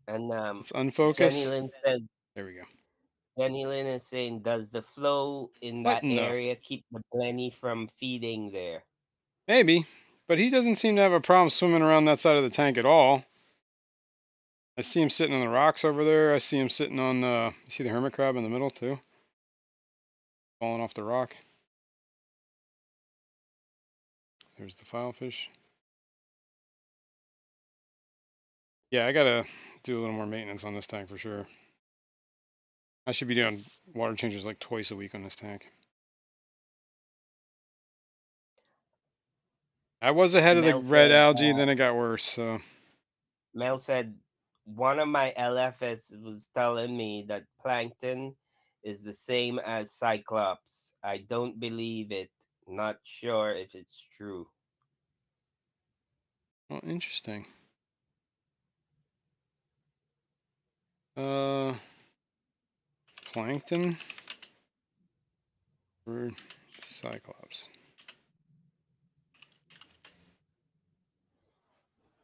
And Let's unfocus. Jenny Lynn says There we go. Jenny Lynn is saying, does the flow in What that in the? area keep the blenny from feeding there? Maybe. But he doesn't seem to have a problem swimming around that side of the tank at all. I see him sitting on the rocks over there. I see him sitting on, you see the hermit crab in the middle too? Falling off the rock. There's the filefish. Yeah, I gotta do a little more maintenance on this tank for sure. I should be doing water changes like twice a week on this tank. I was ahead of the Mel red said, algae, then it got worse, so. Mel said, one of my LFS was telling me that plankton is the same as Cyclops. I don't believe it. Not sure if it's true. Oh, interesting. Plankton or Cyclops.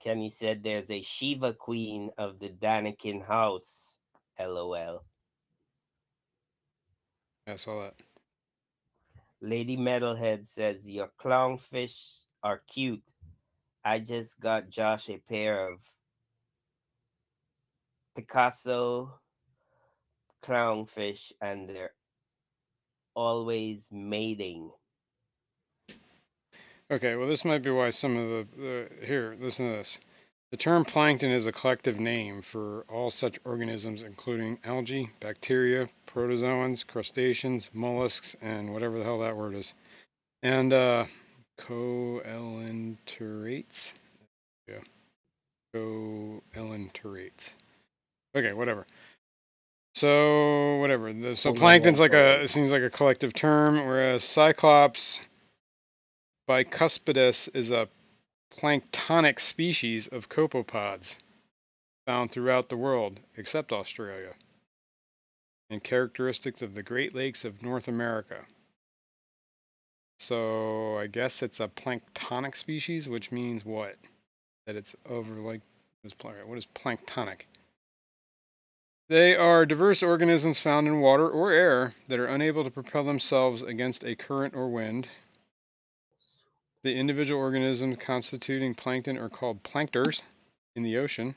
Kenny said there's a Shiva queen of the Danikin house. LOL. Yeah, I saw that. Lady Metalhead says your clownfish are cute. I just got Josh a pair of Picasso clownfish and they're always mating. Okay, well, this might be why some of here, listen to this. The term plankton is a collective name for all such organisms, including algae, bacteria, protozoans, crustaceans, mollusks, and whatever the hell that word is. And coelenterates. Yeah, coelenterates. Okay, whatever. So whatever. So plankton's like it seems like a collective term, whereas Cyclops bicuspidus is a planktonic species of copepods found throughout the world, except Australia, and characteristics of the Great Lakes of North America. So I guess it's a planktonic species, which means what? That it's over like what is planktonic? They are diverse organisms found in water or air that are unable to propel themselves against a current or wind. The individual organisms constituting plankton are called plankters in the ocean.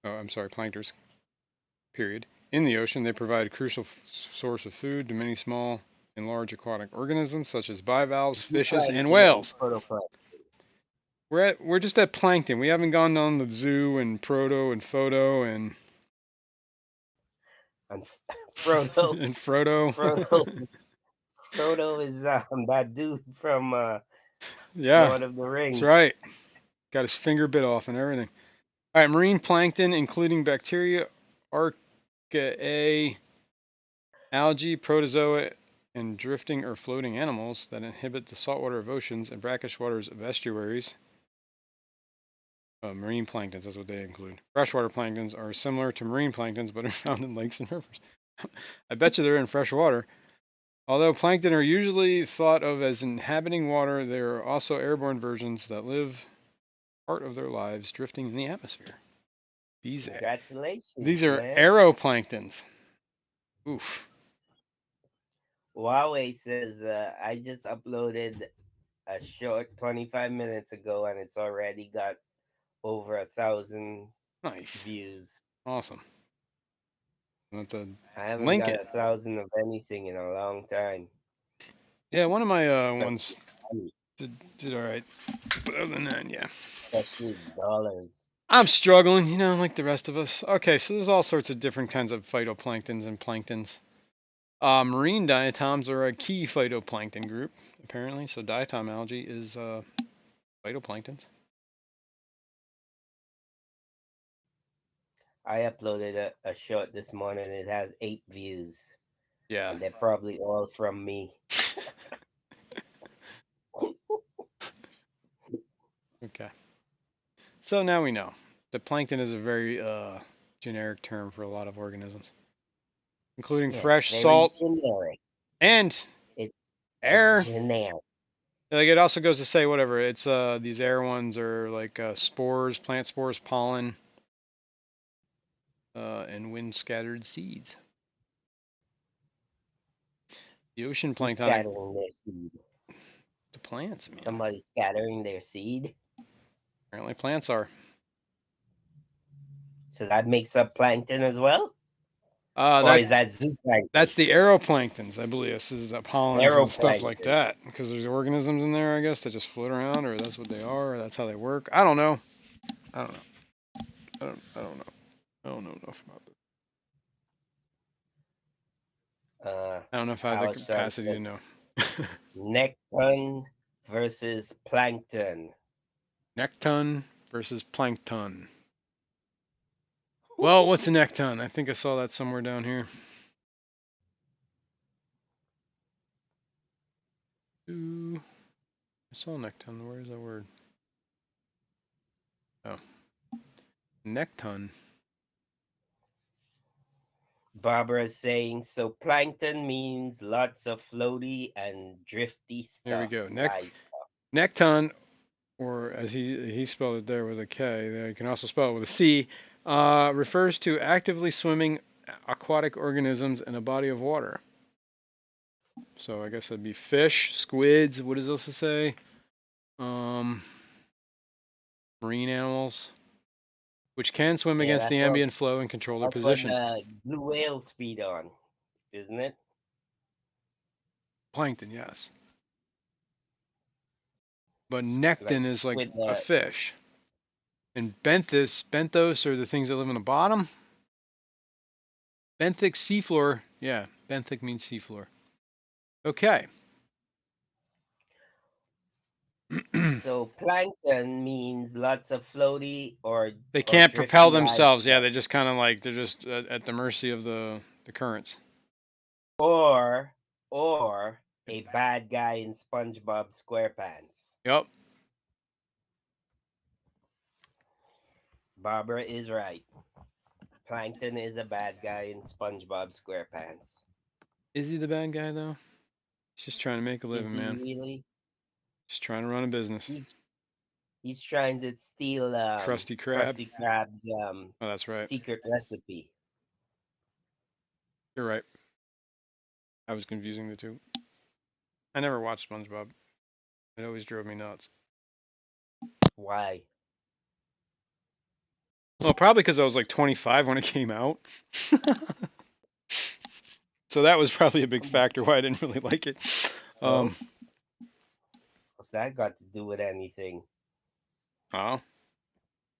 Oh, I'm sorry, plankters. Period. In the ocean, they provide a crucial source of food to many small and large aquatic organisms such as bivalves, fishes, and Zooplankton and whales. photoplankton. We're just at plankton. We haven't gone on the zoo and proto and photo and Frodo. and Frodo. Frodo is that dude from Yeah, Lord of the that's Rings. right. Got his finger bit off and everything. All right, marine plankton, including bacteria, archaea, algae, protozoa, and drifting or floating animals that inhabit the saltwater of oceans and brackish waters of estuaries. Marine planktons, that's what they include. Freshwater planktons are similar to marine planktons, but are found in lakes and rivers. I bet you they're in fresh water. Although plankton are usually thought of as inhabiting water, there are also airborne versions that live part of their lives drifting in the atmosphere. These Congratulations, are man. aeroplanktons. Oof. Huawei says I just uploaded a short 25 minutes ago and it's already got over 1,000 Nice. views. Awesome. I'll have to I haven't link got it. 1,000 of anything in a long time, Yeah, one of my especially ones money, did all right. But other than that, yeah. especially dollars. I'm struggling, like the rest of us. Okay, so there's all sorts of different kinds of phytoplanktons and planktons. Marine diatoms are a key phytoplankton group, apparently. So diatom algae is phytoplanktons. I uploaded a short this morning. It has 8 views, Yeah. and they're probably all from me. Okay. So now we know that plankton is a very generic term for a lot of organisms, including Yeah, fresh very salt generic. and It's air. generic. Like it also goes to say whatever. It's these air ones are like spores, plant spores, pollen, and wind scattered seeds. The ocean Who's planktonic scattering their seed? the plants, man. Somebody scattering their seed. Apparently plants are. So that makes up plankton as well? Or That is that zooplankton? that's the aeroplanktons, I believe. This is the pollens and stuff like Aeroplankton. that. Because there's organisms in there, I guess, that just float around, or that's what they are, or that's how they work. I don't know. I don't know. I don't know. I don't know enough about this. Uh, I don't know if I have the Alshon capacity to says know. necton versus plankton. Necton versus plankton. Well, what's a necton? I think I saw that somewhere down here. Ooh, I saw necton. Where is that word? Oh, necton. Barbara is saying so plankton means lots of floaty and drifty There we stuff, go. live stuff. Necton, or as he spelled it there with a K. There you can also spell it with a C. Refers to actively swimming aquatic organisms in a body of water. So I guess that'd be fish, squids. What does this say? Um, Marine animals, which can swim Yeah, against the ambient flow and control their that's what position. the blue whales feed on, isn't it? Plankton, yes. But Like necton is like squid. a fish. And benthos are the things that live on the bottom. Benthic seafloor, yeah, benthic means seafloor. Okay. So plankton means lots of floaty They or can't propel drifty live themselves. Yeah, stuff, they just kind of like they're just at the mercy of the currents. or or a bad guy in SpongeBob SquarePants. Yep. Barbara is right. Plankton is a bad guy in SpongeBob SquarePants. Is he the bad guy though? He's just trying to make a Is living, he man. really? Just trying to run a business. He's trying to steal Krusty Krab. Krusty Krab's Oh, that's right. secret recipe. You're right. I was confusing the two. I never watched SpongeBob. It always drove me nuts. Why? Well, probably because I was like 25 when it came out. So that was probably a big factor why I didn't really like it. Oh, what's that got to do with anything? Oh,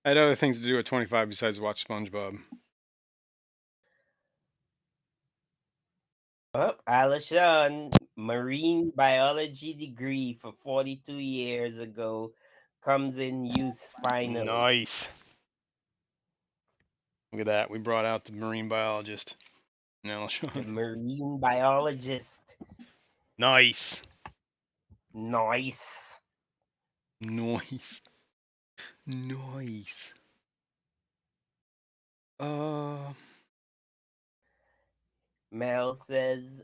I had other things to do at 25 besides watch SpongeBob. Oh, Alishon, marine biology degree for 42 years ago, comes in use finally. Nice. Look at that. We brought out the marine biologist. Now, The Sean. marine biologist. Nice. Nice. Nice. Nice. Uh, Mel says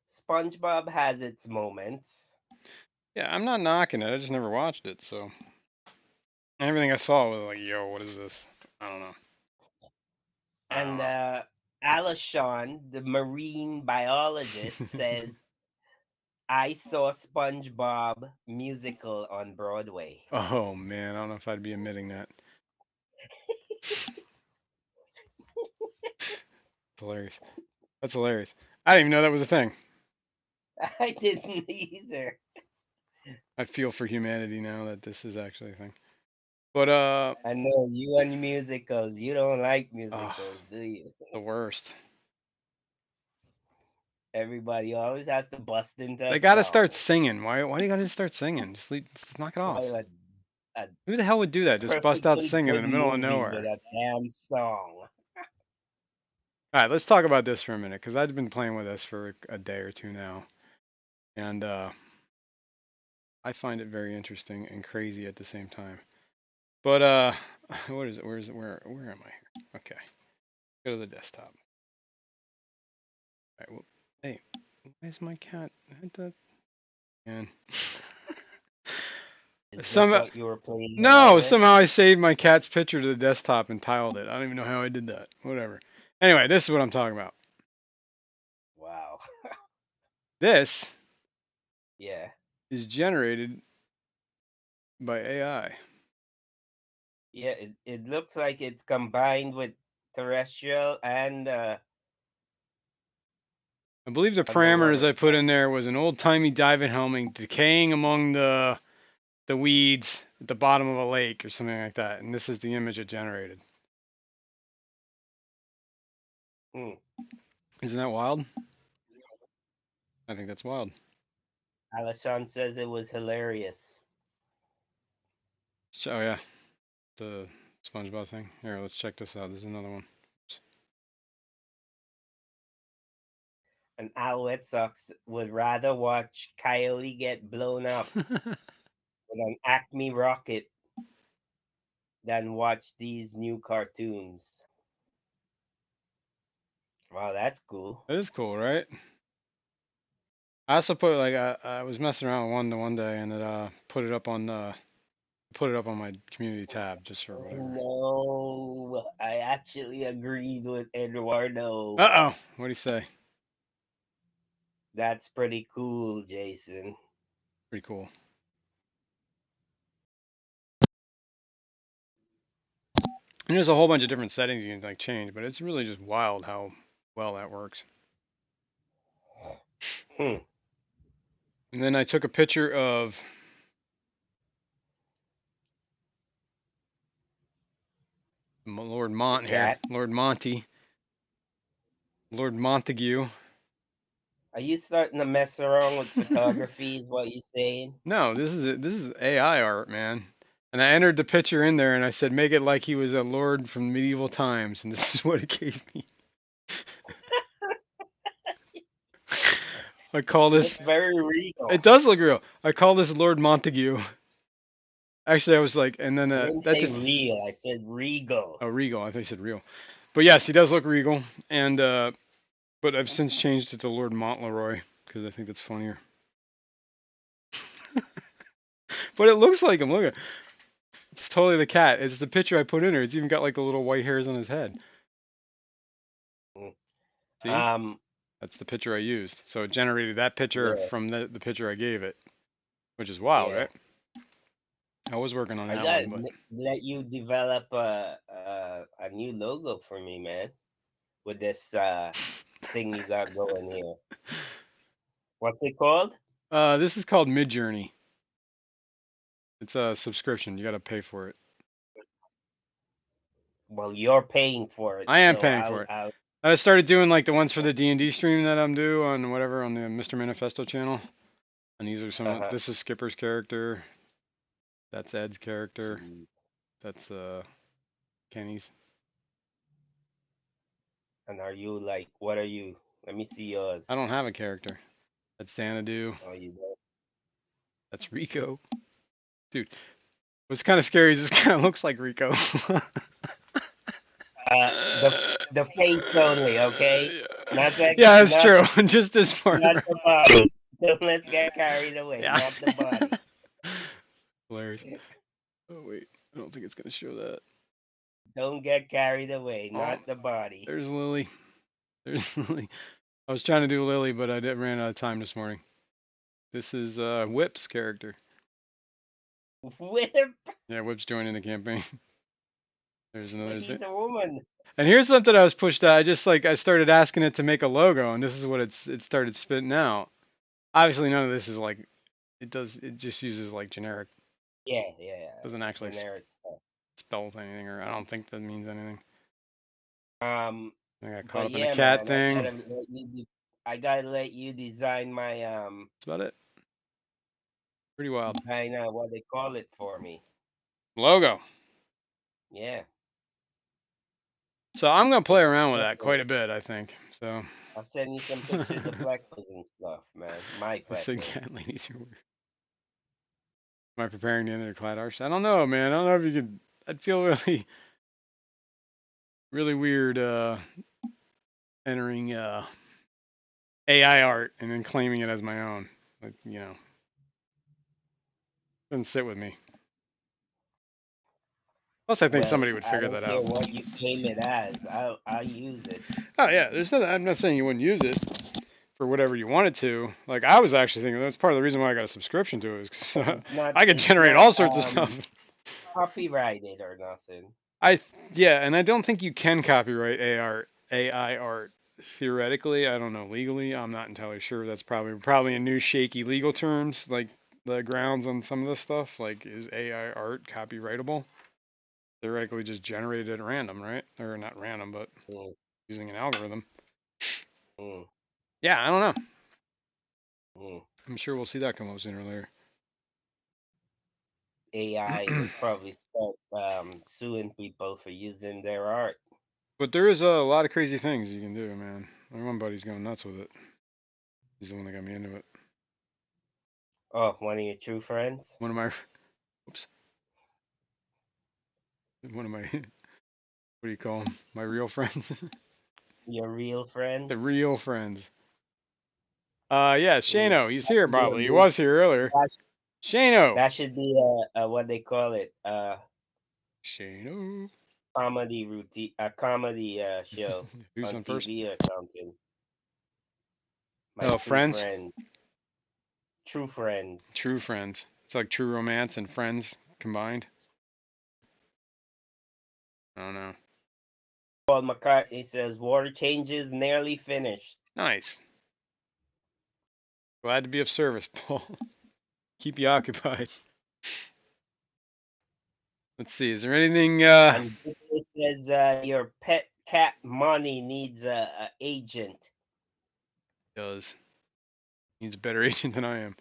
SpongeBob has its moments. yeah, I'm not knocking it. I just never watched it, so everything I saw was like, yo, what is this? I don't know. I don't And know. Alishon, the marine biologist, says I saw SpongeBob musical on Broadway. Oh man, I don't know if I'd be admitting that. Hilarious. That's hilarious. I didn't even know that was a thing. I didn't either. I feel for humanity now that this is actually a thing. But I know you and musicals. You don't like oh, musicals, do you? the worst. Everybody always has to bust into a They got to start song. singing. Why do you got to start singing? Just knock it off. Well, a Who the hell would do that? Just bust out perfectly singing in good the middle of movie with nowhere. a damn song. All right, let's talk about this for a minute because I've been playing with this for a day or two now, and I find it very interesting and crazy at the same time. But what is it? Where is it? Where am I here? Okay, go to the desktop. All right. Well, hey, why is my cat? And Is this some what you were playing no, around with? somehow I saved my cat's picture to the desktop and tiled it. I don't even know how I did that. Whatever. Anyway, this is what I'm talking about. Wow. This Yeah. is generated by AI. Yeah, it looks like it's combined with terrestrial and I believe the parameters underwater I put stuff. in there was an old-timey diving helmet decaying among the weeds at the bottom of a lake or something like that. And this is the image it generated. Hmm. Isn't that wild? I think that's wild. Alashon says it was hilarious. So, oh yeah, the SpongeBob thing. Here, let's check this out. There's another one. And Alouette Sox would rather watch Coyote get blown up with an Acme rocket than watch these new cartoons. Wow, that's cool. That is cool, right? I also put like I was messing around with one the one day and it put it up on my community tab just for whatever. No, I actually agreed with Eduardo. Uh-oh. What do you say? That's pretty cool, Jason. Pretty cool. And there's a whole bunch of different settings you can like change, but it's really just wild how well that works. Hmm. And then I took a picture of Lord The Mont here, cat. Lord Monty, Lord Montague. Are you starting to mess around with photography? Is what you saying? No, this is AI art, man. And I entered the picture in there and I said make it like he was a lord from medieval times, and this is what it gave me. I call Looks this. very regal. It does look real. I call this Lord Montague. Actually, I was like, and then I didn't that say just real. I said regal. oh regal. I thought you said real, but yes, he does look regal. And but I've since changed it to Lord Montleroy because I think that's funnier. But it looks like him. Look at it's totally the cat. It's the picture I put in there. It's even got like the little white hairs on his head. Mm. See, Um. that's the picture I used. So it generated that picture Yeah. from the picture I gave it, which is wild, Yeah. right? I was working on I that got one, but let you develop a new logo for me, man. With this thing you got going here. What's it called? this is called Midjourney. It's a subscription. You got to pay for it. Well, you're paying for it, I am so paying for I'll it. I'll I started doing like the ones for the D&D stream that I'm due on whatever on the Mr. Manifesto channel. And these are some of, uh-huh. this is Skipper's character. That's Ed's character. Jeez. That's Kenny's. And are you like what are you? Let me see I yours. don't have a character. That's Xanadu. Oh, you know. That's Rico. Dude, what's kind of scary is this kind of looks like Rico. The face only, okay? Not that Yeah, that's not true. Just this part. not the body. Don't let's get carried away. Yeah. Not the body. Hilarious. Oh wait, I don't think it's gonna show that. Don't get carried away. Oh, Not the body. there's Lily. There's Lily. I was trying to do Lily, but ran out of time this morning. This is Whip's character. Whip. Yeah, Whip's joining the campaign. There's another. He's a woman. And here's something I was pushed out. I started asking it to make a logo, and this is what it started spitting out. Obviously, none of this is like it just uses like generic. Yeah, yeah. Doesn't actually Generic stuff. spell anything, or I don't think that means anything. I got caught But up in a yeah, cat man, thing. I gotta let you design my That's about it. Pretty wild. design what they call it for me. Logo. Yeah. So I'm gonna play It's around with that quite a peppers. bit, I think. So. I'll send you some pictures of peppers and stuff, man. My Listen, peppers. cat ladies, am I preparing to enter the Clad Arch? I don't know, man. I don't know if you could. I'd feel really, really weird entering AI art and then claiming it as my own. Like, doesn't sit with me. Plus, I think Well, somebody would I figure don't that care out. what you claim it as. I'll use it. Oh yeah, there's nothing. I'm not saying you wouldn't use it for whatever you wanted to. Like I was actually thinking that's part of the reason why I got a subscription to it, is because 'Cause I could it's generate not all sorts of stuff. copyrighted or nothing. Yeah, and I don't think you can copyright AI art theoretically. I don't know legally. I'm not entirely sure. That's probably a new shaky legal terms, like the grounds on some of this stuff. Like, is AI art copyrightable? Theoretically, just generated at random, right? Or not random, but Mm, using an algorithm. mm, Yeah, I don't know. mm. I'm sure we'll see that come up sooner or later. AI would probably start suing people for using their art. But there is a lot of crazy things you can do, man. My one buddy's going nuts with it. He's the one that got me into it. Oh, one of your true friends? One of my, oops, one of my, what do you call them? My real friends. Your real The friends? real friends. Yeah, Mm. Shano. He's That here should be a probably. He movie. was here earlier. That, Shano. that should be a what they call it, Shano. comedy routine, a comedy show Who's on on first? TV or something. My Oh, true friends. friends. True friends. True friends. It's like True Romance and Friends combined. I don't know. Paul McCartney says water changes nearly finished. Nice. Glad to be of service, Paul. Keep you occupied. Let's see. Is there anything? And Victor says your pet cat Money needs a agent. Does. He's a better agent than I am.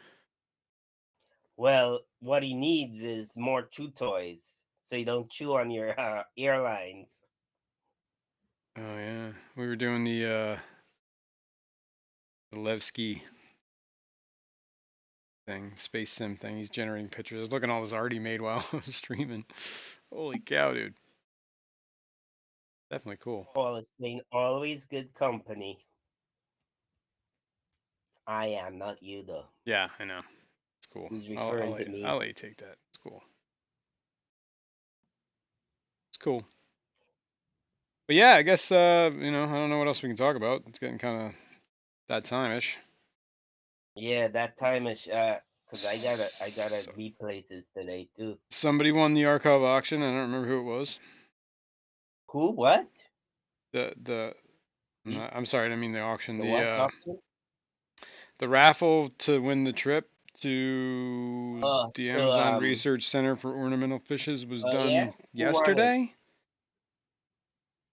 Well, what he needs is more chew toys, so you don't chew on your airlines. Oh yeah, we were doing the Levski thing, space sim thing. He's generating pictures. I was looking at all this art he made while I was streaming. Holy cow, dude! Definitely cool. Paul is saying always good company. I am, not you though. Yeah, I know. It's cool. He's I'll, referring I'll, to me. I'll let you take that. It's cool. It's cool. But yeah, I guess I don't know what else we can talk about. It's getting kind of that time-ish. Yeah, that time is because I gotta So, be places today too. somebody won the archive auction. I don't remember who it was. Who? What? The The, I'm sorry, I didn't mean the auction. the what auction? The raffle to win the trip to the To Amazon Research Center for Ornamental Fishes was yeah. done Who won it? yesterday.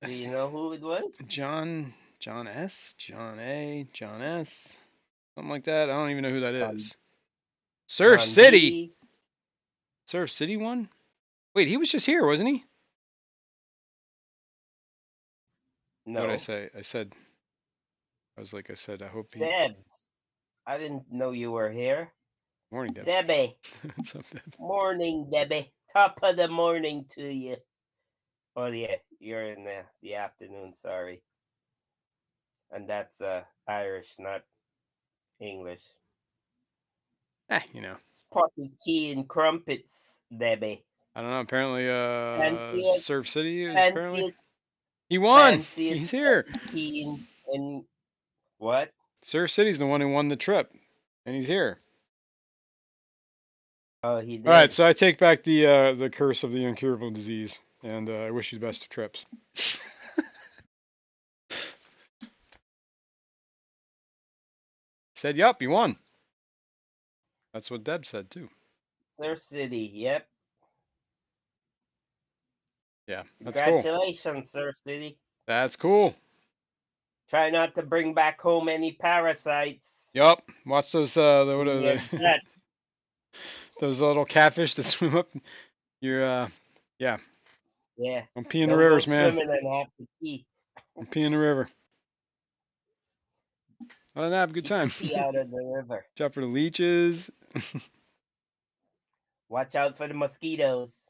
Do you know who it was? John S, John A, John S, something like that. I don't even know who that is. Surf John City. B. Surf City won? Wait, he was just here, wasn't he? What did I No. say? I said I hope he. Debs. I didn't know you were here. Morning, Deb. Debbie. What's up, Deb? Morning, Debbie. Top of the morning to you. Oh yeah, you're in the afternoon, sorry. And that's Irish, not English. Spotted tea and crumpets, Debbie. I don't know. Apparently, Fancy it. Surf City is Fancy apparently. it. He won. Fancy He's it. here. Tea and what? Surf City's the one who won the trip, and he's here. Oh, he All right, did. so I take back the curse of the incurable disease, and I wish you the best of trips. Said, yup, you won. That's what Deb said too. Surf City, yep. Yeah, that's cool. Congratulations, Surf City. That's cool. Try not to bring back home any parasites Yup. Watch those what in are your they? gut. Those little catfish that swim up your yeah. Yeah. Don't pee in the Don't go rivers, man. swimming and have to pee. Don't pee in the river. Other than that, have a good Keep your time. pee out of the river. Watch out for the leeches. Watch out for the mosquitoes.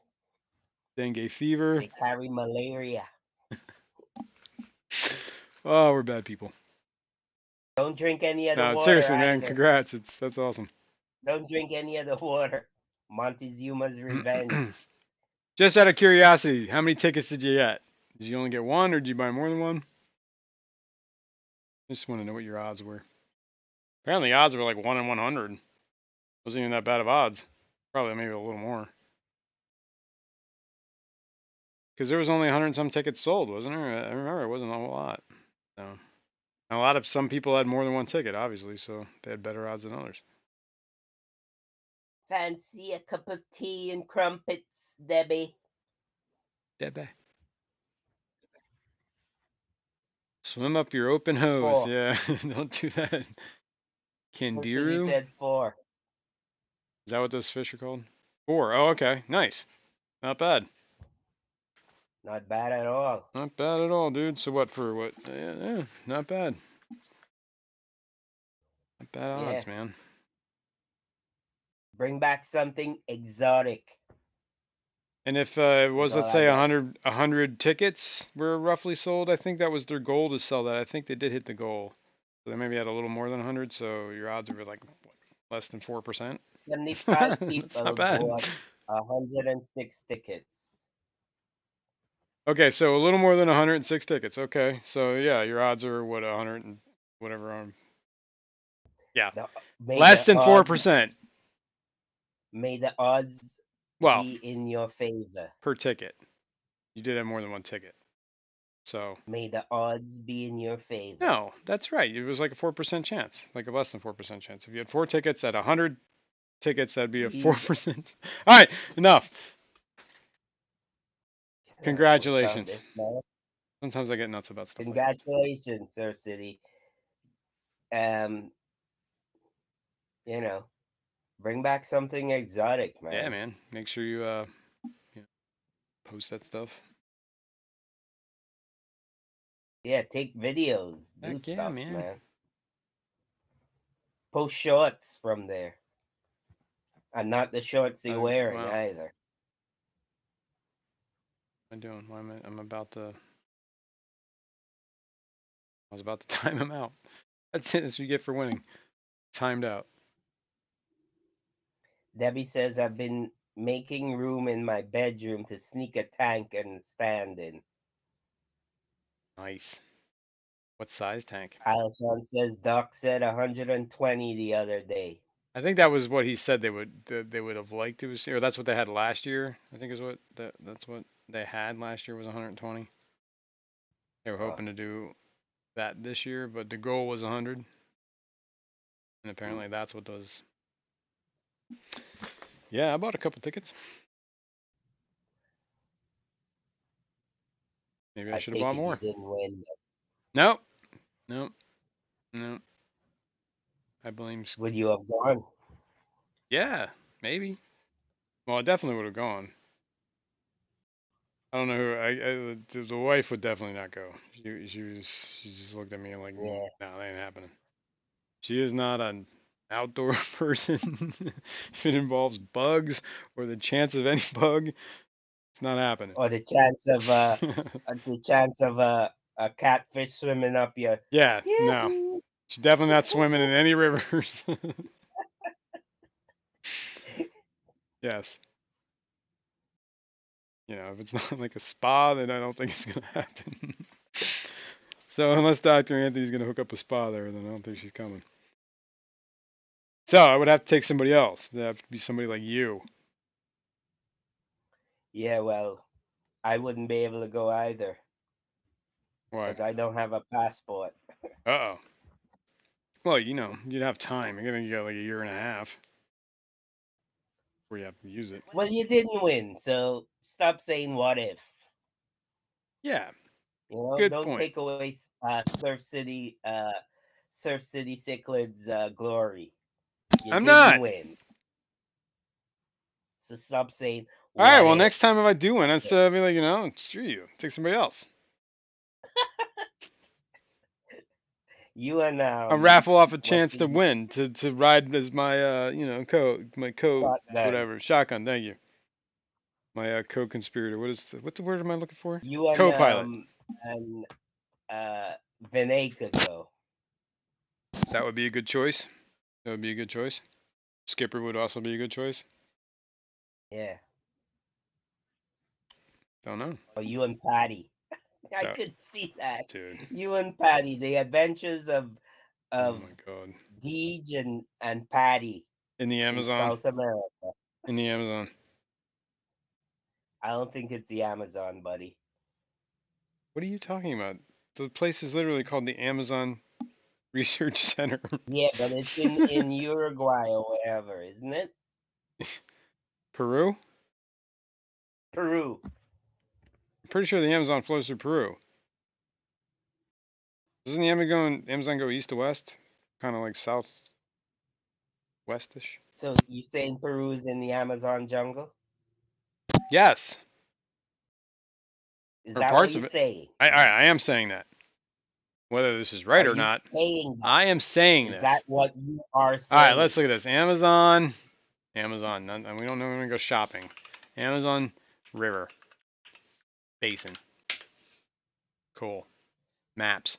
Dengue fever. They carry malaria. Oh, we're bad people. Don't drink any of the No, water seriously, man. either. Congrats. That's awesome. Don't drink any of the water. Montezuma's revenge. Just out of curiosity, how many tickets did you get? Did you only get one, or did you buy more than one? I just want to know what your odds were. Apparently, the odds were like 1 in 100. Wasn't even that bad of odds. Probably maybe a little more. Because there was only 100 and some tickets sold, wasn't there? I remember it wasn't a whole lot. So, and some people had more than one ticket, obviously, so they had better odds than others. Fancy a cup of tea and crumpets, Debbie? Debbie. Swim up your open hose. 4. Yeah, don't do that. Surf City Candiru? said 4. Is that what those fish are called? 4. Oh, okay. Nice. Not bad. Not bad at all. Not bad at all, dude. So what for what? Yeah, not bad. Not bad Yeah. odds, man. Bring back something exotic. And if it Is was, all let's I say got. 100 tickets were roughly sold, I think that was their goal to sell that. I think they did hit the goal. So they maybe had a little more than 100, so your odds are like what, less than 4%. 75 That's not people bad. bought 106 tickets. Okay, so a little more than 106 tickets. Okay, so yeah, your odds are what 100 and whatever. Yeah, The, may less the than odds 4%. may the odds Well, be in your favor. per ticket. You did have more than one ticket. So May the odds be in your favor. no, that's right. It was like a 4% chance, like a less than 4% chance. If you had 4 tickets at 100 tickets, that'd be a Jeez. 4%. All right, enough. Can I work on Congratulations. this now? Sometimes I get nuts about stuff like this. Congratulations, Surf City. Um, you know, bring back something exotic, man. Yeah, man. Make sure you post that stuff. Yeah, take videos, do Heck yeah, stuff, man. man. Post shorts from there. And not the shorts you're wearing Well, either. what am I doing? Why am I? I'm about to. I was about to time him out. That's it. That's what you get for winning. Timed out. Debbie says I've been making room in my bedroom to sneak a tank and stand in. Nice. What size tank? Alison says Doc said 120 the other day. I think that was what he said they would have liked to see, or that's what they had last year. I think is what that's what they had last year was 120. They were hoping to do that this year, but the goal was 100, and apparently that's what does. Yeah, I bought a couple tickets. Maybe I I should have take bought it you more. didn't win. Nope, nope, nope. I blame. Would you have gone? Yeah, maybe. Well, I definitely would have gone. I don't know who. The wife would definitely not go. She just looked at me like, Yeah. no, that ain't happening. She is not an outdoor person. If it involves bugs or the chance of any bug, it's not happening. Or the chance of a catfish swimming up your Yeah, no. Yahoo! She's definitely not swimming in any rivers. Yes. If it's not like a spa, then I don't think it's gonna happen. So unless Dr. Anthony's gonna hook up a spa there, then I don't think she's coming. So I would have to take somebody else. It'd have to be somebody like you. Yeah, well, I wouldn't be able to go either Why? because I don't have a passport. Uh-oh. Well, you'd have time. You're gonna get like a year and a half before you have to use it. Well, you didn't win, so stop saying what if. Yeah. Good Don't point. take away Surf City Cichlids' glory. You I'm didn't not. win, so stop saying All right. what Well, if. next time if I do win, I'd be like, screw you. Take somebody else. You and I'll raffle off a what's chance to the win to ride as my my shotgun? whatever shotgun. Thank you. My co-conspirator. What's the word am I looking for? You Co-pilot. and Vinay could go. That would be a good choice. That would be a good choice. Skipper would also be a good choice. Yeah. Don't know. Or you and Patty. I That could see that. dude. You and Patty, the adventures Oh of my god. Deej and Patty In the in Amazon. South America. In the Amazon. I don't think it's the Amazon, buddy. What are you talking about? The place is literally called the Amazon Research Center. Yeah, but it's in Uruguay or wherever, isn't it? Peru? Peru. I'm pretty sure the Amazon flows through Peru. Doesn't the Amazon go east to west? Kind of like south westish? So you saying Peru is in the Amazon jungle? Yes. Is Or that what parts you're of it. saying? I am saying that. Whether this is right Are or you not, saying that? I am saying Is this. that what you are All right, let's saying? look at this. Amazon. And we don't know when we go shopping. Amazon River Basin. Cool. Maps.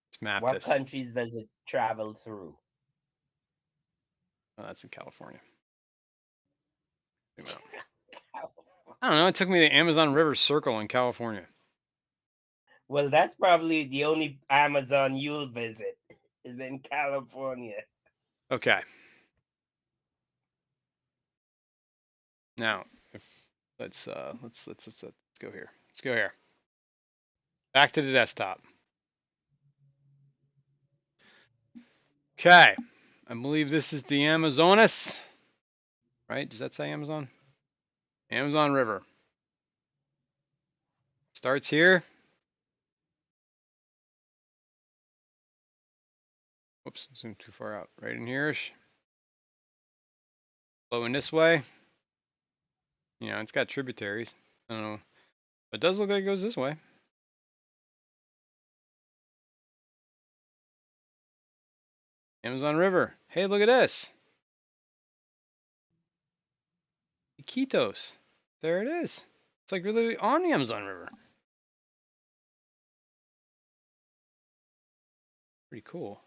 Let's map What this. countries does it travel through? Oh, that's in California. I don't know. It took me to Amazon River Circle in California. Well, that's probably the only Amazon you'll visit is in California. Okay. Now, if let's go here. Let's go here. Back to the desktop. Okay. I believe this is the Amazonas. Right? Does that say Amazon? Amazon River. Starts here. Whoops, zoomed too far out. Right in here-ish. Flowing this way. It's got tributaries. I don't know. But it does look like it goes this way. Amazon River. Hey, look at this. Iquitos. There it is. It's like really on the Amazon River. Pretty cool.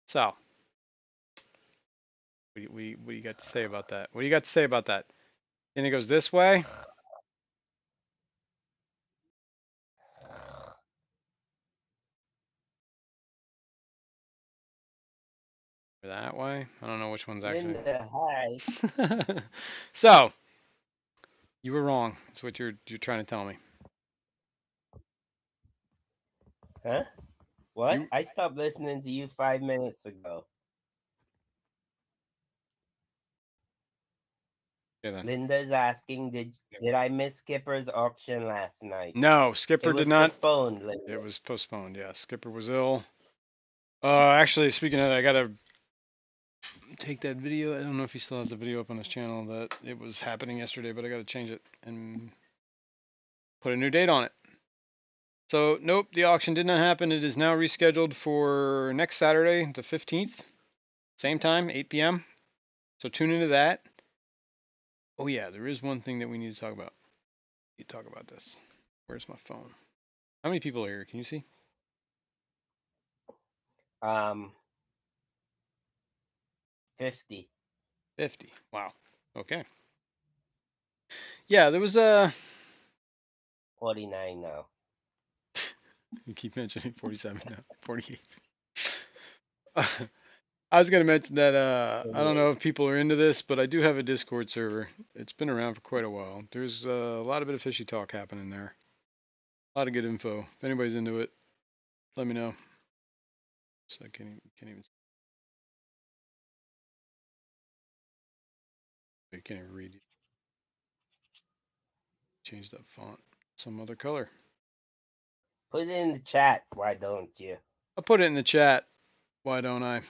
So, what do you got to say about that? What do you got to say about that? And it goes this way. Or that way. I don't know which one's actually. Linda, hi. So, you were wrong. That's what you're trying to tell me. Huh? What? You I stopped listening to you 5 minutes ago. yeah then. Linda's asking, did I miss Skipper's auction last night? No, It Skipper did was not. postponed, Linda. It was postponed. Yeah, Skipper was ill. Actually, speaking of that, I gotta take that video. I don't know if he still has the video up on his channel that it was happening yesterday, but I gotta change it and put a new date on it. So, nope, the auction did not happen. It is now rescheduled for next Saturday, the 15th. Same time, 8 p.m. So tune into that. Oh yeah, there is one thing that we need to talk about. We need to talk about this. Where's my phone? How many people are here? Can you see? 50. 50. Wow. Okay. Yeah, there was a 49 now. You keep mentioning 47 now. 48. I was gonna mention that I don't know if people are into this, but I do have a Discord server. It's been around for quite a while. There's a lot of bit of fishy talk happening there. A lot of good info. If anybody's into it, let me know. So I can't even read. Change that font, some other color. Put it in the chat. Why don't you? I'll put it in the chat. Why don't I?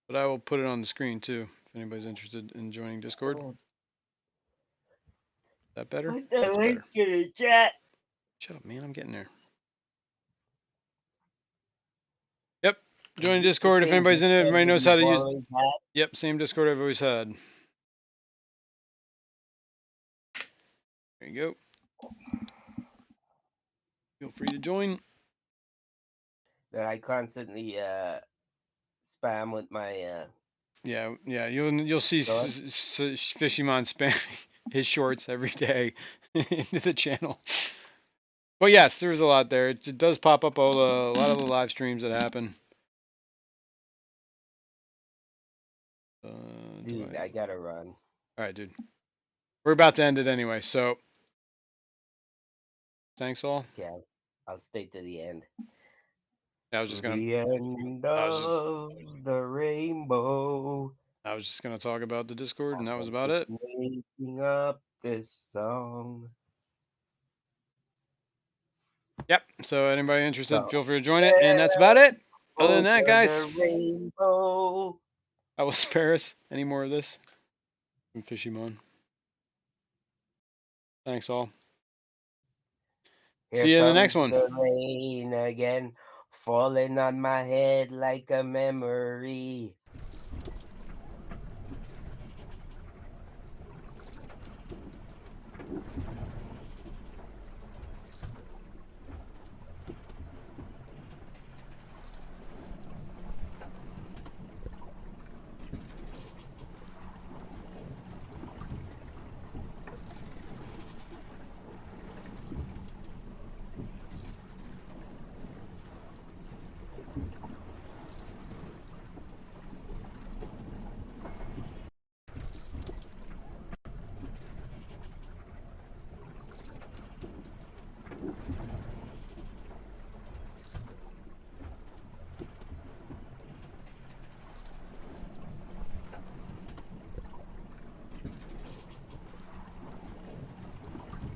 But I will put it on the screen too. If anybody's interested in joining Discord. So, Is that better? put the That's link better. in the chat. Shut up, man. I'm getting there. Yep. Is Join this the Discord if same anybody's in it. Discord Everybody that knows how you've to use. always had? Yep, same Discord I've always had. There you go. Feel free to join. That I constantly spam with my Yeah. You'll see Fishymon spamming his shorts every day into the channel. But yes, there's a lot there. It does pop up a lot of the live streams that happen. dude. I gotta run. All right, dude. We're about to end it anyway, so thanks all. Yes, I'll stay to the end. I was To just gonna. the end of the rainbow. I was just gonna talk about the Discord, and that was about it. Making up this song. Yep. So anybody interested, So, feel free to join it, and that's about it. Other than that, over guys, the rainbow. I will spare us any more of this from Fishymon. Thanks all. Here See you in the next comes one. the rain again, falling on my head like a memory.